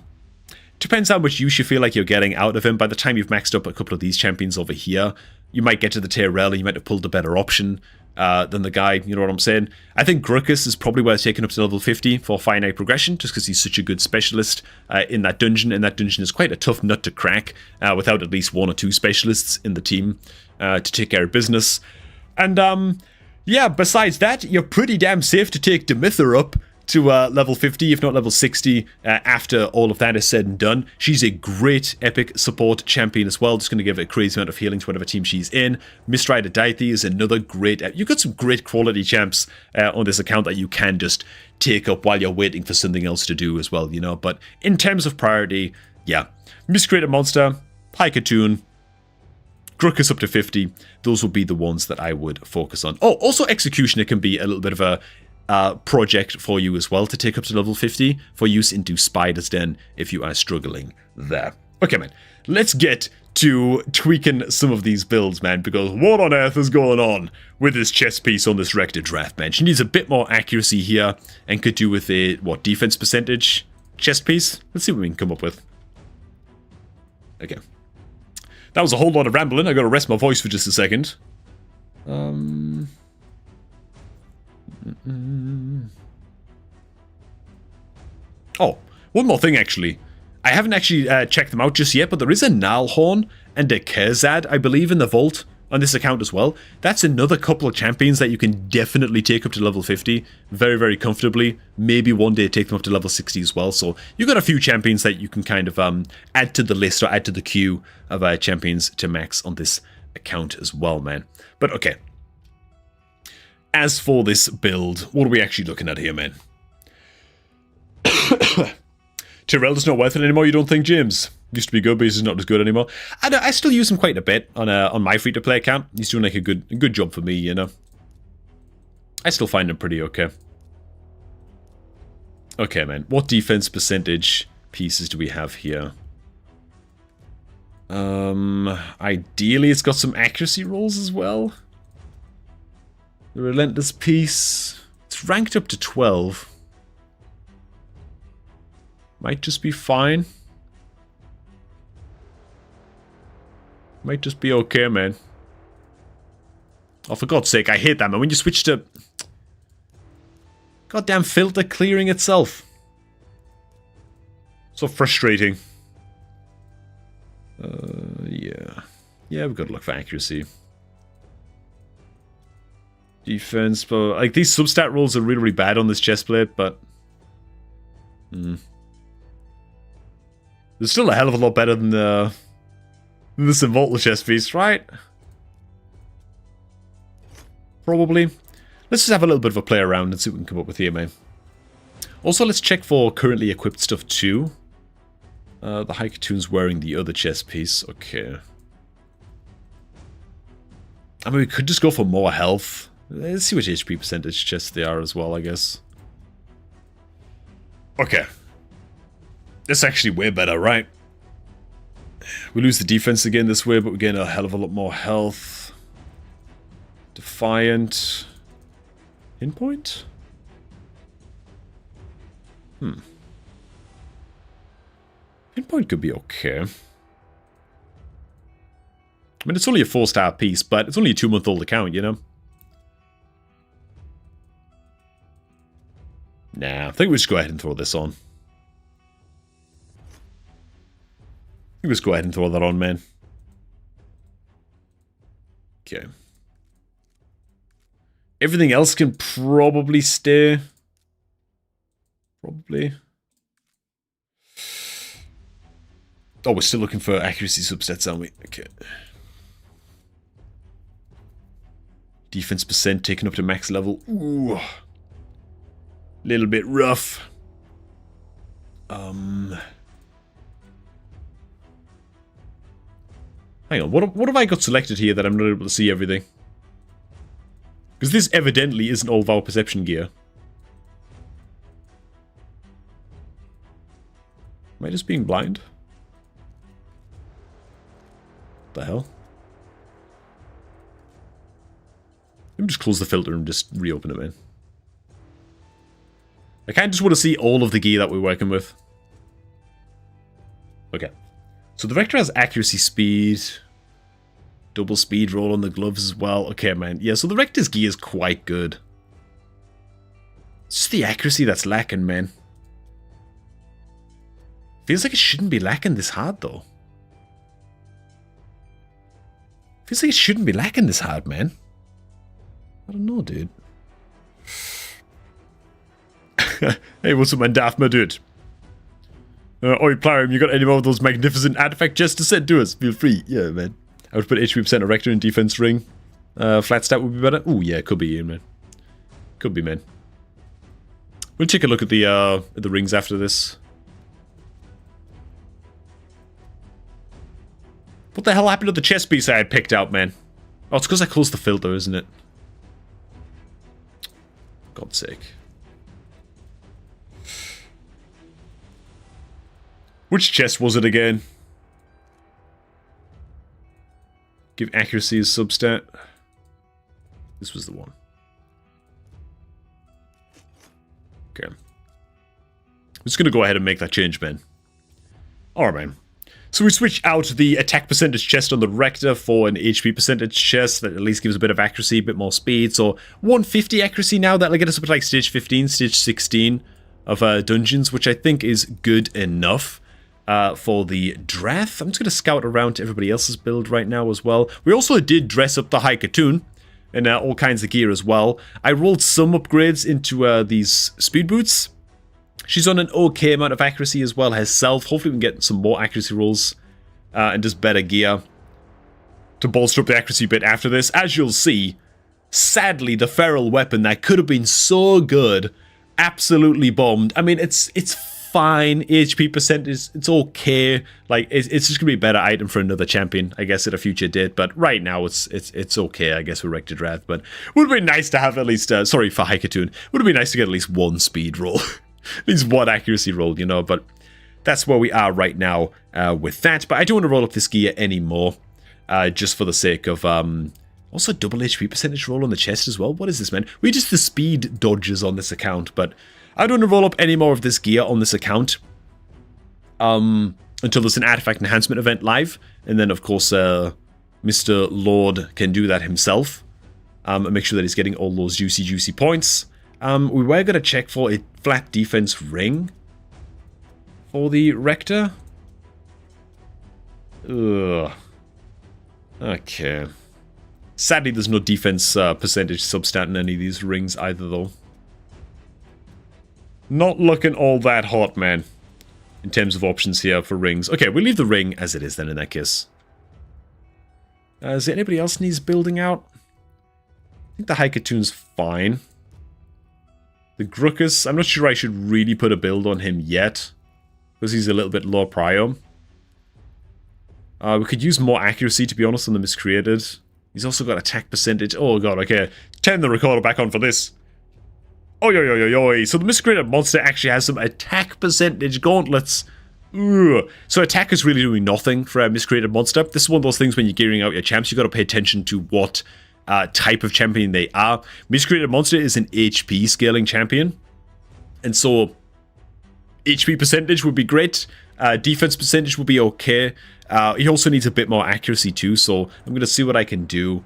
Depends how much use you feel like you're getting out of him. By the time you've maxed up a couple of these champions over here, you might get to the Tyrell and you might have pulled a better option than the guy, you know what I'm saying? I think Gruckus is probably worth taking up to level 50 for Fire Knight progression, just because he's such a good specialist in that dungeon, and that dungeon is quite a tough nut to crack without at least one or two specialists in the team to take care of business. And yeah, besides that, you're pretty damn safe to take Demither up to level 50, if not level 60, after all of that is said and done. She's a great epic support champion as well, just going to give a crazy amount of healing to whatever team she's in. Mistrider Daithy is another great... You've got some great quality champs on this account that you can just take up while you're waiting for something else to do as well, you know. But in terms of priority, yeah, Miscreated Monster, High Cartoon, Gruckus up to 50, those would be the ones that I would focus on. Oh, also Executioner can be a little bit of a project for you as well to take up to level 50 for use into Spider's Den if you are struggling there. Okay, man, let's get to tweaking some of these builds, man, because what on earth is going on with this chest piece on this Rector Drath, man? She needs a bit more accuracy here and could do with a, what, defense percentage chest piece? Let's see what we can come up with. Okay. That was a whole lot of rambling. I gotta rest my voice for just a second. Oh, one more thing actually. I haven't actually checked them out just yet, but there is a Nalhorn and a Kerzad, I believe, in the vault on this account as well. That's another couple of champions that you can definitely take up to level 50 very comfortably. Maybe one day take them up to level 60 as well. So you've got a few champions that you can kind of add to the list or add to the queue of champions to max on this account as well, man. But okay. As for this build, what are we actually looking at here, man? Tyrell's not worth it anymore, you don't think, James? Used to be good, but he's not as good anymore. I still use him quite a bit on my free-to-play account. He's doing like a good job for me, you know. I still find him pretty okay. Okay, man. What defense percentage pieces do we have here? Ideally, it's got some accuracy rolls as well. The Relentless piece. It's ranked up to 12. Might just be fine. Might just be okay, man. Oh, for God's sake, I hate that, man. When you switch to... Goddamn filter clearing itself. So frustrating. Yeah. Yeah, we've got to look for accuracy. Defense, but... Like, these substat rolls are really, really bad on this chest plate, but... There's still a hell of a lot better than this Immortal chest piece, right? Probably. Let's just have a little bit of a play around and see what we can come up with here, man. Also, let's check for currently equipped stuff too. The Haikatoon's wearing the other chest piece. Okay. I mean, we could just go for more health. Let's see which HP percentage chests they are as well, I guess. Okay. That's actually way better, right? We lose the defense again this way, but we gain a hell of a lot more health. Defiant. Pinpoint? Pinpoint could be okay. I mean, it's only a 4-star piece, but it's only a 2-month-old account, you know? Nah, I think we'll just go ahead and throw this on. Let's go ahead and throw that on, man. Okay. Everything else can probably stay. Probably. Oh, we're still looking for accuracy subsets, aren't we? Okay. Defense percent taken up to max level. Ooh. Little bit rough. Hang on, what have I got selected here that I'm not able to see everything? Because this evidently isn't all of our perception gear. Am I just being blind? What the hell? Let me just close the filter and just reopen it, man. I kind of just want to see all of the gear that we're working with. Okay. So the Rector has accuracy speed. Double speed roll on the gloves as well. Okay, man. Yeah, so the Rector's gear is quite good. It's just the accuracy that's lacking, man. Feels like it shouldn't be lacking this hard, though. Feels like it shouldn't be lacking this hard, man. I don't know, dude. Hey, what's up, man? Daft, my dude. Oi, Plarium, you got any more of those magnificent artifact chests to send to us? Feel free. Yeah, man. I would put HP percent of Rector in defense ring. Flat stat would be better. Ooh, yeah, could be, man. Could be, man. We'll take a look at the rings after this. What the hell happened to the chest piece I had picked out, man? Oh, it's because I closed the filter, isn't it? God's sake. Which chest was it again? Give accuracy as substat. This was the one. Okay. I'm just going to go ahead and make that change, man. Alright, man. So we switch out the attack percentage chest on the Rector for an HP percentage chest that at least gives a bit of accuracy, a bit more speed. So 150 accuracy now, that'll get us up to like stage 15, stage 16 of dungeons, which I think is good enough. For the Drath. I'm just going to scout around to everybody else's build right now as well. We also did dress up the Haikatoon in all kinds of gear as well. I rolled some upgrades into these speed boots. She's on an okay amount of accuracy as well herself. Hopefully we can get some more accuracy rolls and just better gear to bolster up the accuracy bit after this. As you'll see, sadly the feral weapon that could have been so good absolutely bombed. I mean, it's fine. HP percentage, it's okay. Like, it's just gonna be a better item for another champion, I guess, at a future date. But right now, it's okay, I guess, with Rected Wrath. But would have been nice to have at least, sorry for Haikatoon, would have been nice to get at least one speed roll. At least one accuracy roll, you know, but that's where we are right now with that. But I don't want to roll up this gear anymore, just for the sake of, also double HP percentage roll on the chest as well. What is this, man? We just the speed dodges on this account, but I don't want to roll up any more of this gear on this account until there's an artifact enhancement event live. And then, of course, Mr. Lord can do that himself and make sure that he's getting all those juicy points. We were going to check for a flat defense ring for the Rector. Ugh. Okay. Sadly, there's no defense percentage substat in any of these rings either, though. Not looking all that hot, man, in terms of options here for rings. Okay, we'll leave the ring as it is then in that case. Is there anybody else needs building out? I think the Haikatoon's fine. The Gruckus, I'm not sure I should really put a build on him yet, because he's a little bit low prio. We could use more accuracy, to be honest, on the Miscreated. He's also got attack percentage. Oh god, okay. Turn the recorder back on for this. Oi, oi, oi, oi, oi. So the Miscreated monster actually has some attack percentage gauntlets. Ugh. So attack is really doing nothing for a Miscreated monster. This is one of those things when you're gearing out your champs, you got to pay attention to what type of champion they are. Miscreated monster is an HP scaling champion. And so HP percentage would be great. Defense percentage would be okay. He also needs a bit more accuracy too, so I'm going to see what I can do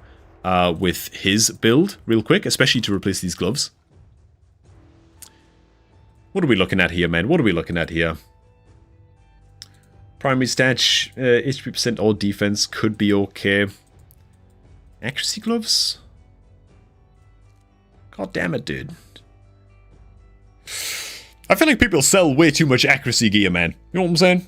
with his build real quick, especially to replace these gloves. What are we looking at here, man? What are we looking at here? Primary stat, HP percent or defense could be okay. Accuracy gloves? God damn it, dude. I feel like people sell way too much accuracy gear, man. You know what I'm saying?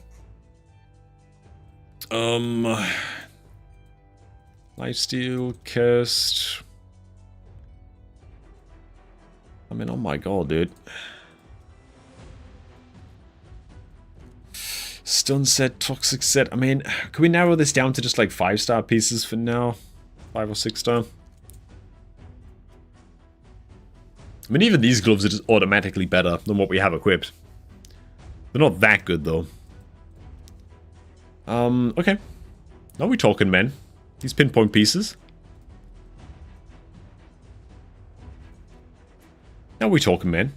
Lifesteal, cursed. I mean, oh my god, dude. Stun set, toxic set. I mean, can we narrow this down to just like 5-star pieces for now? 5 or 6-star? I mean, even these gloves are just automatically better than what we have equipped. They're not that good, though. Okay. Now we're talking, man. These pinpoint pieces. Now we're talking, man.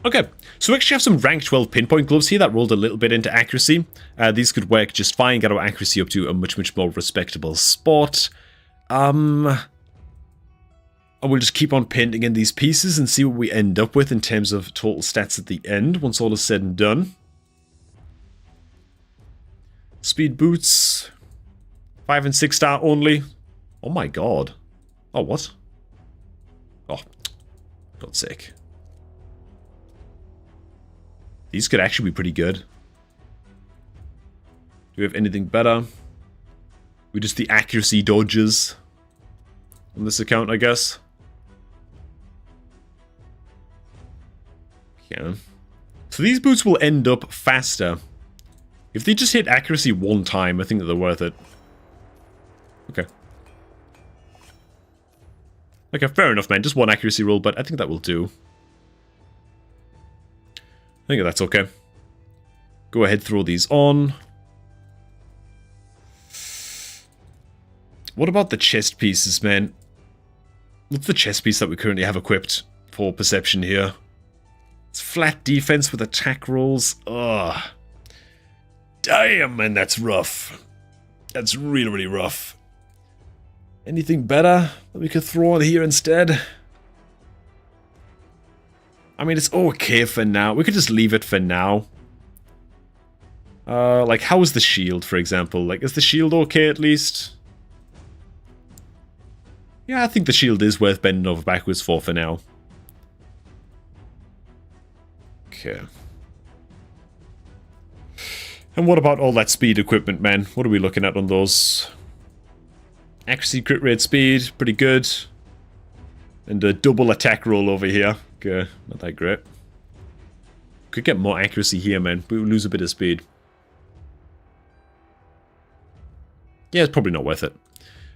Okay, so we actually have some rank 12 pinpoint gloves here that rolled a little bit into accuracy. These could work just fine, get our accuracy up to a much more respectable spot. I will just keep on painting in these pieces and see what we end up with in terms of total stats at the end, once all is said and done. Speed boots. 5 and 6-star only. Oh my god. Oh, what? Oh, God's sake. These could actually be pretty good. Do we have anything better? We just the accuracy dodges on this account, I guess. Yeah. So these boots will end up faster. If they just hit accuracy one time, I think that they're worth it. Okay. Okay, fair enough, man. Just one accuracy roll, but I think that will do. I think that's okay. Go ahead, throw these on. What about the chest pieces, man? What's the chest piece that we currently have equipped for perception here? It's flat defense with attack rolls. Ugh. Damn, man, that's rough. That's really, really rough. Anything better that we could throw on here instead? I mean, it's okay for now. We could just leave it for now. Like, how is the shield, for example? Like, is the shield okay at least? Yeah, I think the shield is worth bending over backwards for now. Okay. And what about all that speed equipment, man? What are we looking at on those? Accuracy, crit rate, speed, pretty good. And a double attack roll over here. Okay, not that great. Could get more accuracy here, man. We would lose a bit of speed. Yeah, it's probably not worth it.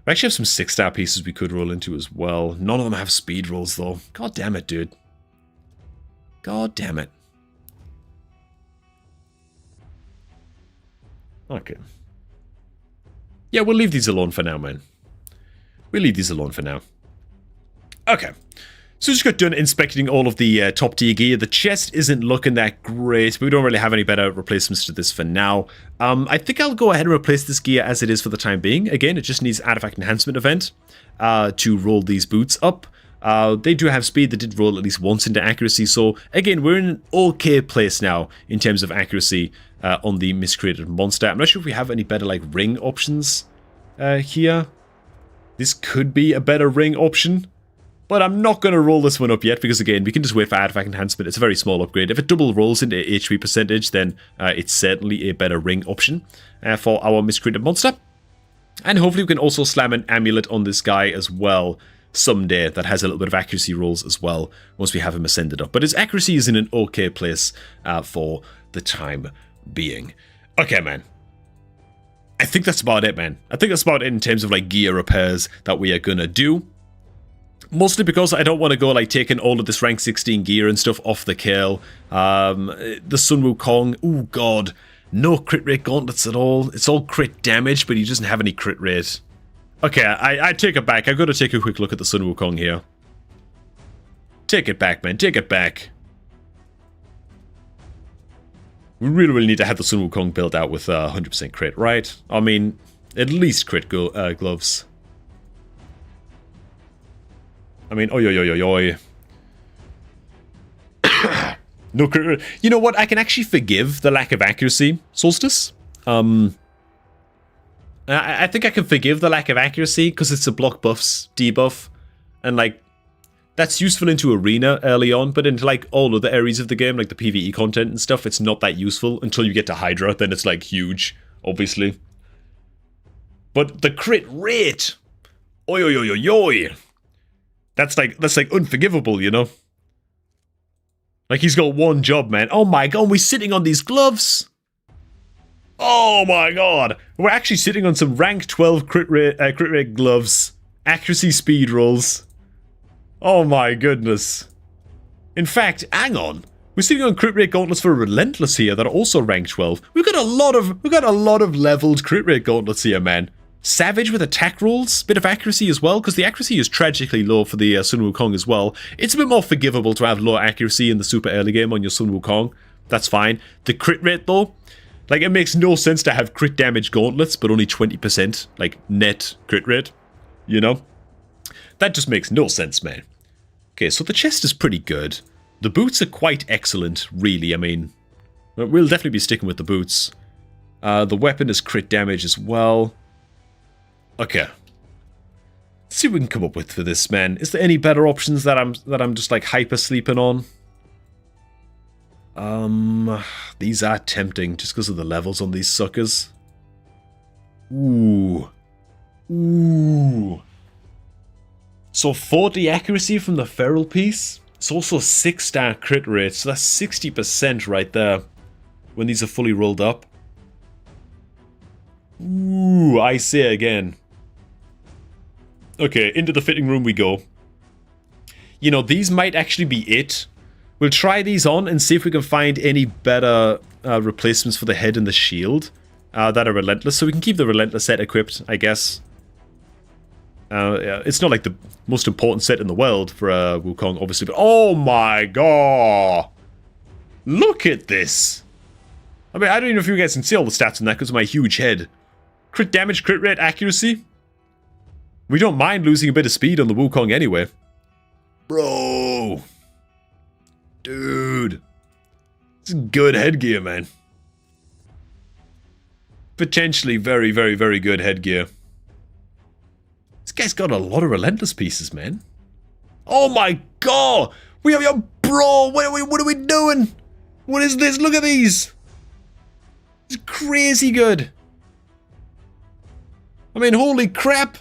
We actually have some 6-star pieces we could roll into as well. None of them have speed rolls, though. God damn it, dude. God damn it. Okay. Yeah, we'll leave these alone for now, man. We'll leave these alone for now. Okay. So just got done inspecting all of the top tier gear. The chest isn't looking that great, but we don't really have any better replacements to this for now. I think I'll go ahead and replace this gear as it is for the time being. Again, it just needs artifact enhancement event to roll these boots up. They do have speed. They did roll at least once into accuracy. So again, we're in an okay place now in terms of accuracy on the miscreated monster. I'm not sure if we have any better like ring options here. This could be a better ring option. But I'm not going to roll this one up yet, because again, we can just wait for artifact enhancement. It's a very small upgrade. If it double rolls into HP percentage, then it's certainly a better ring option for our miscreated monster. And hopefully we can also slam an amulet on this guy as well someday that has a little bit of accuracy rolls as well once we have him ascended up. But his accuracy is in an okay place for the time being. Okay, man. I think that's about it, man. I think that's about it in terms of like gear repairs that we are going to do. Mostly because I don't want to go like taking all of this rank 16 gear and stuff off the kill. The Sun Wukong, oh god, no crit rate gauntlets at all. It's all crit damage, but he doesn't have any crit rate. Okay, I take it back. I've got to take a quick look at the Sun Wukong here. Take it back, man. Take it back. We really need to have the Sun Wukong built out with 100% crit, right? I mean, at least crit gloves. I mean, oi, oi, oi, oi, oi. No crit. You know what? I can actually forgive the lack of accuracy, Solstice. I think I can forgive the lack of accuracy because it's a block buffs debuff, and like that's useful into arena early on, but into like all other areas of the game, like the PvE content and stuff, it's not that useful until you get to Hydra. Then it's like huge, obviously. But the crit rate, oi, oi, oi, oi, oi. That's like unforgivable, you know? Like, he's got one job, man. Oh my god, we're sitting on these gloves! Oh my god! We're actually sitting on some rank 12 crit rate gloves. Accuracy speed rolls. Oh my goodness. In fact, hang on. We're sitting on crit rate gauntlets for Relentless here that are also rank 12. We've got a lot of leveled crit rate gauntlets here, man. Savage with attack rolls, bit of accuracy as well, because the accuracy is tragically low for the Sun Wukong as well. It's a bit more forgivable to have low accuracy in the super early game on your Sun Wukong. That's fine. The crit rate though, like it makes no sense to have crit damage gauntlets, but only 20% like net crit rate, you know? That just makes no sense, man. Okay, so the chest is pretty good. The boots are quite excellent, really. I mean, we'll definitely be sticking with the boots. The weapon is crit damage as well. Okay. Let's see what we can come up with for this, man. Is there any better options that I'm just like hyper sleeping on? These are tempting just because of the levels on these suckers. Ooh. Ooh. So 40 accuracy from the feral piece. It's also 6-star crit rate, so that's 60% right there when these are fully rolled up. Ooh, I say again. Okay, into the fitting room we go. You know, these might actually be it. We'll try these on and see if we can find any better replacements for the head and the shield that are Relentless. So we can keep the Relentless set equipped, I guess. Yeah, it's not like the most important set in the world for Wukong, obviously, but oh my god! Look at this! I mean, I don't even know if you guys can see all the stats on that because of my huge head. Crit damage, crit rate, accuracy. We don't mind losing a bit of speed on the Wukong anyway. Bro! Dude! It's good headgear, man. Potentially very, very, very good headgear. This guy's got a lot of Relentless pieces, man. Oh my god! We have your bro! What are we doing? What is this? Look at these! It's crazy good. I mean, holy crap!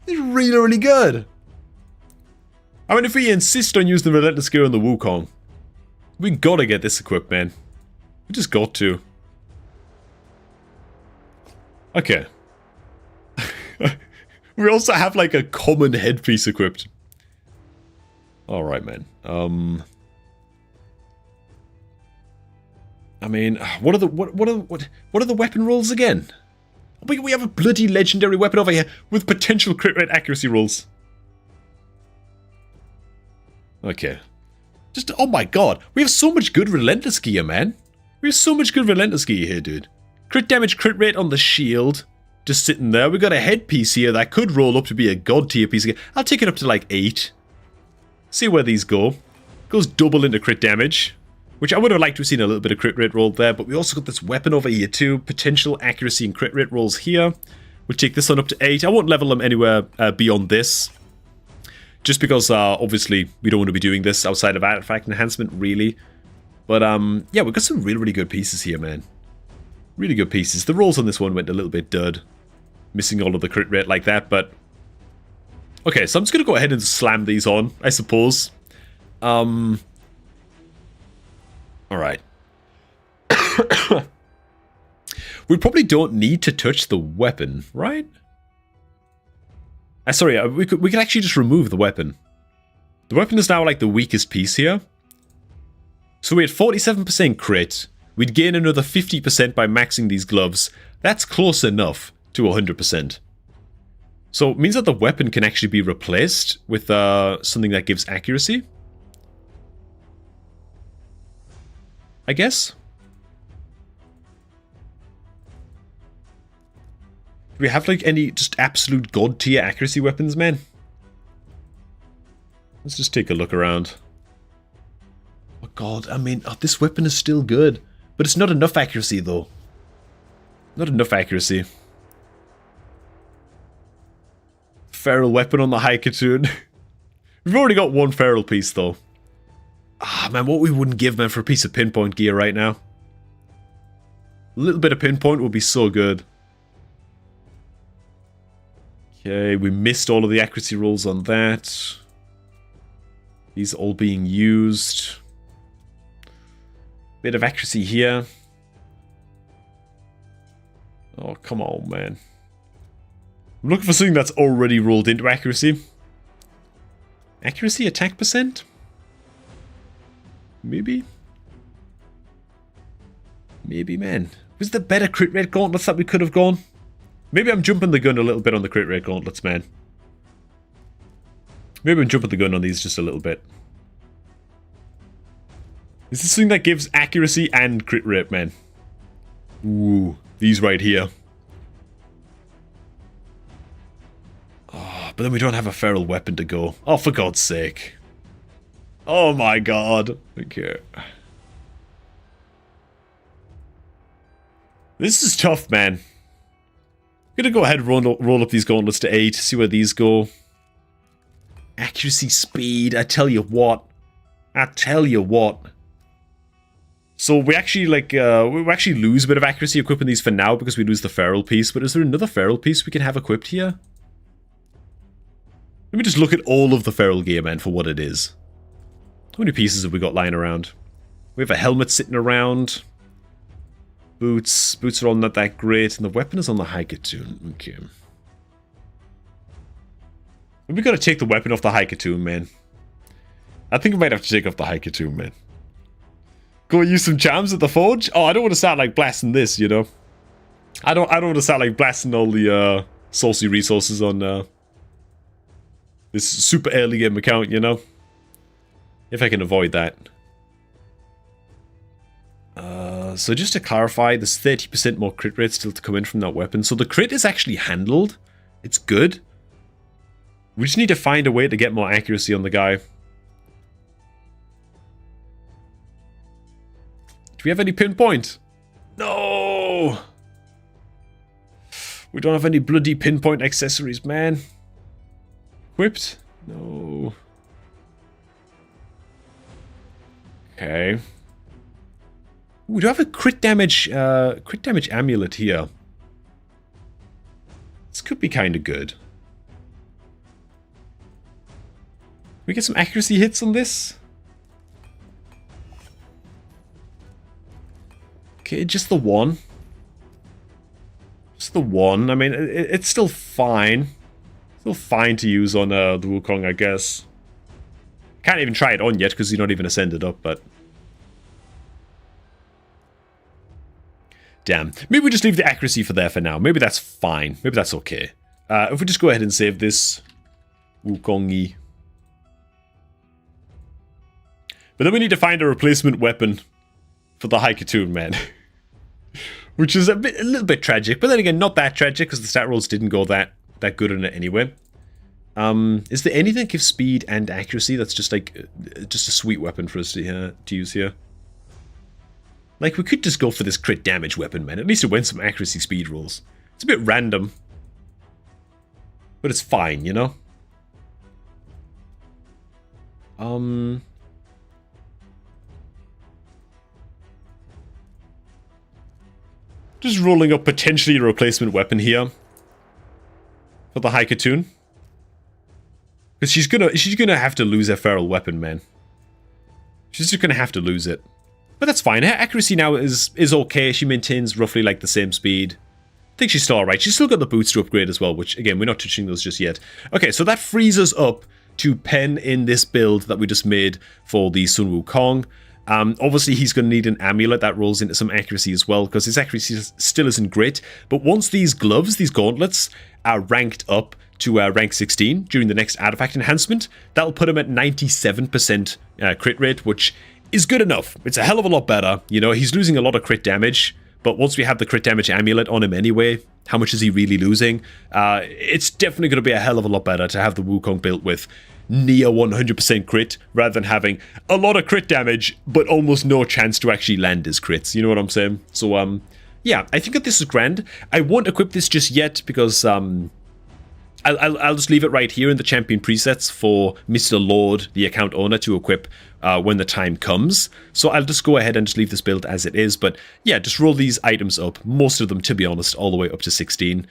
It's really, really good. I mean, if we insist on using the Relentless Gear on the Wukong, we gotta get this equipped, man. We just got to. Okay. We also have, like, a common headpiece equipped. Alright, man. I mean, what are the weapon rolls again? We have a bloody legendary weapon over here with potential crit rate accuracy rolls. Okay. Just, oh my god. We have so much good Relentless Gear, man. We have so much good Relentless Gear here, dude. Crit damage, crit rate on the shield. Just sitting there. We got a headpiece here that could roll up to be a god tier piece again. I'll take it up to like 8. See where these go. Goes double into crit damage. Which I would have liked to have seen a little bit of crit rate roll there, but we also got this weapon over here too. Potential accuracy and crit rate rolls here. We'll take this one up to 8. I won't level them anywhere beyond this. Just because, obviously, we don't want to be doing this outside of artifact enhancement, really. But, yeah, we've got some really, really good pieces here, man. Really good pieces. The rolls on this one went a little bit dud. Missing all of the crit rate like that, but... Okay, so I'm just going to go ahead and slam these on, I suppose. Alright. We probably don't need to touch the weapon, right? Sorry, we could actually just remove the weapon. The weapon is now like the weakest piece here. So we had 47% crit. We'd gain another 50% by maxing these gloves. That's close enough to 100%. So it means that the weapon can actually be replaced with something that gives accuracy. I guess. Do we have like any just absolute god tier accuracy weapons, man? Let's just take a look around. Oh god, I mean, this weapon is still good. But it's not enough accuracy though. Not enough accuracy. Feral weapon on the Haikatoon. We've already got one feral piece though. Ah, man, what we wouldn't give, man, for a piece of pinpoint gear right now. A little bit of pinpoint would be so good. Okay, we missed all of the accuracy rolls on that. These all being used. Bit of accuracy here. Oh, come on, man. I'm looking for something that's already rolled into accuracy. Accuracy, attack percent? Maybe? Maybe, man. Was there better crit rate gauntlets that we could have gone? Maybe I'm jumping the gun a little bit on the crit rate gauntlets, man. Maybe I'm jumping the gun on these just a little bit. Is this something that gives accuracy and crit rate, man? Ooh, these right here. Oh, but then we don't have a feral weapon to go. Oh, for God's sake. Oh my god. Okay. This is tough, man. I'm gonna go ahead and roll up these gauntlets to 8, see where these go. Accuracy, speed, I tell you what. I tell you what. So we actually, like, we actually lose a bit of accuracy equipping these for now because we lose the feral piece, but is there another feral piece we can have equipped here? Let me just look at all of the feral gear, man, for what it is. How many pieces have we got lying around? We have a helmet sitting around. Boots. Boots are all not that great. And the weapon is on the Haikatoon. Okay. We gotta take the weapon off the Haikatoon, man. I think we might have to take off the Haikatoon, man. Go use some charms at the forge? Oh, I don't want to start like blasting this, you know. I don't want to start like blasting all the saucy resources on this super early game account, you know. If I can avoid that. So just to clarify, there's 30% more crit rate still to come in from that weapon. So the crit is actually handled. It's good. We just need to find a way to get more accuracy on the guy. Do we have any pinpoint? No! We don't have any bloody pinpoint accessories, man. Equipped? No. Okay. We do have a crit damage amulet here. This could be kind of good. we get some accuracy hits on this? Okay, just the one. Just the one. I mean, it's still fine. Still fine to use on the Wukong, I guess. Can't even try it on yet because you're not even ascended up, but... Damn. Maybe we just leave the accuracy for there for now. Maybe that's fine. Maybe that's okay. If we just go ahead and save this Wukongi. But then we need to find a replacement weapon for the Haikatoon, man. Which is a little bit tragic. But then again, not that tragic because the stat rolls didn't go that good on it anyway. Is there anything that gives speed and accuracy that's just like just a sweet weapon for us to use here? Like, we could just go for this crit damage weapon, man. At least it wins some accuracy speed rolls. It's a bit random. But it's fine, you know? Just rolling up potentially a replacement weapon here. For the Haikatoon. Because she's gonna have to lose her feral weapon, man. She's just gonna have to lose it. But that's fine. Her accuracy now is okay. She maintains roughly like the same speed. I think she's still alright. She's still got the boots to upgrade as well, which, again, we're not touching those just yet. Okay, so that frees us up to pen in this build that we just made for the Sun Wukong. Obviously, he's going to need an amulet that rolls into some accuracy as well, because his accuracy still isn't great. But once these gloves, these gauntlets, are ranked up to rank 16 during the next artifact enhancement, that'll put him at 97% crit rate, which is good enough. It's a hell of a lot better. You know, he's losing a lot of crit damage, but once we have the crit damage amulet on him anyway, how much is he really losing? It's definitely going to be a hell of a lot better to have the Wukong built with near 100% crit, rather than having a lot of crit damage, but almost no chance to actually land his crits. You know what I'm saying? So, yeah, I think that this is grand. I won't equip this just yet, because, I'll just leave it right here in the champion presets for Mr. Lord, the account owner, to equip when the time comes. So I'll just go ahead and just leave this build as it is. But yeah, just roll these items up, most of them, to be honest, all the way up to 16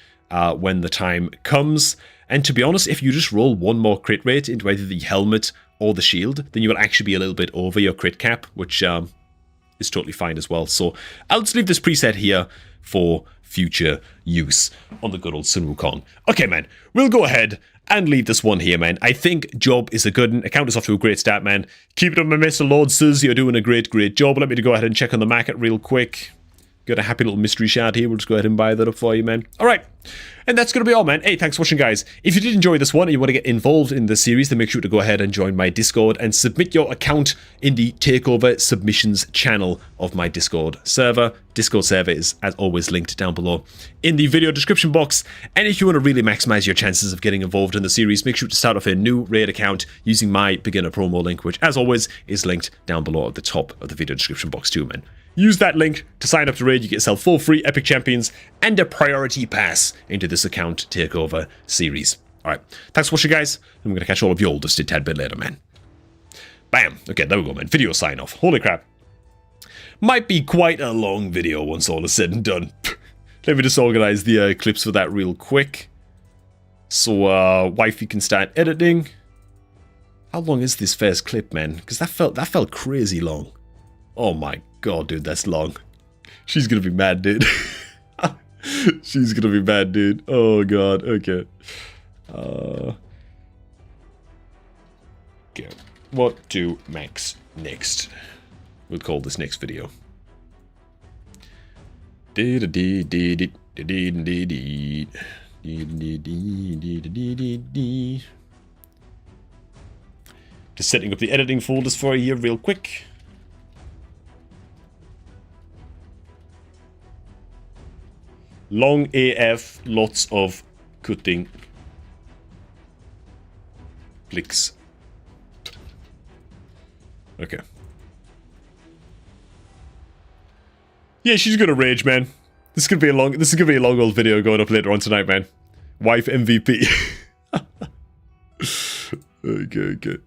when the time comes. And to be honest, if you just roll one more crit rate into either the helmet or the shield, then you will actually be a little bit over your crit cap, which is totally fine as well. So I'll just leave this preset here for future use on the good old Sun Wukong. Okay, man, we'll go ahead and leave this one here, man. I think job is a good one. Account is off to a great start, man. Keep it up, my Mr. Lord says you're doing a great job. Let me to go ahead and check on the market real quick. Got a happy little mystery shard here. We'll just go ahead and buy that up for you, man. All right. And that's going to be all, man. Hey, thanks for watching, guys. If you did enjoy this one and you want to get involved in the series, then make sure to go ahead and join my Discord and submit your account in the Takeover submissions channel of my Discord server. Discord server is, as always, linked down below in the video description box. And if you want to really maximize your chances of getting involved in the series, make sure to start off a new raid account using my beginner promo link, which, as always, is linked down below at the top of the video description box too, man. Use that link to sign up to raid. You get yourself 4 free epic champions and a priority pass into this account takeover series. Alright, thanks for watching, guys. I'm going to catch all of you all just a tad bit later, man. Bam. Okay, there we go, man. Video sign off. Holy crap. Might be quite a long video once all is said and done. Let me just organize the clips for that real quick. So, wifey can start editing. How long is this first clip, man? Because that felt crazy long. Oh my god, dude, that's long. She's gonna be mad, dude. She's gonna be mad, dude. Oh god, okay. Okay. What to max next? We'll call this next video. Just setting up the editing folders for you here real quick. Long AF, lots of cutting. Clicks. Okay. Yeah, she's gonna rage, man. This is gonna be a long old video going up later on tonight, man. Wife MVP. Okay.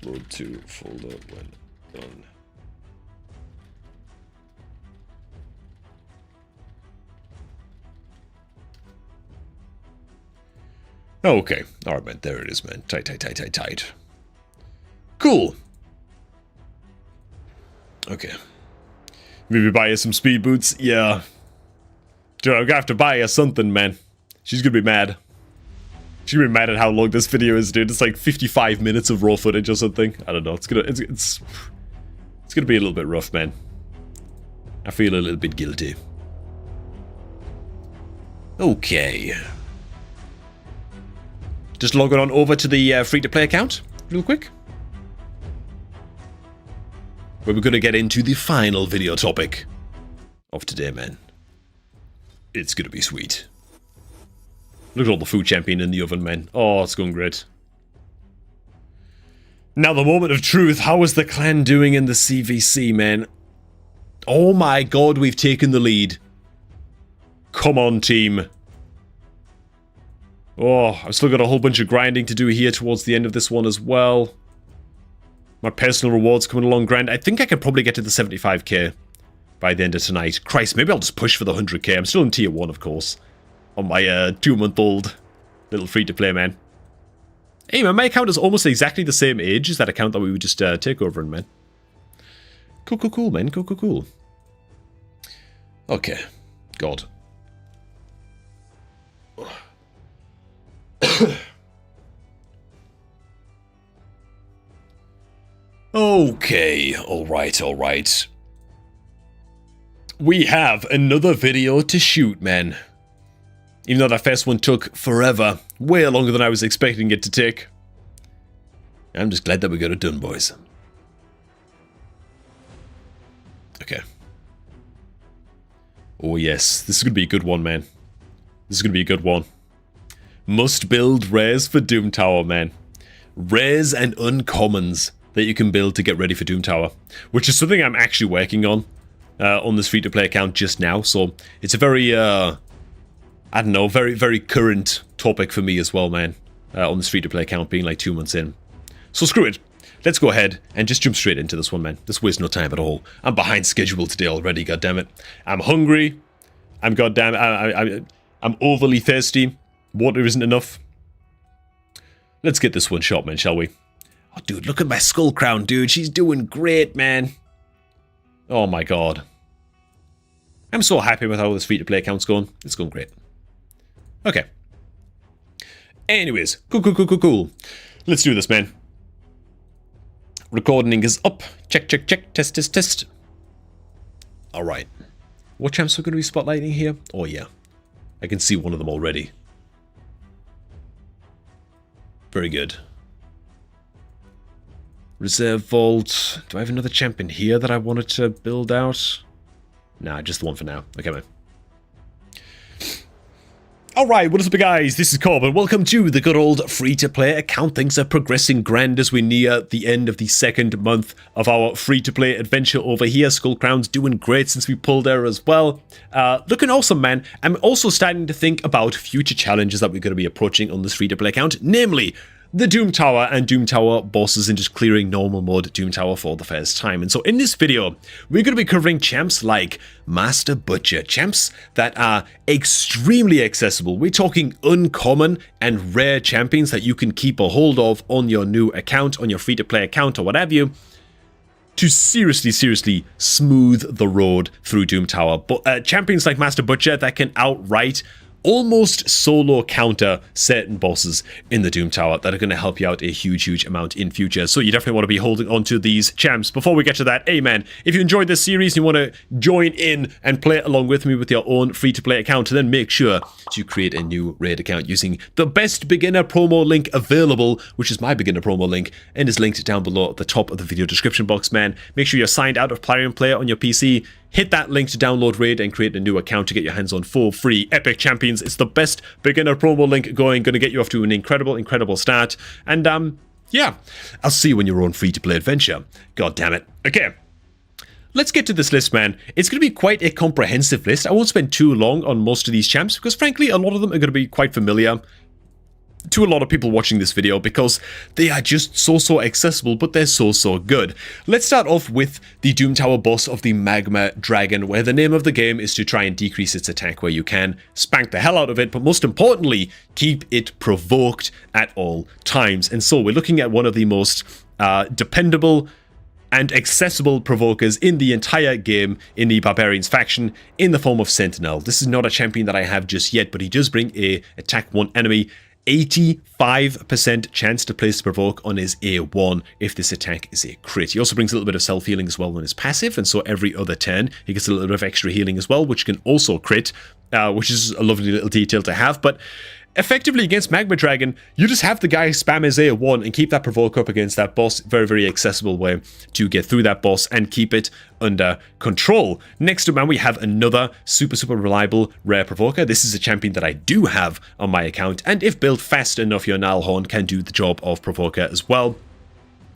Upload to folder when done. Okay, alright man, there it is man. Tight. Cool. Okay. Maybe buy her some speed boots? Yeah. Dude, I'm gonna have to buy her something, man. She's gonna be mad. She's gonna be mad at how long this video is, dude. It's like 55 minutes of raw footage or something. I don't know. It's gonna be a little bit rough, man. I feel a little bit guilty. Okay. Just logging on over to the free-to-play account, real quick. Where we're gonna get into the final video topic of today, man. It's gonna be sweet. Look at all the food champion in the oven, man. Oh, it's going great. Now the moment of truth. How is the clan doing in the CVC, man? Oh my god, we've taken the lead. Come on, team. Oh, I've still got a whole bunch of grinding to do here towards the end of this one as well. My personal rewards coming along grand. I think I could probably get to the 75k by the end of tonight. Christ, maybe I'll just push for the 100k. I'm still in tier 1, of course. On my 2-month-old little free-to-play, man. Hey, man, my account is almost exactly the same age as that account that we would just take over in, man. Cool, man. Cool. Okay. God. Okay, alright. We have another video to shoot, man. Even though that first one took forever, way longer than I was expecting it to take. I'm just glad that we got it done, boys. Okay. Oh yes, this is gonna be a good one, man. This is gonna be a good one. Must build rares for Doom Tower, man. Rares and uncommons that you can build to get ready for Doom Tower. Which is something I'm actually working on this free-to-play account just now. So it's a very, I don't know, very current topic for me as well, man. On this free-to-play account being like 2 months in. So screw it. Let's go ahead and just jump straight into this one, man. This wastes no time at all. I'm behind schedule today already, goddammit. I'm hungry. I'm I'm overly thirsty. Water isn't enough. Let's get this one shot, man, shall we? Oh, dude, look at my skull crown, dude. She's doing great, man. Oh, my God. I'm so happy with how this free-to-play account's going. It's going great. Okay. Anyways, cool. Let's do this, man. Recording is up. Check. Test. Alright. What champs are going to be spotlighting here? Oh, yeah. I can see one of them already. Very good. Reserve Vault. Do I have another champ in here that I wanted to build out? Nah, just the one for now. Okay, man. Alright, what is up guys? This is Corb and welcome to the good old free-to-play account. Things are progressing grand as we near the end of the second month of our free-to-play adventure over here. Skull Crown's doing great since we pulled her as well. Looking awesome, man. I'm also starting to think about future challenges that we're going to be approaching on this free-to-play account, namely the Doom Tower and Doom Tower bosses and just clearing normal mode Doom Tower for the first time. And so in this video, we're going to be covering champs like Master Butcher, champs that are extremely accessible. We're talking uncommon and rare champions that you can keep a hold of on your new account, on your free-to-play account or what have you, to seriously smooth the road through Doom Tower. But champions like Master Butcher that can outright almost solo counter certain bosses in the Doom Tower that are going to help you out a huge amount in future. So you definitely want to be holding on to these champs. Before we get to that, hey man, if you enjoyed this series and you want to join in and play along with me with your own free-to-play account, then make sure to create a new raid account using the best beginner promo link available, which is my beginner promo link, and is linked down below at the top of the video description box, man. Make sure you're signed out of Plarium Player on your PC. Hit that link to download raid and create a new account to get your hands on 4 free epic champions. It's the best beginner promo link going to get you off to an incredible start. And yeah, I'll see you on your own free-to-play adventure. God damn it. Okay, let's get to this list, man. It's going to be quite a comprehensive list. I won't spend too long on most of these champs because frankly, a lot of them are going to be quite familiar. to a lot of people watching this video because they are just so accessible, but they're so good. Let's start off with the Doom Tower boss of the Magma Dragon, where the name of the game is to try and decrease its attack where you can, spank the hell out of it, but most importantly, keep it provoked at all times. And so we're looking at one of the most dependable and accessible provokers in the entire game in the Barbarians faction in the form of Sentinel. This is not a champion that I have just yet, but he does bring a attack one enemy 85% chance to place the provoke on his A1 if this attack is a crit. He also brings a little bit of self-healing as well on his passive, and so every other turn he gets a little bit of extra healing as well, which can also crit, which is a lovely little detail to have. But effectively against Magma Dragon, you just have the guy spam his A1 and keep that provoke up against that boss. Very accessible way to get through that boss and keep it under control. Next up, man, we have another super reliable rare provoker. This is a champion that I do have on my account, and if built fast enough, your Nalhorn can do the job of provoker as well.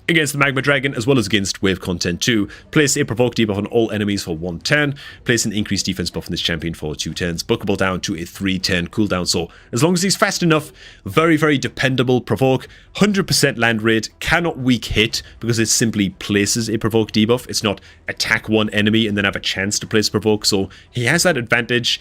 Against the Magma Dragon, as well as against Wave Content 2, place a provoke debuff on all enemies for 1 turn, place an increased defense buff on this champion for 2 turns, bookable down to a 3-turn cooldown. So as long as he's fast enough, very dependable provoke, 100% land rate, cannot weak hit because it simply places a provoke debuff. It's not attack one enemy and then have a chance to place provoke, so he has that advantage.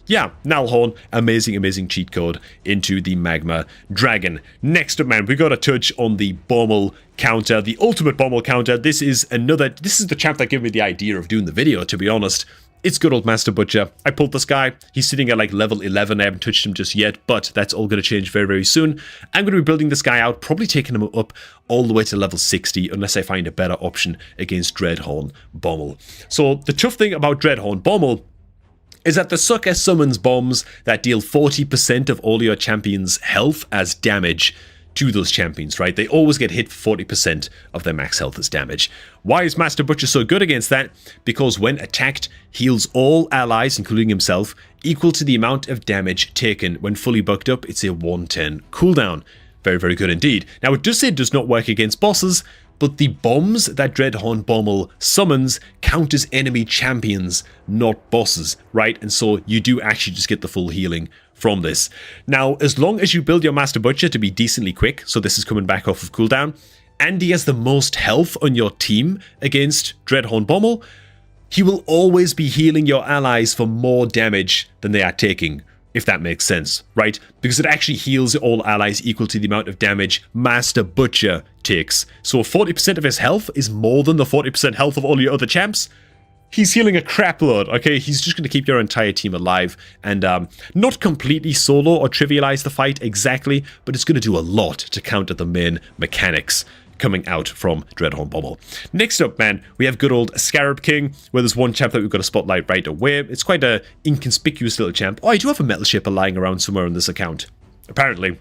Yeah, Nalhorn, amazing cheat code into the Magma Dragon. Next up, man, we got to touch on the Bommel counter, the ultimate Bommel counter. This is the champ that gave me the idea of doing the video, to be honest. It's good old Master Butcher. I pulled this guy. He's sitting at like level 11. I haven't touched him just yet, but that's all going to change very soon. I'm going to be building this guy out, probably taking him up all the way to level 60, unless I find a better option against Dreadhorn Bommel. So the tough thing about Dreadhorn Bommel is that the sucker summons bombs that deal 40% of all your champions' health as damage to those champions, right? They always get hit for 40% of their max health as damage. Why is Master Butcher so good against that? Because when attacked, heals all allies, including himself, equal to the amount of damage taken. When fully bucked up, it's a 1-turn cooldown. Very good indeed. Now, it does say it does not work against bosses, but the bombs that Dreadhorn Bommel summons count as enemy champions, not bosses, right? And so you do actually just get the full healing from this. Now, as long as you build your Master Butcher to be decently quick, so this is coming back off of cooldown, and he has the most health on your team against Dreadhorn Bommel, he will always be healing your allies for more damage than they are taking, if that makes sense, right? Because it actually heals all allies equal to the amount of damage Master Butcher takes. So 40% of his health is more than the 40% health of all your other champs. He's healing a crap load, okay? He's just going to keep your entire team alive and not completely solo or trivialize the fight exactly, but it's going to do a lot to counter the main mechanics coming out from Dreadhorn Bommel. Next up, man, we have good old Scarab King, where there's one champ that we've got to spotlight right away. It's quite a inconspicuous little champ. Oh, I do have a Metal Shaper lying around somewhere on this account, apparently.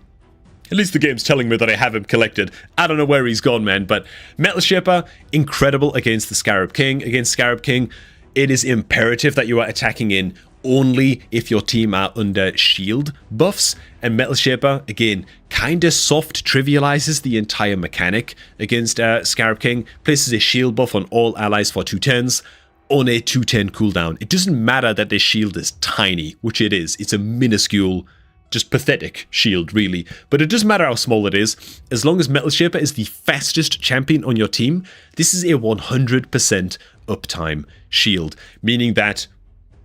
At least the game's telling me that I have him collected. I don't know where he's gone, man, but Metal Shaper, incredible against the Scarab King. Against Scarab King, it is imperative that you are attacking in only if your team are under shield buffs, and Metal Shaper, again, kinda soft trivializes the entire mechanic against Scarab King, places a shield buff on all allies for 2 turns, on a 2-turn cooldown. It doesn't matter that this shield is tiny, which it is. It's a minuscule, just pathetic shield, really. But it doesn't matter how small it is. As long as Metal Shaper is the fastest champion on your team, this is a 100% uptime shield, meaning that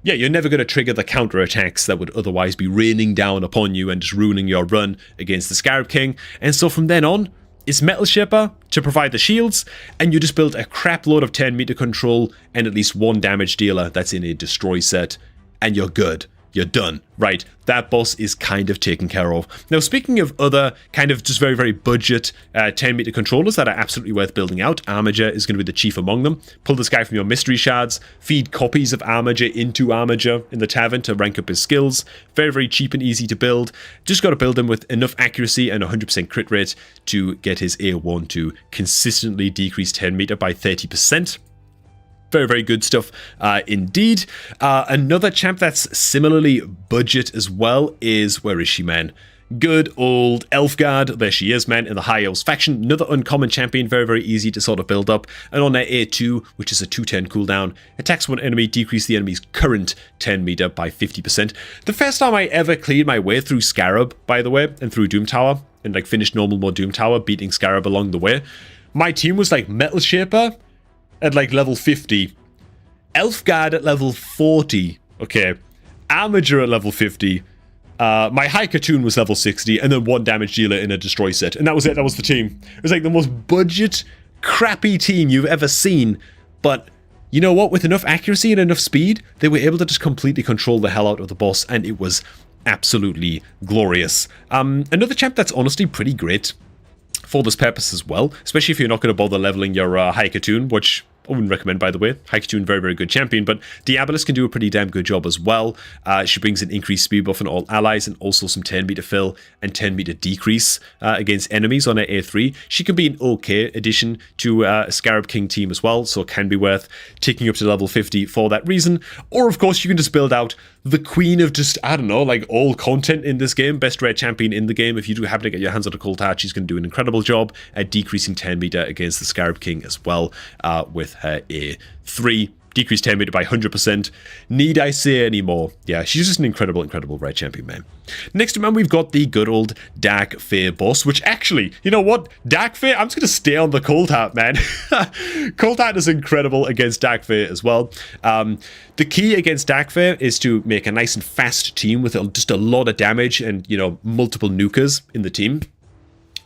yeah, you're never going to trigger the counterattacks that would otherwise be raining down upon you and just ruining your run against the Scarab King. And so from then on, it's Metal Shaper to provide the shields, and you just build a crap load of 10 meter control and at least 1 damage dealer that's in a destroy set, and you're good. You're done, right? That boss is kind of taken care of. Now, speaking of other kind of just very budget 10 meter controllers that are absolutely worth building out, Armiger is going to be the chief among them. Pull this guy from your mystery shards, feed copies of Armiger into Armiger in the tavern to rank up his skills. Very cheap and easy to build. Just got to build him with enough accuracy and 100% crit rate to get his A1 to consistently decrease 10 meter by 30%. Very good stuff indeed. Another champ that's similarly budget as well is, where is she, man? good old Elfguard. There she is, man, in the High Elves faction. Another uncommon champion, very, very easy to sort of build up. And on their A2, which is a 210 cooldown, attacks one enemy, decrease the enemy's current 10 meter by 50%. The first time I ever cleared my way through Scarab, by the way, and through Doom Tower, and like finished normal mode Doom Tower, beating Scarab along the way, my team was like Metal Shaper at like level 50, Elfguard at level 40, okay, Armiger at level 50, my High Cartoon was level 60, and then one damage dealer in a destroy set, and that was it. That was the team. It was like the most budget, crappy team you've ever seen, but you know what? With enough accuracy and enough speed, they were able to just completely control the hell out of the boss, and it was absolutely glorious. Another champ that's honestly pretty great for this purpose as well, especially if you're not going to bother leveling your High Cartoon, which I wouldn't recommend, by the way. High Cartoon, very, very good champion, but Diabolus can do a pretty damn good job as well. She brings an increased speed buff on all allies and also some 10 meter fill and 10 meter decrease against enemies on her A3. She can be an okay addition to a Scarab King team as well, so it can be worth taking up to level 50 for that reason. Or, of course, you can just build out the queen of just, I don't know, like all content in this game, best red champion in the game. If you do happen to get your hands on a Cold Heart, she's going to do an incredible job at decreasing 10 meter against the Scarab King as well with her A3. Decreased 10 meter by 100%. Need I say any more? Yeah, she's just an incredible, incredible red champion, man. Next, man, we've got the good old Dark Fae boss, which actually, you know what? Dark Fae, I'm just going to stay on the Cold Heart, man. Cold Heart is incredible against Dark Fae as well. The key against Dark Fae is to make a nice and fast team with just a lot of damage and, you know, multiple nukers in the team.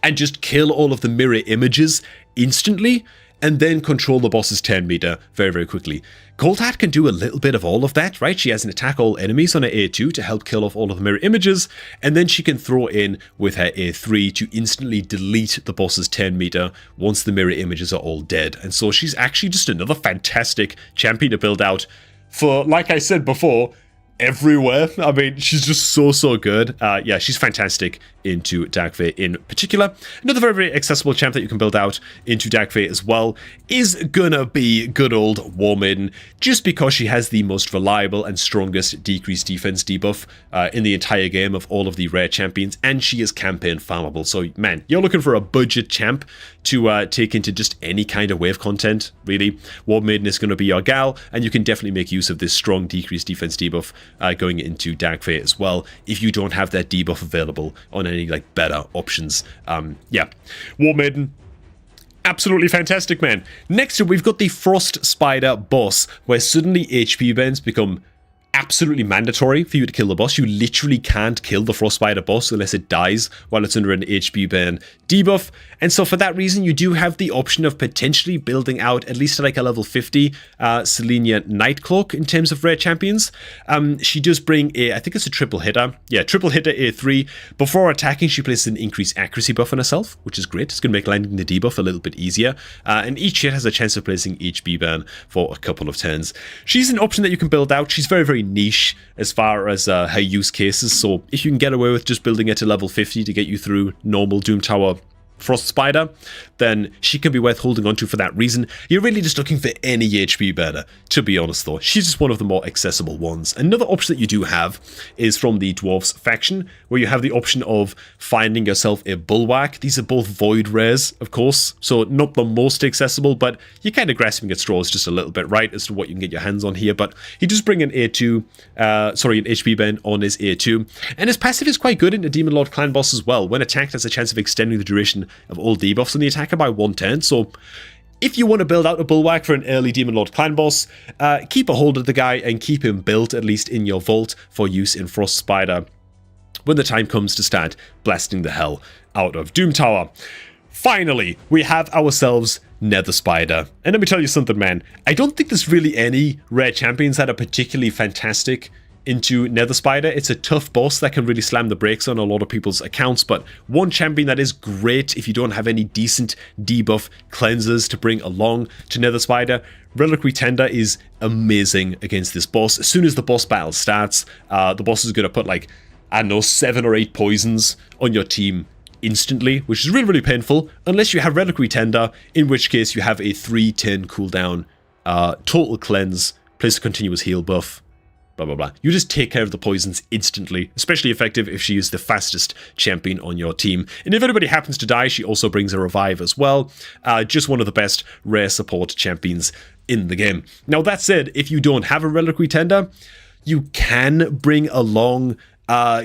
And just kill all of the mirror images instantly, and then control the boss's 10 meter very, very quickly. Cold Heart can do a little bit of all of that, right? She has an attack all enemies on her A2 to help kill off all of the mirror images, and then she can throw in with her A3 to instantly delete the boss's 10 meter once the mirror images are all dead. And so she's actually just another fantastic champion to build out for, like I said before, everywhere. I mean, she's just so good. Yeah, she's fantastic into Dark Fae in particular. Another very, very accessible champ that you can build out into Dark Fae as well is gonna be good old War Maiden, just because she has the most reliable and strongest decreased defense debuff in the entire game of all of the rare champions, and she is campaign farmable. So, man, you're looking for a budget champ to take into just any kind of wave content, really. War Maiden is going to be your gal, and you can definitely make use of this strong decreased defense debuff going into Dark Fae as well, if you don't have that debuff available on any like better options. Yeah, War Maiden, absolutely fantastic, man. Next up, we've got the Frost Spider boss, where suddenly HP bans become absolutely mandatory for you to kill the boss. You literally can't kill the Frost Spider boss unless it dies while it's under an HP ban debuff. And so for that reason, you do have the option of potentially building out at least like a level 50 Selenia Nightcloak in terms of rare champions. She does bring a, I think it's a triple hitter. Yeah, triple hitter A3. Before attacking, she places an increased accuracy buff on herself, which is great. It's going to make landing the debuff a little bit easier. And each hit has a chance of placing HP ban for a couple of turns. She's an option that you can build out. She's very, very niche as far as her use cases. So if you can get away with just building it to level 50 to get you through normal Doom Tower Frost Spider, then she can be worth holding on to for that reason. You're really just looking for any HP banner, to be honest though. She's just one of the more accessible ones. Another option that you do have is from the Dwarves faction, where you have the option of finding yourself a Bulwark. These are both void rares, of course, so not the most accessible, but you're kind of grasping at straws just a little bit, right, as to what you can get your hands on here. But he does bring an A2, an HP ban on his A2, and his passive is quite good into Demon Lord Clan Boss as well. When attacked, has a chance of extending the duration of all debuffs on the attacker by 1 turn. So if you want to build out a Bulwark for an early Demon Lord Clan boss, keep a hold of the guy and keep him built at least in your vault for use in Frost Spider when the time comes to start blasting the hell out of Doom Tower. Finally, we have ourselves Nether Spider. And let me tell you something, man. I don't think there's really any rare champions that are particularly fantastic into Nether Spider. It's a tough boss that can really slam the brakes on a lot of people's accounts, but one champion that is great if you don't have any decent debuff cleansers to bring along to Nether Spider, Reliquary Tender is amazing against this boss. As soon as the boss battle starts, the boss is going to put like, I don't know, 7 or 8 poisons on your team instantly, which is really, really painful, unless you have Reliquary Tender, in which case you have a 3-10 cooldown, total cleanse, place a continuous heal buff. blah, blah, blah. You just take care of the poisons instantly, especially effective if she is the fastest champion on your team. And if anybody happens to die, she also brings a revive as well. Just one of the best rare support champions in the game. Now, that said, if you don't have a Reliquary Tender, you can bring along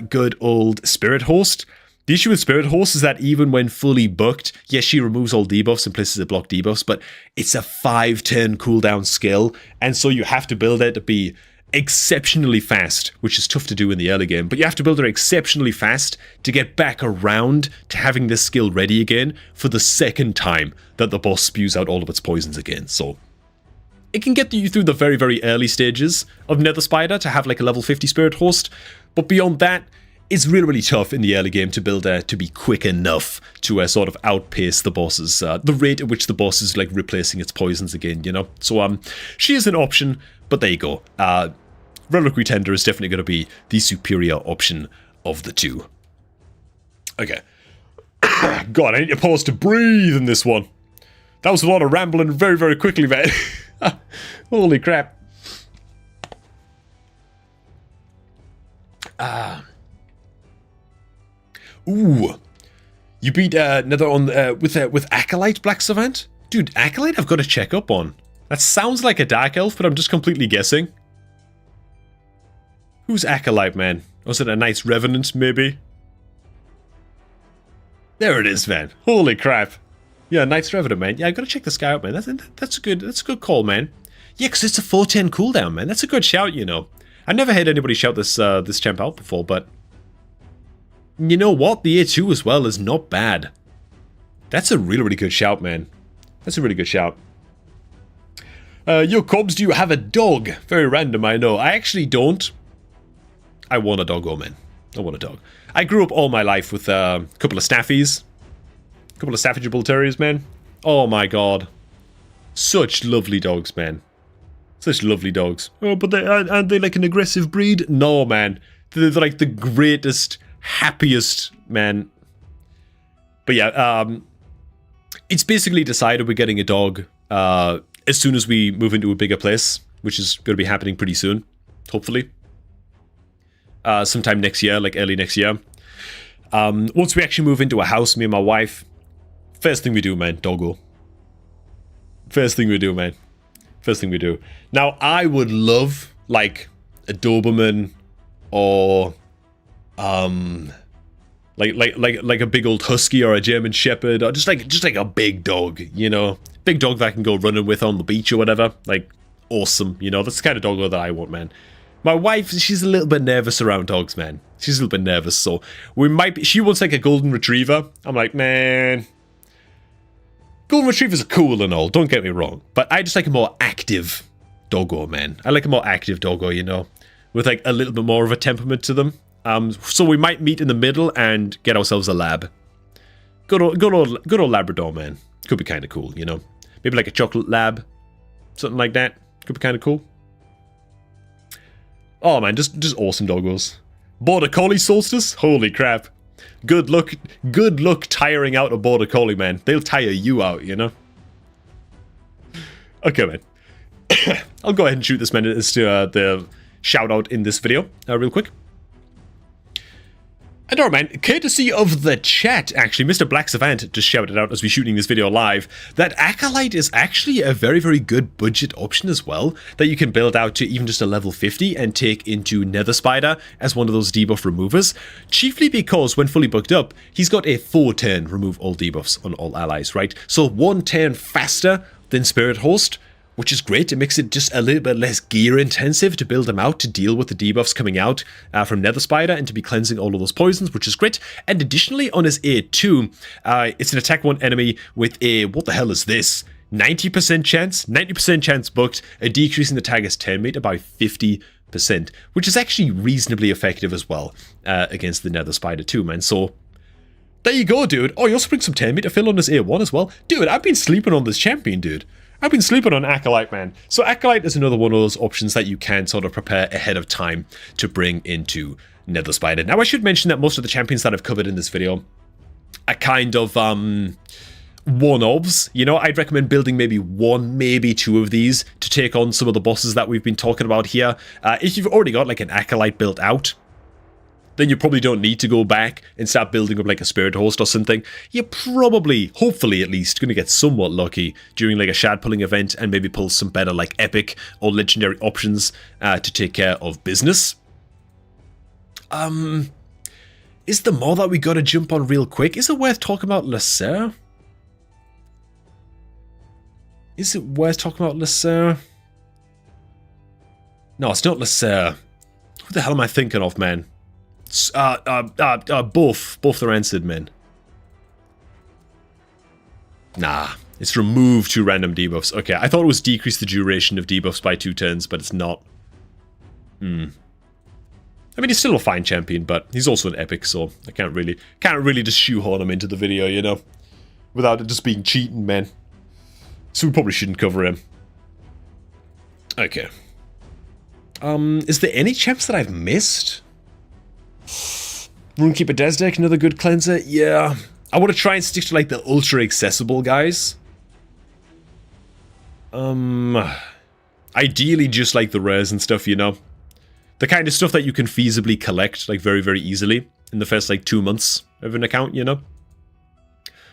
good old Spirit Host. The issue with Spirit Host is that even when fully booked, yes, she removes all debuffs and places that block debuffs, but it's a 5-turn cooldown skill, and so you have to build it to be exceptionally fast, which is tough to do in the early game, but you have to build her exceptionally fast to get back around to having this skill ready again for the second time that the boss spews out all of its poisons again. So it can get you through the very, very early stages of Nether Spider to have like a level 50 Spirit Host, but beyond that, it's really, really tough in the early game to build her to be quick enough to sort of outpace the bosses, the rate at which the boss is like replacing its poisons again, you know? So she is an option, but there you go. Reliquary Tender is definitely going to be the superior option of the two. Okay. God, I need to pause to breathe in this one. That was a lot of rambling very, very quickly, man. Holy crap. Ooh. You beat Nether on with Acolyte, Black Savant? Dude, Acolyte I've got to check up on. That sounds like a Dark Elf, but I'm just completely guessing. Who's Acolyte, man? Was it a nice Revenant, maybe? There it is, man. Holy crap. Yeah, Knight's Revenant, man. Yeah, I gotta check this guy out, man. That's a good call, man. Yeah, because it's a 410 cooldown, man. That's a good shout, you know. I never heard anybody shout this this champ out before, but you know what? The A2 as well is not bad. That's a really, really good shout, man. That's a really good shout. Yo, Cobbs, do you have a dog? Very random, I know. I actually don't. I want a doggo, man. I want a dog. I grew up all my life with a couple of staffies. A couple of Staffordshire Bull Terriers, man. Oh my god. Such lovely dogs, man. Such lovely dogs. Oh, but aren't they like an aggressive breed? No, man. They're like the greatest, happiest, man. But yeah, it's basically decided we're getting a dog as soon as we move into a bigger place, which is going to be happening pretty soon, hopefully. Sometime next year, like early next year. Once we actually move into a house, me and my wife, first thing we do, man, doggo. First thing we do, man. First thing we do. Now, I would love, like, a Doberman or, like a big old husky or a German Shepherd or just like a big dog, you know? Big dog that I can go running with on the beach or whatever. Like, awesome, you know? That's the kind of doggo that I want, man. My wife, she's a little bit nervous around dogs, man. She's a little bit nervous, so we might be... She wants, like, a golden retriever. I'm like, man... Golden retrievers are cool and all, don't get me wrong. But I just like a more active doggo, man. I like a more active doggo, you know? With, like, a little bit more of a temperament to them. So we might meet in the middle and get ourselves a lab. Good old Labrador, man. Could be kind of cool, you know? Maybe like a chocolate lab. Something like that. Could be kind of cool. Oh man, just awesome doggos. Border Collie Solstice? Holy crap. Good luck tiring out a Border Collie, man. They'll tire you out, you know? Okay, man. I'll go ahead and shoot this man as to the shout out in this video real quick. And alright, man, courtesy of the chat, actually, Mr. Black Savant just shouted out as we're shooting this video live, that Acolyte is actually a very, very good budget option as well, that you can build out to even just a level 50 and take into Nether Spider as one of those debuff removers, chiefly because when fully booked up, he's got a 4-turn remove all debuffs on all allies, right? So 1 turn faster than Spirit Host, which is great. It makes it just a little bit less gear intensive to build them out to deal with the debuffs coming out from Nether Spider and to be cleansing all of those poisons, which is great. And additionally, on his A2, it's an attack 1 enemy with a, what the hell is this? 90% chance booked, a decrease in the target's turn meter by 50%, which is actually reasonably effective as well against the Nether Spider too, man. So there you go, dude. Oh, you also bring some turn meter fill on his A1 as well. Dude, I've been sleeping on this champion, dude. I've been sleeping on Acolyte, man. So Acolyte is another one of those options that you can sort of prepare ahead of time to bring into Nether Spider. Now, I should mention that most of the champions that I've covered in this video are kind of one-ofs. You know, I'd recommend building maybe one, maybe two of these to take on some of the bosses that we've been talking about here. If you've already got like an Acolyte built out, then you probably don't need to go back and start building up like a Spirit Host or something. You're probably, hopefully at least, going to get somewhat lucky during like a shard pulling event and maybe pull some better like epic or legendary options to take care of business. Is there more that we gotta jump on real quick? Is it worth talking about Lesser? Is it worth talking about Lesser? No, it's not Lesser. Who the hell am I thinking of, man? Both the Rancid men. Nah, it's remove 2 random debuffs. Okay, I thought it was decrease the duration of debuffs by 2 turns, but it's not. I mean, he's still a fine champion, but he's also an epic, so I can't really just shoehorn him into the video, you know, without it just being cheating, man. So we probably shouldn't cover him. Okay. Is there any champs that I've missed? Runekeeper Desdeck, another good cleanser. Yeah, I want to try and stick to like the ultra accessible guys. Ideally just like the rares and stuff, you know. The kind of stuff that you can feasibly collect like very, very easily in the first like 2 months of an account, you know.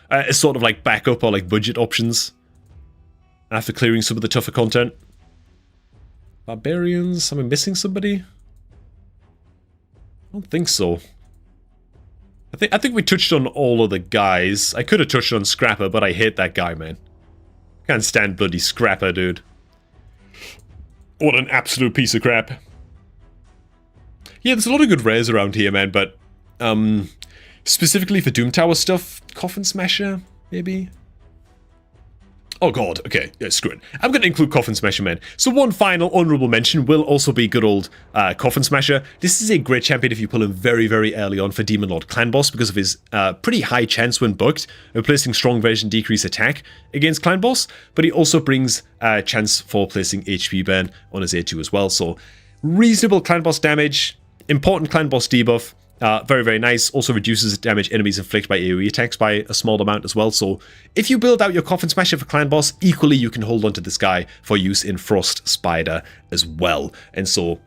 It's sort of like backup or like budget options after clearing some of the tougher content. Barbarians, am I missing somebody? I don't think so. I think we touched on all of the guys. I could have touched on Scrapper, but I hate that guy, man. Can't stand bloody Scrapper, dude. What an absolute piece of crap. Yeah, there's a lot of good rares around here, man, but specifically for Doom Tower stuff, Coffin Smasher, maybe? Oh god, okay, yeah, screw it. I'm going to include Coffin Smasher, man. So one final honourable mention will also be good old Coffin Smasher. This is a great champion if you pull him very, very early on for Demon Lord Clan Boss because of his pretty high chance when booked of placing strong version decrease attack against Clan Boss, but he also brings a chance for placing HP burn on his A2 as well. So reasonable Clan Boss damage, important Clan Boss debuff. Very, very nice. Also reduces damage enemies inflict by AoE attacks by a small amount as well. So if you build out your Coffin Smasher for Clan Boss, equally you can hold on to this guy for use in Frost Spider as well. And so,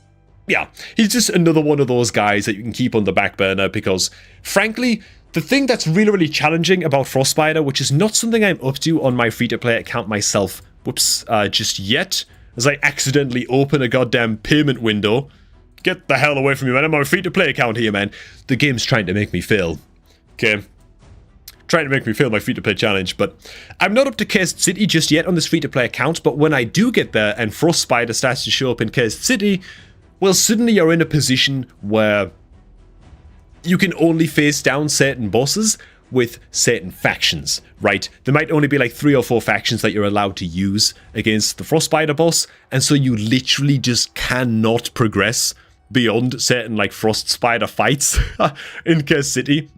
yeah, he's just another one of those guys that you can keep on the back burner because, frankly, the thing that's really, really challenging about Frost Spider, which is not something I'm up to on my free-to-play account myself, just yet, as I accidentally open a goddamn payment window. Get the hell away from me, man. I'm on a free-to-play account here, man. The game's trying to make me fail. Okay? Trying to make me fail my free-to-play challenge, but I'm not up to Cursed City just yet on this free-to-play account, but when I do get there and Frost Spider starts to show up in Cursed City, well, suddenly you're in a position where you can only face down certain bosses with certain factions, right? There might only be like 3 or 4 factions that you're allowed to use against the Frost Spider boss, and so you literally just cannot progress beyond certain like Frost Spider fights in Cursed City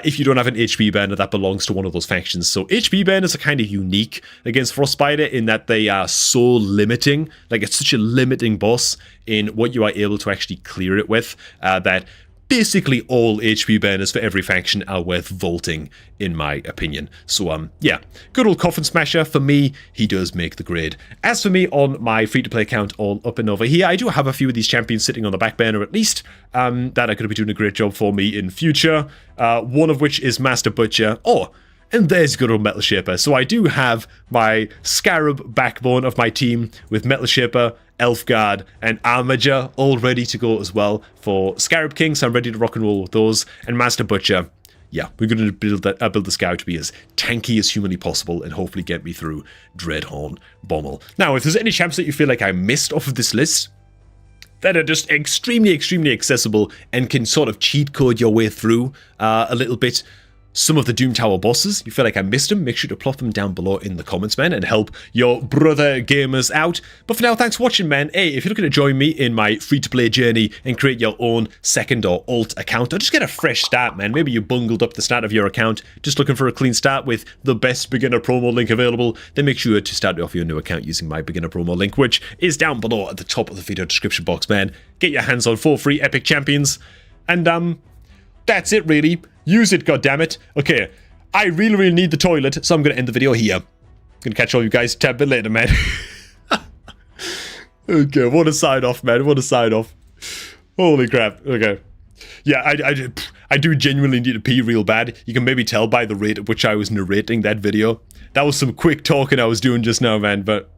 if you don't have an HP burner that belongs to one of those factions. So HP burners are kind of unique against Frost Spider in that they are so limiting, like it's such a limiting boss in what you are able to actually clear it with, that basically all HP burners for every faction are worth vaulting, in my opinion. So, yeah, good old Coffin Smasher. For me, he does make the grade. As for me, on my free-to-play account all up and over here, I do have a few of these champions sitting on the back burner at least, that are going to be doing a great job for me in future. One of which is Master Butcher. Oh, and there's good old Metal Shaper. So I do have my Scarab backbone of my team with Metal Shaper, Elfguard, and Armager all ready to go as well for Scarab King, so I'm ready to rock and roll with those. And Master Butcher, yeah, we're going to build the Scarab to be as tanky as humanly possible and hopefully get me through Dreadhorn Bommel. Now, if there's any champs that you feel like I missed off of this list that are just extremely, extremely accessible and can sort of cheat code your way through a little bit, some of the Doom Tower bosses, you feel like I missed them, make sure to plot them down below in the comments, man, and help your brother gamers out. But for now, thanks for watching, man. Hey, if you're looking to join me in my free-to-play journey and create your own second or alt account, or just get a fresh start, man, maybe you bungled up the start of your account, just looking for a clean start with the best beginner promo link available, then make sure to start off your new account using my beginner promo link, which is down below at the top of the video description box, man. Get your hands on 4 free epic champions, and that's it, really. Use it, goddammit. Okay, I really, really need the toilet, so I'm going to end the video here. Gonna catch all you guys a tad bit later, man. Okay, what a sign off, man. What a sign off. Holy crap. Okay. Yeah, I do genuinely need to pee real bad. You can maybe tell by the rate at which I was narrating that video. That was some quick talking I was doing just now, man, but...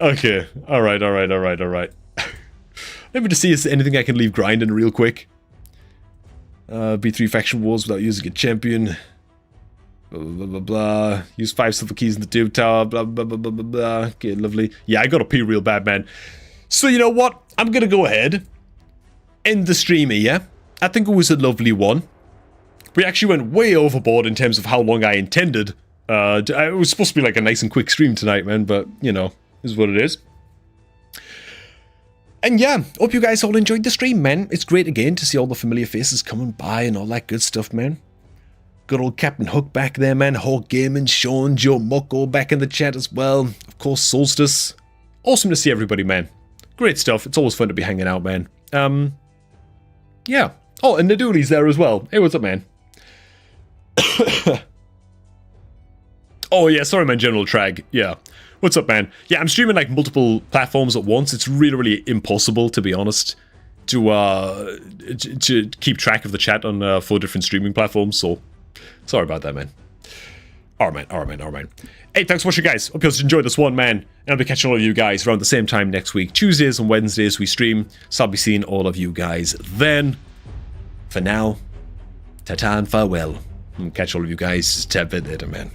Okay. Alright. Let me just see if there's anything I can leave grinding real quick. B3 faction wars without using a champion. Blah, blah, blah, blah. Use 5 silver keys in the Doom Tower. Blah, blah, blah, blah, blah, blah. Okay, lovely. Yeah, I gotta pee real bad, man. So, you know what? I'm gonna go ahead. End the stream here. I think it was a lovely one. We actually went way overboard in terms of how long I intended. It was supposed to be like a nice and quick stream tonight, man, but, you know, is what it is. And yeah, hope you guys all enjoyed the stream, man. It's great again to see all the familiar faces coming by and all that good stuff, man. Good old Captain Hook back there, man. Hawk Gaming, Sean, Joe Moko back in the chat as well. Of course, Solstice. Awesome to see everybody, man. Great stuff. It's always fun to be hanging out, man. Yeah. Oh, and Nadooli's there as well. Hey, what's up, man? Oh, yeah, sorry, man, General Trag. Yeah. What's up, man? Yeah, I'm streaming, like, multiple platforms at once. It's really, really impossible, to be honest, to keep track of the chat on 4 different streaming platforms, so sorry about that, man. Alright. Hey, thanks for watching, guys. Hope you guys enjoyed this one, man. And I'll be catching all of you guys around the same time next week. Tuesdays and Wednesdays we stream, so I'll be seeing all of you guys then. For now, ta-ta and farewell. And catch all of you guys a bit later, man.